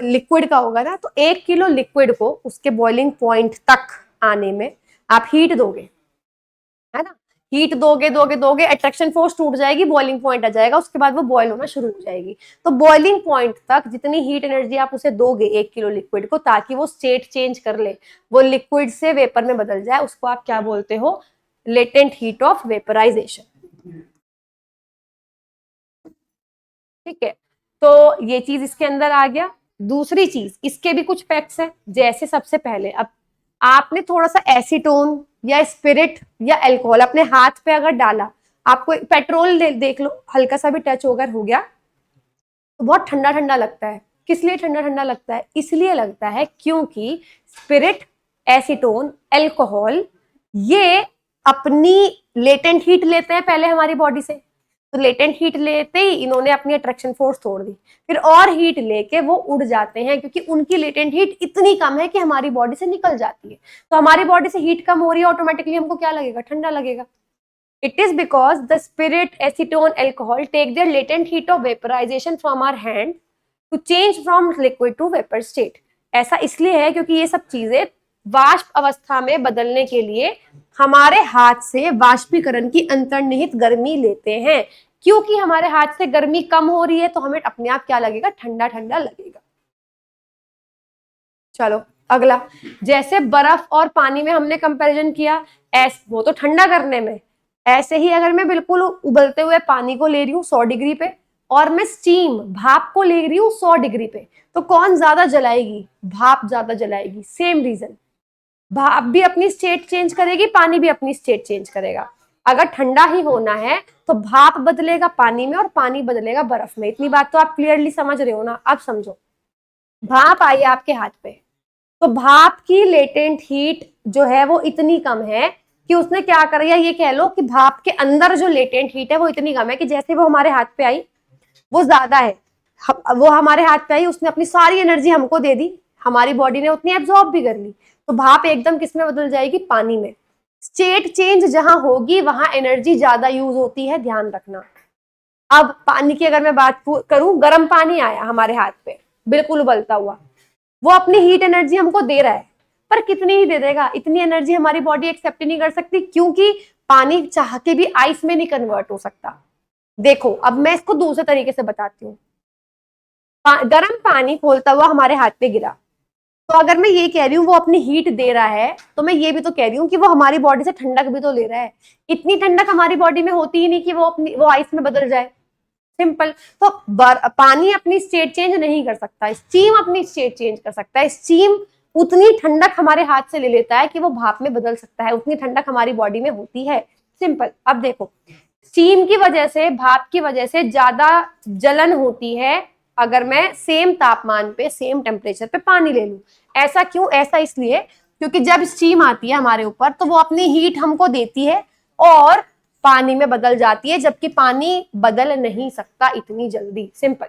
लिक्विड का होगा ना, तो 1 किलो लिक्विड को उसके बॉइलिंग पॉइंट तक आने में आप हीट दोगे, है ना, हीट दोगे दोगे दोगे, अट्रैक्शन फोर्स टूट जाएगी, बॉइलिंग पॉइंट आ जाएगा, उसके बाद वो बॉयल होना शुरू हो जाएगी। तो बॉइलिंग पॉइंट तक जितनी हीट एनर्जी आप उसे दोगे 1 किलो लिक्विड को, ताकि वो स्टेट चेंज कर ले, वो लिक्विड से वेपर में बदल जाए, उसको आप क्या बोलते हो, लेटेंट हीट ऑफ वेपराइजेशन। ठीक है, तो ये चीज इसके अंदर आ गया। दूसरी चीज, इसके भी कुछ फैक्ट्स हैं, जैसे सबसे पहले, अब आपने थोड़ा सा एसीटोन या स्पिरिट या अल्कोहल अपने हाथ पे अगर डाला, आपको पेट्रोल देख लो, हल्का सा भी टच अगर हो गया तो बहुत ठंडा ठंडा लगता है। किस लिए ठंडा ठंडा लगता है, इसलिए लगता है क्योंकि स्पिरिट, एसीटोन, अल्कोहल, ये अपनी लेटेंट हीट लेते हैं पहले हमारी बॉडी से, तो लेटेंट हीट लेते ही इन्होंने अपनी अट्रैक्शन फोर्स तोड़ दी, फिर और हीट लेके वो उड़ जाते हैं, क्योंकि उनकी लेटेंट हीट इतनी कम है कि हमारी बॉडी से निकल जाती है। तो हमारी बॉडी से हीट कम हो रही है, ऑटोमेटिकली हमको क्या लगेगा, ठंडा लगेगा। It is because the spirit, acetone, alcohol take their latent heat of vaporization from our hand to change from liquid to vapor state. ऐसा इसलिए है क्योंकि ये सब चीजें वाष्प अवस्था में बदलने के लिए हमारे हाथ से वाष्पीकरण की अंतर्निहित गर्मी लेते हैं। क्योंकि हमारे हाथ से गर्मी कम हो रही है, तो हमें अपने आप क्या लगेगा, ठंडा ठंडा लगेगा। चलो अगला, जैसे बर्फ और पानी में हमने कंपैरिजन किया, वो तो ठंडा करने में, ऐसे ही अगर मैं बिल्कुल उबलते हुए पानी को ले रही हूँ 100 डिग्री पे, और मैं स्टीम, भाप को ले रही हूँ 100 डिग्री पे, तो कौन ज्यादा जलाएगी, भाप ज्यादा जलाएगी। सेम रीजन, भाप भी अपनी स्टेट चेंज करेगी, पानी भी अपनी स्टेट चेंज करेगा। अगर ठंडा ही होना है तो भाप बदलेगा पानी में और पानी बदलेगा बर्फ में। इतनी बात तो आप क्लियरली समझ रहे हो ना। अब समझो, भाप आई आपके हाथ पे, तो भाप की लेटेंट हीट जो है वो इतनी कम है कि उसने क्या कर, या ये कह लो कि भाप के अंदर जो लेटेंट हीट है वो इतनी कम है कि जैसे वो हमारे हाथ पे आई वो ज्यादा है, वो हमारे हाथ पे आई, उसने अपनी सारी एनर्जी हमको दे दी, हमारी बॉडी ने उतनी एब्जॉर्ब भी कर ली, तो भाप एकदम किस में बदल जाएगी, पानी में। स्टेट चेंज जहां होगी वहां एनर्जी ज्यादा यूज होती है, ध्यान रखना। अब पानी की अगर मैं बात करूं, गर्म पानी आया हमारे हाथ पे बिल्कुल उबलता हुआ, वो अपनी हीट एनर्जी हमको दे रहा है, पर कितनी ही दे देगा, इतनी एनर्जी हमारी बॉडी एक्सेप्ट नहीं कर सकती, क्योंकि पानी चाह के भी आइस में नहीं कन्वर्ट हो सकता। देखो अब मैं इसको दूसरे तरीके से बताती हूँ। गर्म पानी खोलता हुआ हमारे हाथ पे गिरा, तो अगर मैं ये कह रही हूँ वो अपनी हीट दे रहा है, तो मैं ये भी तो कह रही हूँ कि वो हमारी बॉडी से ठंडक भी तो ले रहा है। इतनी ठंडक हमारी बॉडी में होती ही नहीं कि वो आइस में बदल जाए। सिंपल। तो पानी अपनी स्टेट चेंज नहीं कर सकता, स्टीम अपनी स्टेट चेंज कर सकता है। स्टीम उतनी ठंडक हमारे हाथ से ले लेता है कि वो भाप में बदल सकता है, उतनी ठंडक हमारी बॉडी में होती है। सिंपल। अब देखो, स्टीम की वजह से, भाप की वजह से ज्यादा जलन होती है अगर मैं सेम तापमान पे, सेम टेम्परेचर पे पानी ले लूं। ऐसा क्यों? ऐसा इसलिए क्योंकि जब स्टीम आती है हमारे ऊपर तो वो अपनी हीट हमको देती है और पानी में बदल जाती है, जबकि पानी बदल नहीं सकता इतनी जल्दी। सिंपल।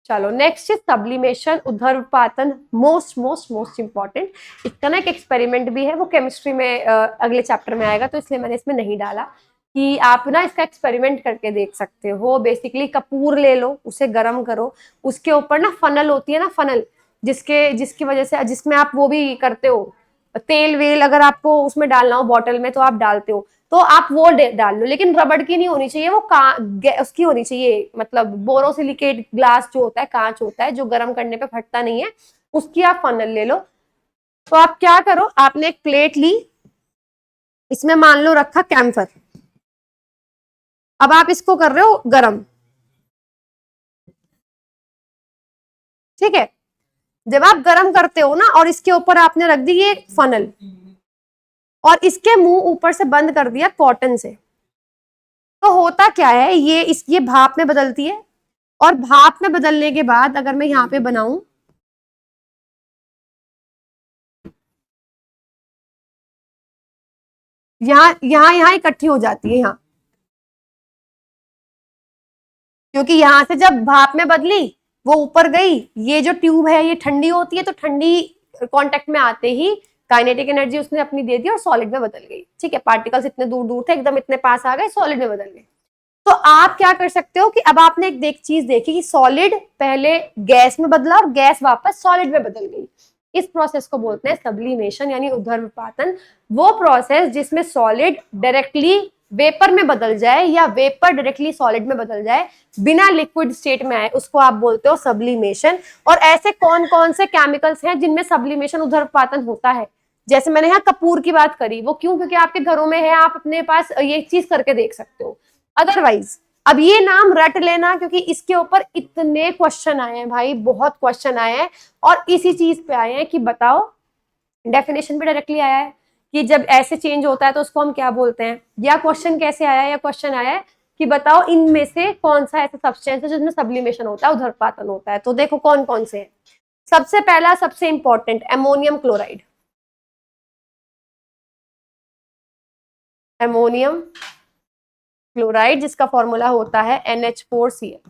चलो नेक्स्ट इज सब्लिमेशन, उध्र्वपातन। Most most most important. इसका ना एक एक्सपेरिमेंट भी है, वो केमिस्ट्री में अगले चैप्टर में आएगा, तो इसलिए मैंने इसमें नहीं डाला। कि आप ना इसका एक्सपेरिमेंट करके देख सकते हो। बेसिकली कपूर ले लो, उसे गर्म करो, उसके ऊपर ना फनल होती है ना, फनल, जिसकी वजह से, जिसमें आप वो भी करते हो, तेल वेल अगर आपको उसमें डालना हो बॉटल में तो आप डालते हो, तो आप वो डाल लो। लेकिन रबड़ की नहीं होनी चाहिए, वो उसकी होनी चाहिए, मतलब बोरोसिलिकेट ग्लास जो होता है, कांच होता है, जो गर्म करने पे फटता नहीं है, उसकी आप फनल ले लो। तो आप क्या करो, आपने एक प्लेट ली, इसमें मान लो रखा कैम्फर। अब आप इसको कर रहे हो गरम, ठीक है। जब आप गरम करते हो ना, और इसके ऊपर आपने रख दी ये फनल, और इसके मुंह ऊपर से बंद कर दिया कॉटन से, तो होता क्या है, ये भाप में बदलती है। और भाप में बदलने के बाद अगर मैं यहाँ पे बनाऊं, यहाँ इकट्ठी हो जाती है यहाँ, क्योंकि यहां से जब भाप में बदली, वो ऊपर गई, ये जो ट्यूब है ये ठंडी होती है, तो ठंडी कांटेक्ट में आते ही काइनेटिक एनर्जी उसने अपनी दे दी और सॉलिड में बदल गई। ठीक है, पार्टिकल्स इतने दूर दूर थे, एकदम इतने पास आ गए, सॉलिड में बदल गए। तो आप क्या कर सकते हो कि अब आपने एक चीज देखी कि सॉलिड पहले गैस में बदला और गैस वापस सॉलिड में बदल गई। इस प्रोसेस को बोलते हैं सब्लिमेशन यानी उध्र्वपातन। वो प्रोसेस जिसमें सॉलिड डायरेक्टली वेपर में बदल जाए या वेपर डायरेक्टली सॉलिड में बदल जाए, बिना लिक्विड स्टेट में आए, उसको आप बोलते हो सब्लिमेशन। और ऐसे कौन कौन से केमिकल्स हैं जिनमें सब्लिमेशन उध्र्वपातन होता है? जैसे मैंने यहाँ कपूर की बात करी, वो क्यों? क्योंकि आपके घरों में है, आप अपने पास ये चीज करके देख सकते हो। अदरवाइज अब ये नाम रट लेना, क्योंकि इसके ऊपर इतने क्वेश्चन आए हैं भाई, बहुत क्वेश्चन आए हैं, और इसी चीज पे आए हैं कि बताओ, डेफिनेशन भी डायरेक्टली आया है कि जब ऐसे चेंज होता है तो उसको हम क्या बोलते हैं, या क्वेश्चन कैसे आया है, या क्वेश्चन आया है कि बताओ इनमें से कौन सा ऐसा सब्सटेंस है जिसमें सब्लिमेशन होता है, उध्र्वपातन होता है। तो देखो कौन कौन से हैं। सबसे पहला, सबसे important, ammonium chloride. Ammonium chloride जिसका फॉर्मूला होता है NH4Cl।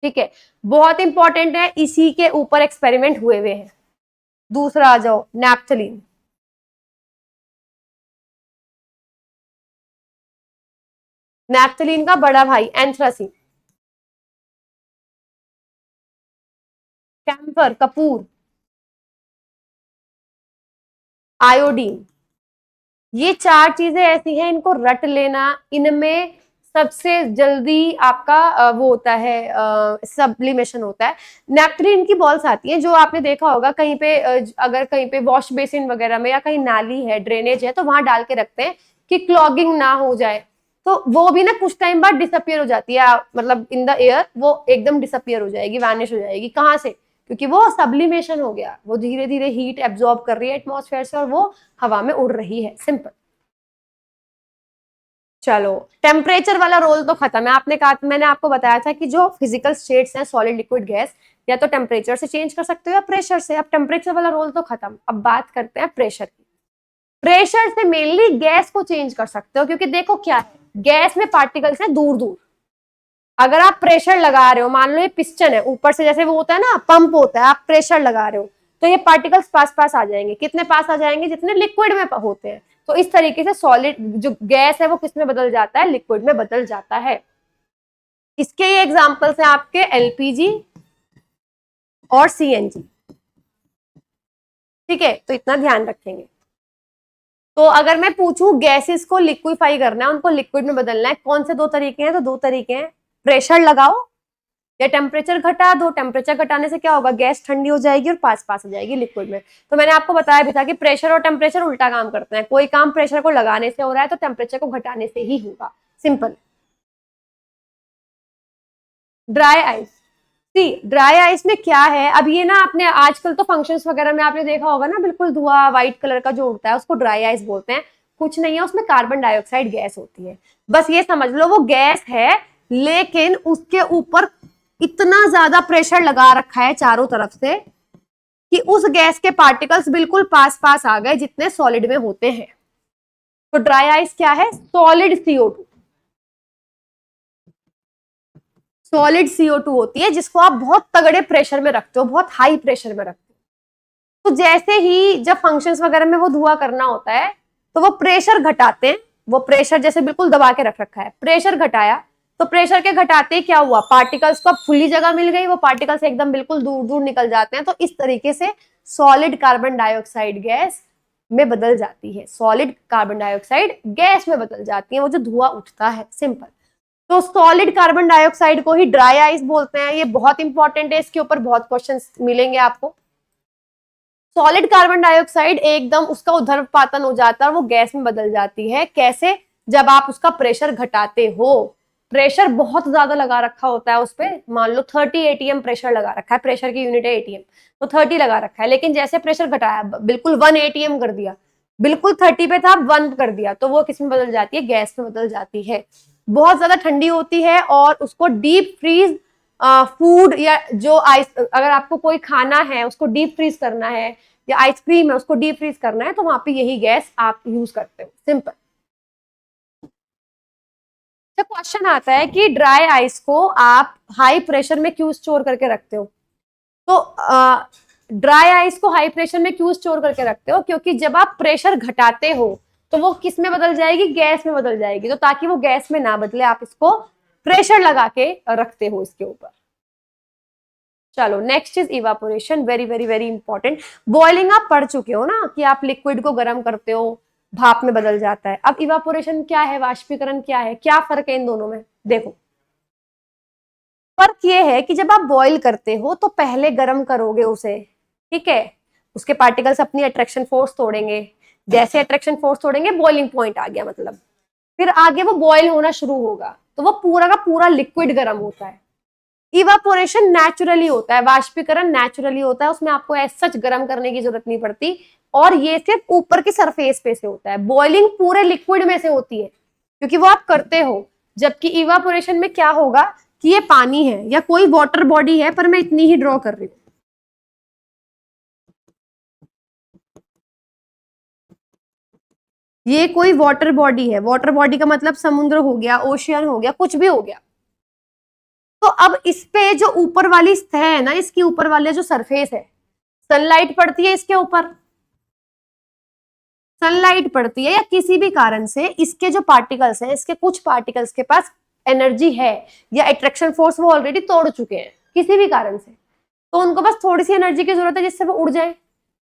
ठीक है, बहुत इंपॉर्टेंट है, इसी के ऊपर एक्सपेरिमेंट हुए हुए हैं। दूसरा आ जाओ, नैप्थलीन। नैप्थलीन का बड़ा भाई एंथ्रासीन। Camphor, Kapoor, iodine. ये चार चीजें ऐसी हैं, इनको रट लेना। इनमें सबसे जल्दी आपका वो होता है, सब्लिमेशन होता है। नैप्थलीन की बॉल्स आती हैं, जो आपने देखा होगा कहीं पे, अगर कहीं पे वॉश बेसिन वगैरह में या कहीं नाली है, ड्रेनेज है, तो वहां डाल के रखते हैं कि क्लॉगिंग ना हो जाए। तो वो भी ना कुछ टाइम बाद डिसअपियर हो जाती है, मतलब इन द एयर वो एकदम डिसअपियर हो जाएगी, वैनिश हो जाएगी। कहाँ से? क्योंकि वो सब्लिमेशन हो गया, वो धीरे धीरे हीट एब्जॉर्ब कर रही है एटमॉस्फेयर से और वो हवा में उड़ रही है। सिंपल। चलो, टेम्परेचर वाला रोल तो खत्म है। आपने कहा, मैंने आपको बताया था कि जो फिजिकल स्टेट्स हैं, सॉलिड, लिक्विड, गैस, या तो टेम्परेचर से चेंज कर सकते हो या प्रेशर से। अब टेम्परेचर वाला रोल तो खत्म, अब बात करते हैं प्रेशर की। प्रेशर से मेनली गैस को चेंज कर सकते हो, क्योंकि देखो क्या है, गैस में पार्टिकल्स हैं दूर दूर। अगर आप प्रेशर लगा रहे हो, मान लो ये पिस्टन है, ऊपर से जैसे वो होता है ना, पंप होता है, आप प्रेशर लगा रहे हो, तो ये पार्टिकल्स पास पास आ जाएंगे। कितने पास आ जाएंगे? जितने लिक्विड में होते हैं। तो इस तरीके से सॉलिड जो गैस है वो किस में बदल जाता है? लिक्विड में बदल जाता है। इसके ये एग्जांपल्स हैं आपके LPG और CNG। ठीक है, तो इतना ध्यान रखेंगे। तो अगर मैं पूछूं गैसेस को लिक्विफाई करना है, उनको लिक्विड में बदलना है, कौन से दो तरीके हैं? तो दो तरीके हैं, प्रेशर लगाओ या टेम्परेचर घटा दो, टेम्परेचर घटाने से क्या होगा, गैस ठंडी हो जाएगी और पास पास हो जाएगी लिक्विड में। तो मैंने आपको बताया भी था कि प्रेशर और टेम्परेचर उल्टा काम करते हैं, कोई काम प्रेशर को लगाने से हो रहा है तो टेम्परेचर को घटाने से ही होगा, सिंपल। ड्राई आइस, सी ड्राई आइस में क्या है, अब ये ना आपने आजकल तो फंक्शंस वगैरह में आपने देखा होगा ना, बिल्कुल धुआं व्हाइट कलर का जो उड़ता है उसको ड्राई आइस बोलते हैं। कुछ नहीं है, उसमें कार्बन डाइऑक्साइड गैस होती है, बस ये समझ लो वो गैस है, लेकिन उसके ऊपर इतना ज्यादा प्रेशर लगा रखा है चारों तरफ से कि उस गैस के पार्टिकल्स बिल्कुल पास पास आ गए जितने सॉलिड में होते हैं। तो ड्राई आइस क्या है, सॉलिड CO2, सॉलिड CO2 होती है जिसको आप बहुत तगड़े प्रेशर में रखते हो, बहुत हाई प्रेशर में रखते हो। तो जैसे ही जब फंक्शंस वगैरह में वो धुआं करना होता है तो वो प्रेशर घटाते हैं, वो प्रेशर जैसे बिल्कुल दबा के रख रखा है, प्रेशर घटाया तो प्रेशर के घटाते क्या हुआ, पार्टिकल्स को अब खुली जगह मिल गई, वो पार्टिकल्स एकदम बिल्कुल दूर दूर निकल जाते हैं। तो इस तरीके से सॉलिड कार्बन डाइऑक्साइड गैस में बदल जाती है, सॉलिड कार्बन डाइऑक्साइड गैस में बदल जाती है, वो जो धुआं उठता है, सिंपल। तो सॉलिड कार्बन डाइऑक्साइड को ही ड्राई आइस बोलते हैं, ये बहुत इंपॉर्टेंट है, इसके ऊपर बहुत क्वेश्चंस मिलेंगे आपको। सॉलिड कार्बन डाइऑक्साइड एकदम उसका ऊर्ध्वपातन हो जाता है और वो गैस में बदल जाती है, कैसे, जब आप उसका प्रेशर घटाते हो, प्रेशर बहुत ज्यादा लगा रखा होता है उस पर, मान लो 30 ATM प्रेशर लगा रखा है, प्रेशर की यूनिट है ATM, तो 30 लगा रखा है, लेकिन जैसे प्रेशर घटाया बिल्कुल 1 ATM कर दिया, बिल्कुल 30 पे था 1 कर दिया, तो वो किस में बदल जाती है, गैस में बदल जाती है। बहुत ज्यादा ठंडी होती है और उसको डीप फ्रीज फूड या जो आइस, अगर आपको कोई खाना है उसको डीप फ्रीज करना है या आइसक्रीम है उसको डीप फ्रीज करना है तो वहां पे यही गैस आप यूज करते हो, सिंपल। तो क्वेश्चन आता है कि ड्राई आइस को आप हाई प्रेशर में क्यों स्टोर करके रखते हो, तो ड्राई आइस को हाई प्रेशर में क्यों स्टोर करके रखते हो, क्योंकि जब आप प्रेशर घटाते हो तो वो किस में बदल जाएगी, गैस में बदल जाएगी, तो ताकि वो गैस में ना बदले आप इसको प्रेशर लगा के रखते हो इसके ऊपर। चलो next is evaporation, very very very important. Boiling आप पढ़ चुके हो ना कि आप लिक्विड को गर्म करते हो, भाप में बदल जाता है। अब इवापोरेशन क्या है, वाष्पीकरण क्या है, क्या फर्क है इन दोनों में, देखो फर्क ये है कि जब आप बॉईल करते हो तो पहले गर्म करोगे उसे, ठीक है, उसके पार्टिकल्स अपनी अट्रैक्शन फोर्स तोड़ेंगे, जैसे अट्रैक्शन फोर्स तोड़ेंगे बॉइलिंग पॉइंट आ गया, मतलब फिर आगे वो बॉईल होना शुरू होगा तो वो पूरा का पूरा लिक्विड गर्म होता है। इवापोरेशन नेचुरली होता है, वाष्पीकरण नेचुरली होता है, उसमें आपको ऐसा सच गर्म करने की जरूरत नहीं पड़ती, और ये सिर्फ ऊपर की सरफेस पे से होता है, बॉइलिंग पूरे लिक्विड में से होती है क्योंकि वो आप करते हो। जबकि इवापोरेशन में क्या होगा कि ये पानी है या कोई वाटर बॉडी है, पर मैं इतनी ही ड्रॉ कर रही हूँ, ये कोई वाटर बॉडी है, वाटर बॉडी का मतलब समुद्र हो गया, ओशियन हो गया, कुछ भी हो गया। तो अब इस पे जो ऊपर वाली सतह है ना, इसकी ऊपर वाले जो सरफेस है, सनलाइट पड़ती है इसके ऊपर, सनलाइट पड़ती है या किसी भी कारण से इसके जो पार्टिकल्स हैं, इसके कुछ पार्टिकल्स के पास एनर्जी है या अट्रैक्शन फोर्स वो ऑलरेडी तोड़ चुके हैं किसी भी कारण से, तो उनको बस थोड़ी सी एनर्जी की जरूरत है जिससे वो उड़ जाए,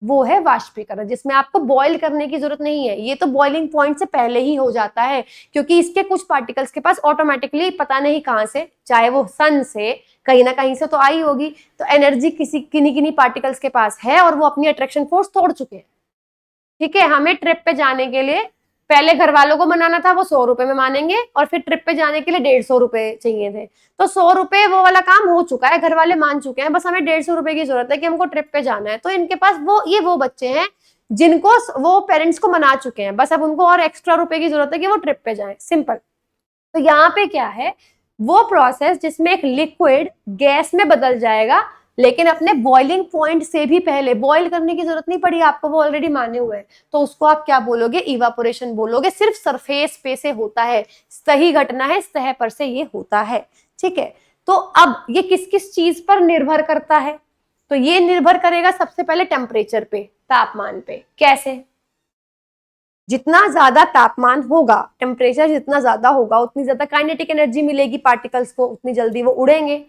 वो है वाष्पीकरण, जिसमें आपको बॉईल करने की जरूरत नहीं है, ये तो बॉइलिंग पॉइंट से पहले ही हो जाता है क्योंकि इसके कुछ पार्टिकल्स के पास ऑटोमेटिकली पता नहीं कहां से, चाहे वो सन से कहीं ना कहीं से तो आई होगी, तो एनर्जी किसी किन्हीं किन्हीं पार्टिकल्स के पास है और वो अपनी अट्रैक्शन फोर्स तोड़ चुके हैं। ठीक है, हमें ट्रिप पे जाने के लिए पहले घर वालों को मनाना था, वो 100 रुपए में मानेंगे, और फिर ट्रिप पे जाने के लिए 150 रुपए चाहिए थे, तो 100 रुपए वो वाला काम हो चुका है, घर वाले मान चुके हैं, बस हमें 150 रुपए की जरूरत है कि हमको ट्रिप पे जाना है। तो इनके पास वो बच्चे हैं जिनको वो पेरेंट्स को मना चुके हैं, बस अब उनको और एक्स्ट्रा रुपए की जरूरत है कि वो ट्रिप पे जाए, सिंपल। तो यहाँ पे क्या है, वो प्रोसेस जिसमें एक लिक्विड गैस में बदल जाएगा, लेकिन अपने बॉइलिंग पॉइंट से भी पहले, बॉइल करने की जरूरत नहीं पड़ी आपको, वो ऑलरेडी माने हुए हैं, तो उसको आप क्या बोलोगे, इवापोरेशन बोलोगे, सिर्फ सरफेस पे से होता है, सही घटना है, सतह पर से ये होता है, ठीक है। तो अब ये किस किस चीज पर निर्भर करता है, तो ये निर्भर करेगा सबसे पहले टेम्परेचर पे, तापमान पे। कैसे, जितना ज्यादा तापमान होगा, टेम्परेचर जितना ज्यादा होगा, उतनी ज्यादा काइनेटिक एनर्जी मिलेगी पार्टिकल्स को, उतनी जल्दी वो उड़ेंगे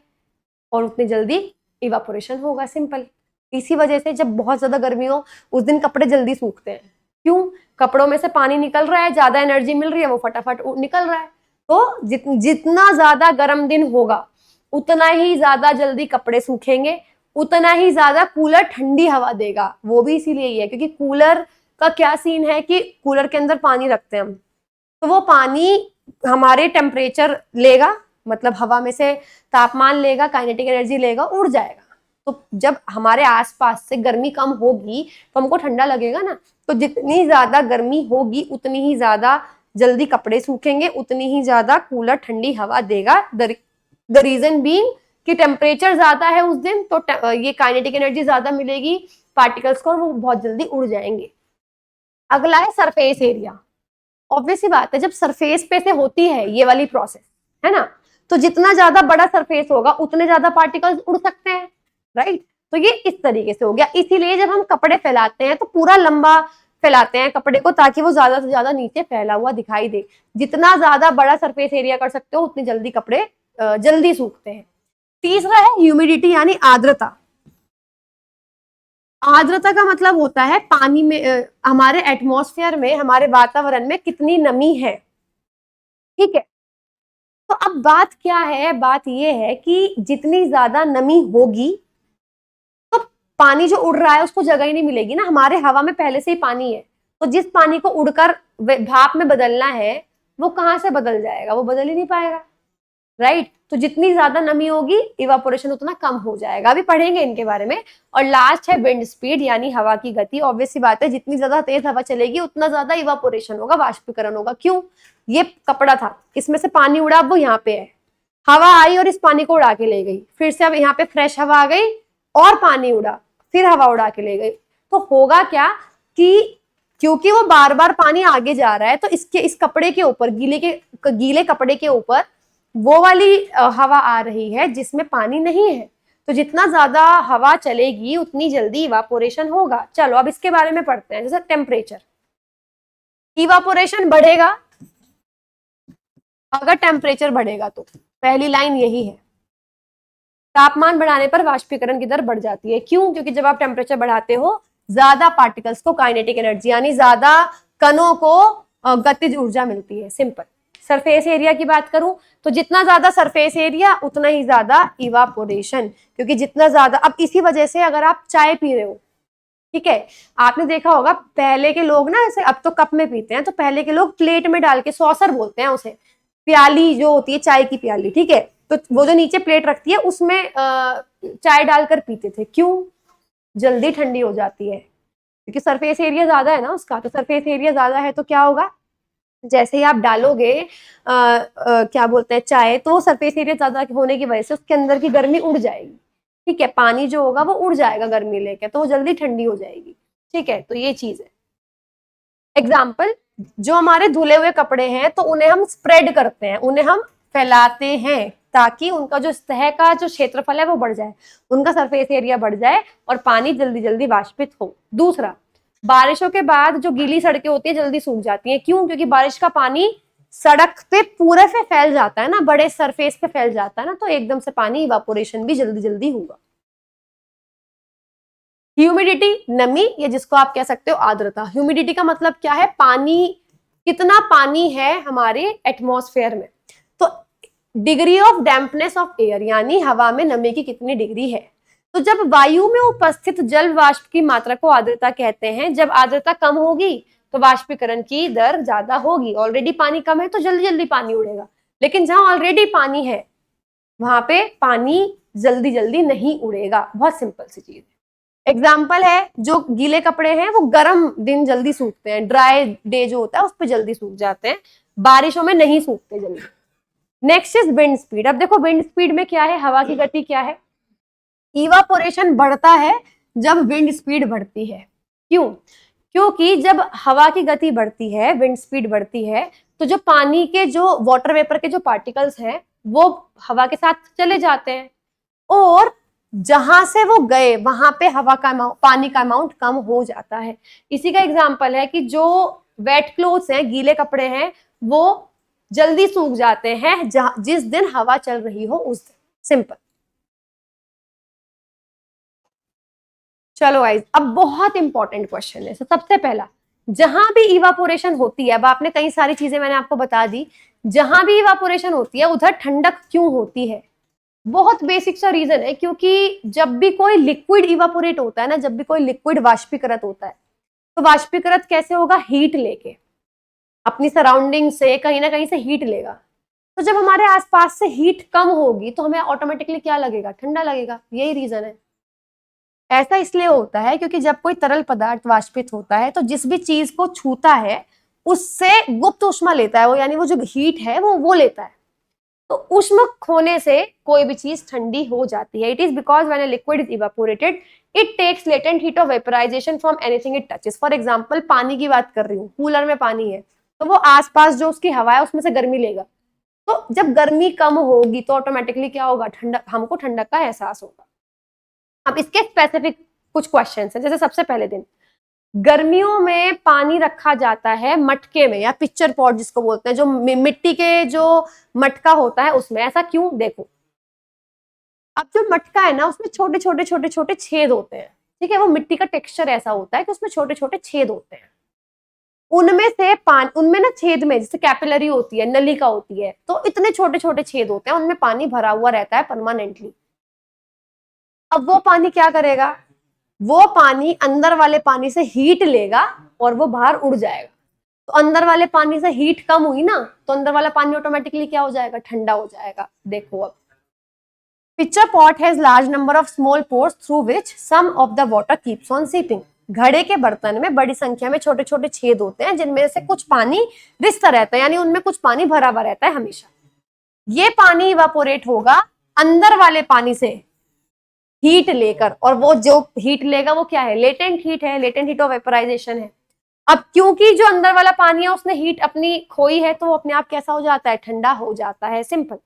और उतनी जल्दी इवापोरेशन होगा, सिंपल। इसी वजह से जब बहुत ज्यादा गर्मी हो उस दिन कपड़े जल्दी सूखते हैं, क्यों, कपड़ों में से पानी निकल रहा है, ज्यादा एनर्जी मिल रही है, वो फटाफट निकल रहा है। तो जितना ज्यादा गर्म दिन होगा उतना ही ज्यादा जल्दी कपड़े सूखेंगे, उतना ही ज्यादा कूलर ठंडी हवा देगा। वो भी इसीलिए ही है क्योंकि कूलर का क्या सीन है कि कूलर के अंदर पानी रखते हैं हम, तो वो पानी हमारे टेम्परेचर लेगा, मतलब हवा में से तापमान लेगा, काइनेटिक एनर्जी लेगा, उड़ जाएगा। तो जब हमारे आसपास से गर्मी कम होगी तो हमको ठंडा लगेगा ना, तो जितनी ज्यादा गर्मी होगी उतनी ही ज्यादा जल्दी कपड़े सूखेंगे, उतनी ही ज्यादा कूलर ठंडी हवा देगा। द रीजन बीइंग कि टेम्परेचर ज्यादा है उस दिन, तो ये काइनेटिक एनर्जी ज्यादा मिलेगी पार्टिकल्स को और वो बहुत जल्दी उड़ जाएंगे। अगला है सरफेस एरिया। ऑब्वियस ही बात है, जब सरफेस पे से होती है ये वाली प्रोसेस, है ना, तो जितना ज्यादा बड़ा सरफेस होगा उतने ज्यादा पार्टिकल्स उड़ सकते हैं, राइट। तो ये इस तरीके से हो गया। इसीलिए जब हम कपड़े फैलाते हैं तो पूरा लंबा फैलाते हैं कपड़े को, ताकि वो ज्यादा से ज्यादा नीचे फैला हुआ दिखाई दे। जितना ज्यादा बड़ा सरफेस एरिया कर सकते हो उतनी जल्दी कपड़े जल्दी सूखते हैं। तीसरा है ह्यूमिडिटी यानी आर्द्रता। आर्द्रता का मतलब होता है पानी में, हमारे एटमॉस्फेयर में, हमारे वातावरण में कितनी नमी है, ठीक है। तो अब बात क्या है, बात ये है कि जितनी ज्यादा नमी होगी तो पानी जो उड़ रहा है उसको जगह ही नहीं मिलेगी ना, हमारे हवा में पहले से ही पानी है, तो जिस पानी को उड़कर भाप में बदलना है वो कहाँ से बदल जाएगा, वो बदल ही नहीं पाएगा, राइट। तो जितनी ज्यादा नमी होगी इवापोरेशन उतना कम हो जाएगा, अभी पढ़ेंगे इनके बारे में। और लास्ट है विंड स्पीड यानी हवा की गति। ऑब्वियस सी बात है, जितनी ज्यादा तेज हवा चलेगी उतना ज्यादा इवापोरेशन होगा, वाष्पीकरण होगा। क्यों, ये कपड़ा था, इसमें से पानी उड़ा, अब वो यहाँ पे है, हवा आई और इस पानी को उड़ा के ले गई, फिर से अब यहाँ पे फ्रेश हवा आ गई और पानी उड़ा, फिर हवा उड़ा के ले गई। तो होगा क्या कि क्योंकि वो बार बार पानी आगे जा रहा है, तो इस कपड़े के ऊपर, गीले कपड़े के ऊपर वो वाली हवा आ रही है जिसमें पानी नहीं है। तो जितना ज्यादा हवा चलेगी उतनी जल्दी इवापोरेशन होगा। चलो अब इसके बारे में पढ़ते हैं। जैसे टेम्परेचर, इवापोरेशन बढ़ेगा अगर टेम्परेचर बढ़ेगा, तो पहली लाइन यही है। तापमान बढ़ाने पर वाष्पीकरण की दर बढ़ जाती है। क्यों, क्योंकि जब आप टेम्परेचर बढ़ाते हो ज्यादा पार्टिकल्स को काइनेटिक एनर्जी यानी ज्यादा कणों को गतिज ऊर्जा मिलती है। सिंपल। सरफेस एरिया की बात करूं तो जितना ज्यादा सरफेस एरिया उतना ही ज्यादा इवापोरेशन, क्योंकि जितना ज्यादा, अब इसी वजह से अगर आप चाय पी रहे हो, ठीक है, आपने देखा होगा पहले के लोग ना, ऐसे अब तो कप में पीते हैं, तो पहले के लोग प्लेट में डाल के, सॉसर बोलते हैं उसे, प्याली जो होती है चाय की प्याली, ठीक है, तो वो जो नीचे प्लेट रखती है उसमें चाय डालकर पीते थे। क्यों, जल्दी ठंडी हो जाती है, क्योंकि सरफेस एरिया ज्यादा है ना उसका। तो सरफेस एरिया ज्यादा है तो क्या होगा, जैसे ही आप डालोगे क्या बोलते हैं चाय, तो सरफेस एरिया ज्यादा होने की वजह से उसके अंदर की गर्मी उड़ जाएगी, ठीक है, पानी जो होगा वो उड़ जाएगा गर्मी लेके, तो वो जल्दी ठंडी हो जाएगी, ठीक है। तो ये चीज है। एग्जाम्पल, जो हमारे धुले हुए कपड़े हैं तो उन्हें हम स्प्रेड करते हैं, उन्हें हम फैलाते हैं ताकि उनका जो सतह का जो क्षेत्रफल है वो बढ़ जाए, उनका सरफेस एरिया बढ़ जाए और पानी जल्दी जल्दी वाष्पित हो। दूसरा, बारिशों के बाद जो गीली सड़कें होती है जल्दी सूख जाती हैं। क्यों, क्योंकि बारिश का पानी सड़क पे पूरे पे फैल जाता है ना, बड़े सरफेस पे फैल जाता है ना, तो एकदम से पानी इवापोरेशन भी जल्दी जल्दी होगा। ह्यूमिडिटी, नमी, या जिसको आप कह सकते हो आर्द्रता। ह्यूमिडिटी का मतलब क्या है, पानी, कितना पानी है हमारे एटमॉस्फेयर में। तो degree of dampness of air यानी हवा में नमी की कितनी डिग्री है। तो जब वायु में उपस्थित जल वाष्प की मात्रा को आर्द्रता कहते हैं। जब आर्द्रता कम होगी तो वाष्पीकरण की दर ज्यादा होगी। ऑलरेडी पानी कम है तो जल्दी जल्दी पानी उड़ेगा, लेकिन जहां ऑलरेडी पानी है वहां पे पानी जल्दी जल्दी नहीं उड़ेगा। बहुत सिंपल सी चीज है। एग्जाम्पल है, जो गीले कपड़े हैं वो गर्म दिन जल्दी सूखते हैं, ड्राई डे जो होता है उस पर जल्दी सूख जाते हैं, बारिशों में नहीं सूखते जल्दी। Next is wind speed. अब देखो विंड स्पीड में क्या है, हवा की गति क्या है। इवापोरेशन बढ़ता है जब विंड स्पीड बढ़ती है। क्यों, क्योंकि जब हवा की गति बढ़ती है, विंड स्पीड बढ़ती है, तो जो पानी के, जो वाटर वेपर के जो पार्टिकल्स हैं वो हवा के साथ चले जाते हैं और जहां से वो गए वहां पे हवा का पानी का अमाउंट कम हो जाता है। इसी का एग्जांपल है कि जो वेट क्लोथ्स हैं, गीले कपड़े हैं, वो जल्दी सूख जाते हैं जिस दिन हवा चल रही हो उस दिन। सिंपल। चलो गाइस, अब बहुत इंपॉर्टेंट क्वेश्चन है। सबसे पहला, जहां भी इवापोरेशन होती है, अब आपने कई सारी चीजें मैंने आपको बता दी, जहां भी इवापोरेशन होती है उधर ठंडक क्यों होती है। बहुत बेसिक सा रीजन है, क्योंकि जब भी कोई लिक्विड इवापोरेट होता है ना, जब भी कोई लिक्विड वाष्पीकृत होता है, तो वाष्पीकृत कैसे होगा? हीट लेके, अपनी सराउंडिंग से कहीं ना कहीं से हीट लेगा। तो जब हमारे आसपास से हीट कम होगी तो हमें ऑटोमेटिकली क्या लगेगा? ठंडा लगेगा। यही रीजन है। ऐसा इसलिए होता है क्योंकि जब कोई तरल पदार्थ वाष्पित होता है तो जिस भी चीज को छूता है उससे गुप्त ऊष्मा लेता है वो, यानी वो जो हीट है वो लेता है। तो ऊष्मा खोने से कोई भी चीज ठंडी हो जाती है। It is because when a liquid is evaporated it takes latent heat of vaporisation from anything it touches. For example पानी की बात कर रही हूँ, कूलर में पानी है तो वो आसपास जो उसकी हवा है उसमें से गर्मी लेगा। तो जब गर्मी कम होगी तो ऑटोमेटिकली क्या होगा? ठंडक, हमको ठंडक का एहसास होगा। अब इसके स्पेसिफिक कुछ क्वेश्चन हैं। जैसे सबसे पहले दिन, गर्मियों में पानी रखा जाता है मटके में या पिक्चर पॉट जिसको बोलते हैं, जो मिट्टी के जो मटका होता है उसमें। ऐसा क्यों? देखो, अब जो मटका है ना उसमें छोटे छोटे छोटे छोटे छेद होते हैं, ठीक है? वो मिट्टी का टेक्सचर ऐसा होता है कि उसमें छोटे छोटे छेद होते हैं। उनमें से पानी, उनमें ना छेद में जैसे कैपिलरी होती है, नलिका होती है, तो इतने छोटे छोटे छेद होते हैं, उनमें पानी भरा हुआ रहता है परमानेंटली। अब वो पानी क्या करेगा? वो पानी अंदर वाले पानी से हीट लेगा और वो बाहर उड़ जाएगा। तो अंदर वाले पानी से हीट कम हुई ना, तो अंदर वाला पानी ऑटोमेटिकली क्या हो जाएगा? ठंडा हो जाएगा। देखो, अब picture pot has large number of small pores through which some of the water keeps on seeping. घड़े के बर्तन में बड़ी संख्या में छोटे छोटे छेद होते हैं जिनमें से कुछ पानी रिसता रहता है, यानी उनमें कुछ पानी भरा हुआ रहता है हमेशा। ये पानी इवापोरेट होगा अंदर वाले पानी से हीट लेकर, और वो जो हीट लेगा वो क्या है? लेटेंट हीट है, लेटेंट हीट ऑफ वेपराइजेशन है। अब क्योंकि जो अंदर वाला पानी है उसने हीट अपनी खोई है तो वो अपने आप कैसा हो जाता है? ठंडा हो जाता है। सिंपल।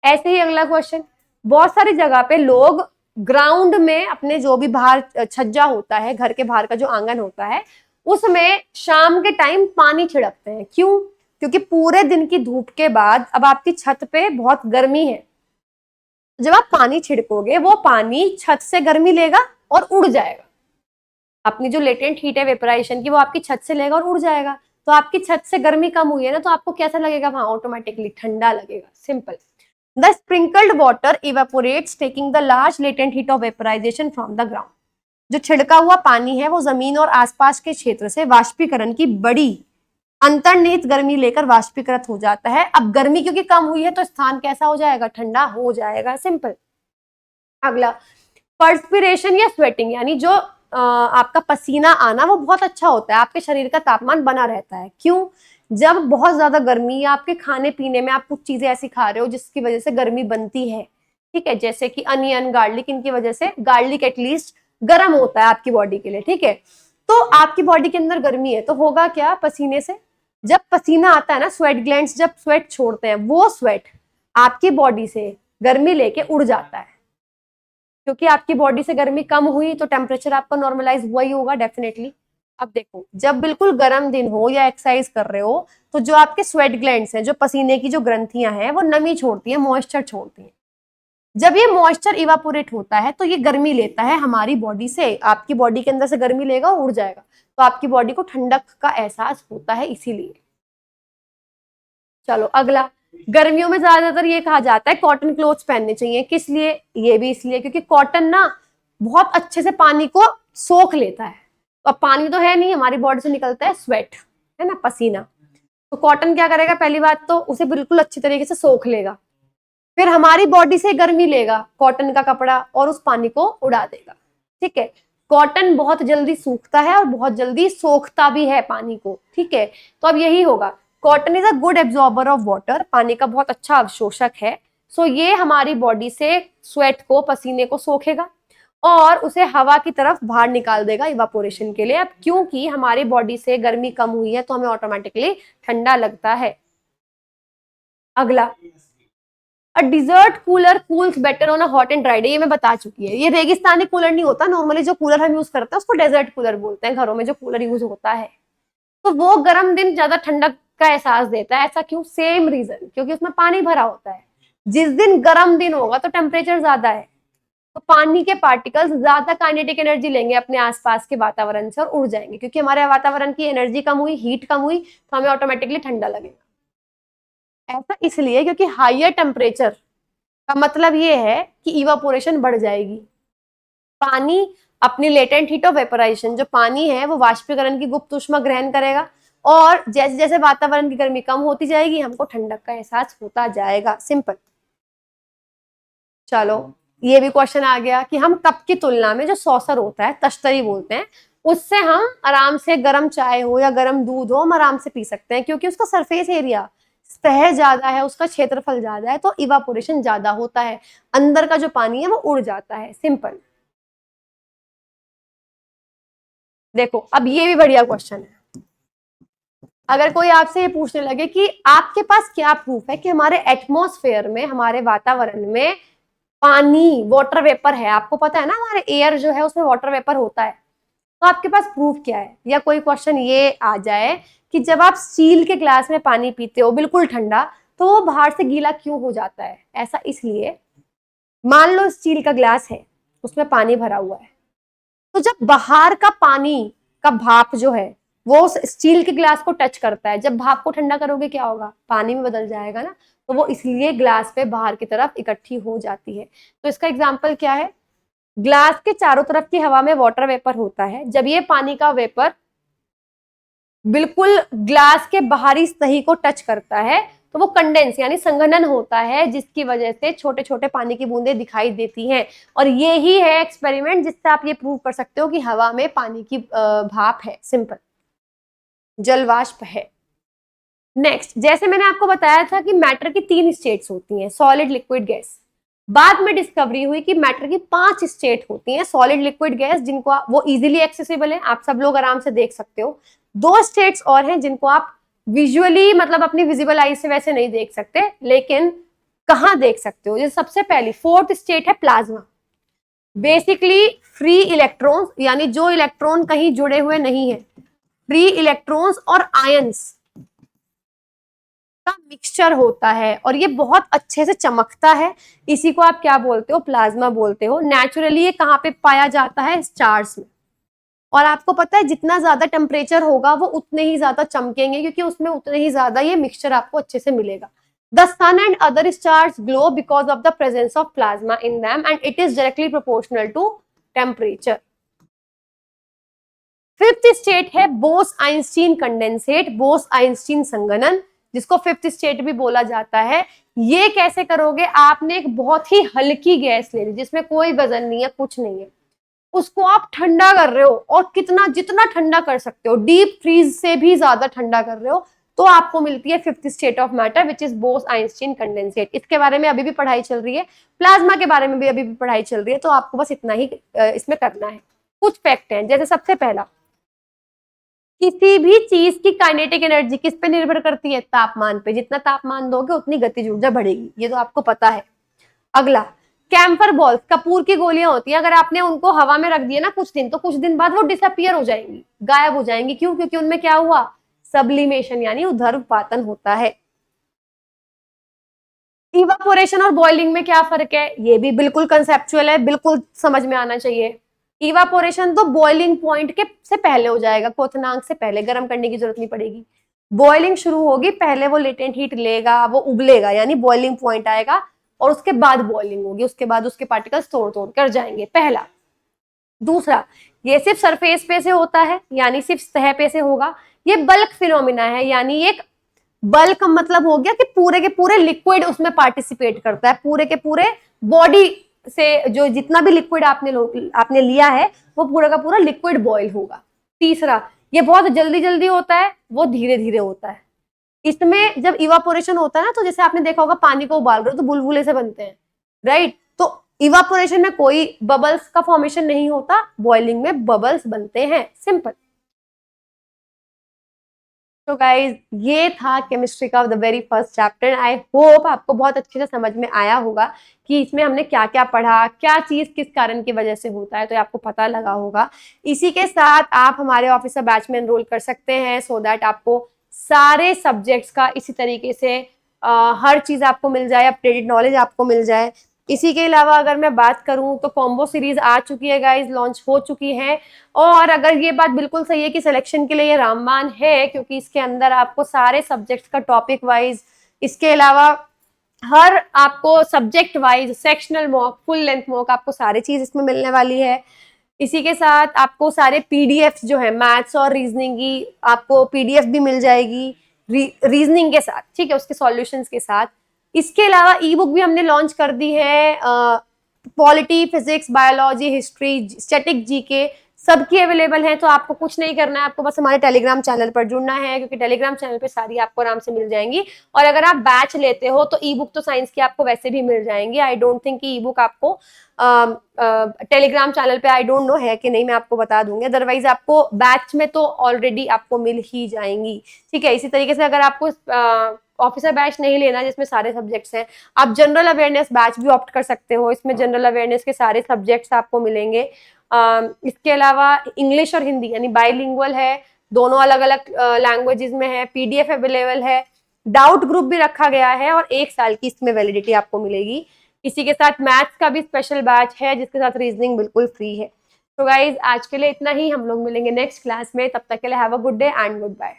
ऐसे ही अगला क्वेश्चन, बहुत सारी जगह पे लोग ग्राउंड में अपने जो भी बाहर छज्जा होता है, घर के बाहर का जो आंगन होता है, उसमें शाम के टाइम पानी छिड़कते हैं। क्यों? क्योंकि पूरे दिन की धूप के बाद अब आपकी छत पे बहुत गर्मी है, जब आप पानी छिड़कोगे वो पानी छत से गर्मी लेगा और उड़ जाएगा। अपनी जो लेटेंट हीट है वेपराइजेशन की वो आपकी छत से लेगा और उड़ जाएगा। तो आपकी छत से गर्मी कम हुई है ना, तो आपको कैसा लगेगा? वहां ऑटोमेटिकली ठंडा लगेगा। Simple. The sprinkled water evaporates taking the large latent heat of vaporisation from the ground. जो छिड़का हुआ पानी है वो जमीन और आसपास के क्षेत्र से वाष्पीकरण की बड़ी अंतर्निहित गर्मी लेकर वाष्पीकृत हो जाता है। अब गर्मी क्योंकि कम हुई है तो स्थान कैसा हो जाएगा? ठंडा हो जाएगा। सिंपल। अगला, पर्सपिरेशन या स्वेटिंग, यानी जो आपका पसीना आना वो बहुत अच्छा होता है, आपके शरीर का तापमान बना रहता है। क्यों? जब बहुत ज्यादा गर्मी या आपके खाने पीने में आप कुछ चीजें ऐसी खा रहे हो जिसकी वजह से गर्मी बनती है, ठीक है, जैसे कि अनियन, गार्लिक, इनकी वजह से गार्लिक एटलीस्ट गर्म होता है आपकी बॉडी के लिए, ठीक है? तो आपकी बॉडी के अंदर गर्मी है तो होगा क्या? पसीने से जब पसीना आता है ना, स्वेट ग्लैंड्स जब स्वेट छोड़ते हैं, वो स्वेट आपकी बॉडी से गर्मी लेके उड़ जाता है। क्योंकि आपकी बॉडी से गर्मी कम हुई तो टेम्परेचर आपका नॉर्मलाइज हुआ ही होगा डेफिनेटली। अब देखो, जब बिल्कुल गर्म दिन हो या एक्सरसाइज कर रहे हो तो जो आपके स्वेट ग्लैंड्स हैं, जो पसीने की जो ग्रंथियां हैं, वो नमी छोड़ती है, मॉइस्चर छोड़ती है। जब ये मॉइस्चर इवापोरेट होता है तो ये गर्मी लेता है हमारी बॉडी से, आपकी बॉडी के अंदर से गर्मी लेगा, उड़ जाएगा। तो आपकी बॉडी को ठंडक का एहसास होता है इसीलिए। चलो अगला, गर्मियों में ज्यादातर ये कहा जाता है कॉटन क्लोथ्स पहनने चाहिए। किस लिए? ये भी इसलिए क्योंकि कॉटन ना बहुत अच्छे से पानी को सोख लेता है। तो अब पानी तो है नहीं, हमारी बॉडी से निकलता है स्वेट, है ना, पसीना। तो कॉटन क्या करेगा? पहली बात तो उसे बिल्कुल अच्छी तरीके से सोख लेगा, फिर हमारी बॉडी से गर्मी लेगा कॉटन का कपड़ा और उस पानी को उड़ा देगा, ठीक है? कॉटन बहुत जल्दी सूखता है और बहुत जल्दी सोखता भी है पानी को, ठीक है? तो अब यही होगा, cotton is a good absorber of water, पानी का बहुत अच्छा अवशोषक है। सो ये हमारी बॉडी से स्वेट को, पसीने को सोखेगा और उसे हवा की तरफ बाहर निकाल देगा इवापोरेशन के लिए। अब क्योंकि हमारी बॉडी से गर्मी कम हुई है तो हमें ऑटोमेटिकली ठंडा लगता है। अगला, a desert cooler cools better on a hot and dry day, ये मैं बता चुकी है। ये रेगिस्तानी कूलर नहीं होता, नॉर्मली जो कूलर हम यूज करते हैं उसको डेजर्ट कूलर बोलते हैं, घरों में जो कूलर यूज होता है। तो वो गर्म दिन ज्यादा ठंडक का एहसास देता है। ऐसा क्यों? सेम रीजन, क्योंकि उसमें पानी भरा होता है। जिस दिन गर्म दिन होगा तो टेम्परेचर ज्यादा है, तो पानी के पार्टिकल्स ज्यादा काइनेटिक एनर्जी लेंगे अपने आसपास के वातावरण से और उड़ जाएंगे। क्योंकि हमारे वातावरण की एनर्जी कम हुई, हीट कम हुई, तो हमें ऑटोमेटिकली ठंडा लगेगा। ऐसा इसलिए क्योंकि हाइयर टेम्परेचर का मतलब ये है कि इवापोरेशन बढ़ जाएगी। पानी अपनी लेटेंट हीट ऑफ वेपराइजेशन, जो पानी है वो वाष्पीकरण की गुप्त ऊष्मा ग्रहण करेगा और जैसे जैसे वातावरण की गर्मी कम होती जाएगी हमको ठंडक का एहसास होता जाएगा। सिंपल। चलो ये भी क्वेश्चन आ गया कि हम कप की तुलना में जो सॉसर होता है, तश्तरी बोलते हैं, उससे हम आराम से गर्म चाय हो या गर्म दूध हो हम आराम से पी सकते हैं, क्योंकि उसका सरफेस एरिया, सतह ज्यादा है, उसका क्षेत्रफल ज्यादा है, तो इवापोरेशन ज्यादा होता है, अंदर का जो पानी है वो उड़ जाता है। सिंपल। देखो अब ये भी बढ़िया क्वेश्चन है। अगर कोई आपसे ये पूछने लगे कि आपके पास क्या प्रूफ है कि हमारे एटमॉस्फेयर में, हमारे वातावरण में पानी, वाटर वेपर है, आपको पता है ना हमारे एयर जो है उसमें वाटर वेपर होता है, तो आपके पास प्रूफ क्या है? या कोई क्वेश्चन ये आ जाए कि जब आप स्टील के ग्लास में पानी पीते हो बिल्कुल ठंडा, तो वो बाहर से गीला क्यों हो जाता है? ऐसा इसलिए, मान लो स्टील का ग्लास है, उसमें पानी भरा हुआ है, तो जब बाहर का पानी का भाप जो है वो स्टील के ग्लास को टच करता है, जब भाप को ठंडा करोगे क्या होगा? पानी में बदल जाएगा ना, तो वो इसलिए ग्लास पे बाहर की तरफ इकट्ठी हो जाती है। तो इसका एग्जाम्पल क्या है? ग्लास के चारों तरफ की हवा में वाटर वेपर होता है, जब ये पानी का वेपर बिल्कुल ग्लास के बाहरी सतह को टच करता है तो वो कंडेंस यानी संघनन होता है, जिसकी वजह से छोटे छोटे पानी की बूंदें दिखाई देती हैं। और ये ही है एक्सपेरिमेंट जिससे आप ये प्रूव कर सकते हो कि हवा में पानी की भाप है। सिंपल, जलवाष्प है। नेक्स्ट, जैसे मैंने आपको बताया था कि मैटर की 3 स्टेट्स होती हैं, सॉलिड, लिक्विड, गैस। बाद में डिस्कवरी हुई कि मैटर की 5 स्टेट होती हैं, सॉलिड, लिक्विड, गैस, जिनको वो इजीली एक्सेसिबल है, आप सब लोग आराम से देख सकते हो। 2 स्टेट्स और हैं जिनको आप विजुअली, मतलब अपनी विजिबल आई से वैसे नहीं देख सकते, लेकिन कहां देख सकते हो? जैसे सबसे पहली 4th स्टेट है प्लाज्मा। बेसिकली फ्री इलेक्ट्रॉन्स, यानी जो इलेक्ट्रॉन कहीं जुड़े हुए नहीं है, फ्री इलेक्ट्रॉन्स और आयंस का मिक्सचर होता है, और ये बहुत अच्छे से चमकता है। इसी को आप क्या बोलते हो? प्लाज्मा बोलते हो। नेचुरली ये कहाँ पे पाया जाता है? स्टार्स में। और आपको पता है जितना ज्यादा टेम्परेचर होगा वो उतने ही ज्यादा चमकेंगे, क्योंकि उसमें उतने ही ज्यादा ये मिक्सचर आपको अच्छे से मिलेगा। The sun and other stars glow because of the presence of plasma in them and it is directly proportional to temperature. 5th state है Bose Einstein condensate, Bose Einstein संघनन, जिसको 5th स्टेट भी बोला जाता है। ये कैसे करोगे? आपने एक बहुत ही हल्की गैस ले ली जिसमें कोई वजन नहीं है, कुछ नहीं है, उसको आप ठंडा कर रहे हो, और कितना, जितना ठंडा कर सकते हो, डीप फ्रीज से भी ज्यादा ठंडा कर रहे हो, तो आपको मिलती है 5th state of matter which is Bose Einstein condensate. इसके बारे में अभी भी पढ़ाई चल रही है, प्लाज्मा के बारे में भी अभी भी पढ़ाई चल रही है, तो आपको बस इतना ही इसमें करना है। कुछ फैक्ट हैं, जैसे सबसे पहला, किसी भी चीज की काइनेटिक एनर्जी किस पे निर्भर करती है? तापमान पे। जितना तापमान दोगे उतनी गतिज ऊर्जा बढ़ेगी, ये तो आपको पता है। अगला, कैम्फर बॉल्स, कपूर की गोलियां होती हैं, अगर आपने उनको हवा में रख दिया ना कुछ दिन, तो कुछ दिन बाद वो डिसअपियर हो जाएंगी, गायब हो जाएंगी। क्यों? क्योंकि उनमें क्या हुआ? सब्लिमेशन यानी ऊर्ध्वपातन होता है। इवापोरेशन और बॉइलिंग में क्या फर्क है? ये भी बिल्कुल कंसेप्चुअल है, बिल्कुल समझ में आना चाहिए। इवापोरेशन तो बॉइलिंग पॉइंट के से पहले हो जाएगा, क्वथनांक से पहले, गर्म करने की जरूरत नहीं पड़ेगी। बॉइलिंग शुरू होगी, पहले वो लेटेंट हीट लेगा, वो उबलेगा, यानी बॉइलिंग पॉइंट आएगा, और उसके बाद बॉइलिंग होगी, उसके बाद उसके पार्टिकल्स तोड़ तोड़ कर जाएंगे। पहला। दूसरा, ये सिर्फ सरफेस पे से होता है, यानी सिर्फ सतह पे से होगा। ये बल्क फिनोमिना है, यानी एक बल्क मतलब हो गया कि पूरे के पूरे लिक्विड उसमें पार्टिसिपेट करता है, पूरे के पूरे बॉडी से जो जितना भी लिक्विड आपने लिया है वो पूरा का पूरा लिक्विड बॉयल होगा। तीसरा, ये बहुत जल्दी जल्दी होता है, वो धीरे धीरे होता है। इसमें जब इवापोरेशन होता है ना, तो जैसे आपने देखा होगा पानी को उबाल रहे हो तो बुलबुले से बनते हैं, राइट? तो इवापोरेशन में कोई बबल्स का फॉर्मेशन नहीं होता, बॉइलिंग में बबल्स बनते हैं। सिंपल। तो गाइज ये था केमिस्ट्री का the very first chapter. I hope आपको बहुत अच्छे से समझ में आया होगा कि इसमें हमने क्या क्या पढ़ा, क्या चीज किस कारण की वजह से होता है, तो आपको पता लगा होगा। इसी के साथ आप हमारे ऑफिसर बैच में एनरोल कर सकते हैं, सो दैट आपको सारे सब्जेक्ट्स का इसी तरीके से हर चीज आपको मिल जाए, अपडेटेड नॉलेज आपको मिल जाए। इसी के अलावा अगर मैं बात करूं तो कॉम्बो सीरीज आ चुकी है गाइज, लॉन्च हो चुकी है। और अगर ये बात बिल्कुल सही है कि सिलेक्शन के लिए ये रामबाण है, क्योंकि इसके अंदर आपको सारे सब्जेक्ट्स का टॉपिक वाइज, इसके अलावा हर आपको subject wise sectional mock, full length mock, आपको सारी चीज इसमें मिलने वाली है। इसी के साथ आपको सारे पीडीएफ जो है मैथ्स और रीजनिंग की, आपको पीडीएफ भी मिल जाएगी रीजनिंग के साथ, ठीक है, उसके सॉल्यूशंस के साथ। इसके अलावा ई बुक भी हमने लॉन्च कर दी है, polity, physics, biology, history, static, GK सबकी अवेलेबल है। तो आपको कुछ नहीं करना है, आपको बस हमारे टेलीग्राम चैनल पर जुड़ना है, क्योंकि टेलीग्राम चैनल पे सारी आपको आराम से मिल जाएंगी। और अगर आप बैच लेते हो तो ई बुक तो साइंस की आपको वैसे भी मिल जाएंगी। आई डोंट थिंक कि ई बुक आपको टेलीग्राम चैनल पे, आई डोंट नो है कि नहीं, मैं आपको बता दूंगी। अदरवाइज आपको बैच में तो ऑलरेडी आपको मिल ही जाएंगी, ठीक है। इसी तरीके से अगर आपको ऑफिसर बैच नहीं लेना जिसमें सारे सब्जेक्ट्स हैं, आप जनरल अवेयरनेस बैच भी ऑप्ट कर सकते हो। इसमें जनरल अवेयरनेस के सारे सब्जेक्ट्स आपको मिलेंगे। इसके अलावा इंग्लिश और हिंदी यानी बाइलिंगुअल है, दोनों अलग अलग लैंग्वेजेस में है, पीडीएफ अवेलेबल है, डाउट ग्रुप भी रखा गया है और 1 साल की इसमें वैलिडिटी आपको मिलेगी। इसी के साथ मैथ्स का भी स्पेशल बैच है, जिसके साथ रीजनिंग बिल्कुल फ्री है। तो गाइज आज के लिए इतना ही, हम लोग मिलेंगे नेक्स्ट क्लास में, तब तक के लिए have a good day and good bye.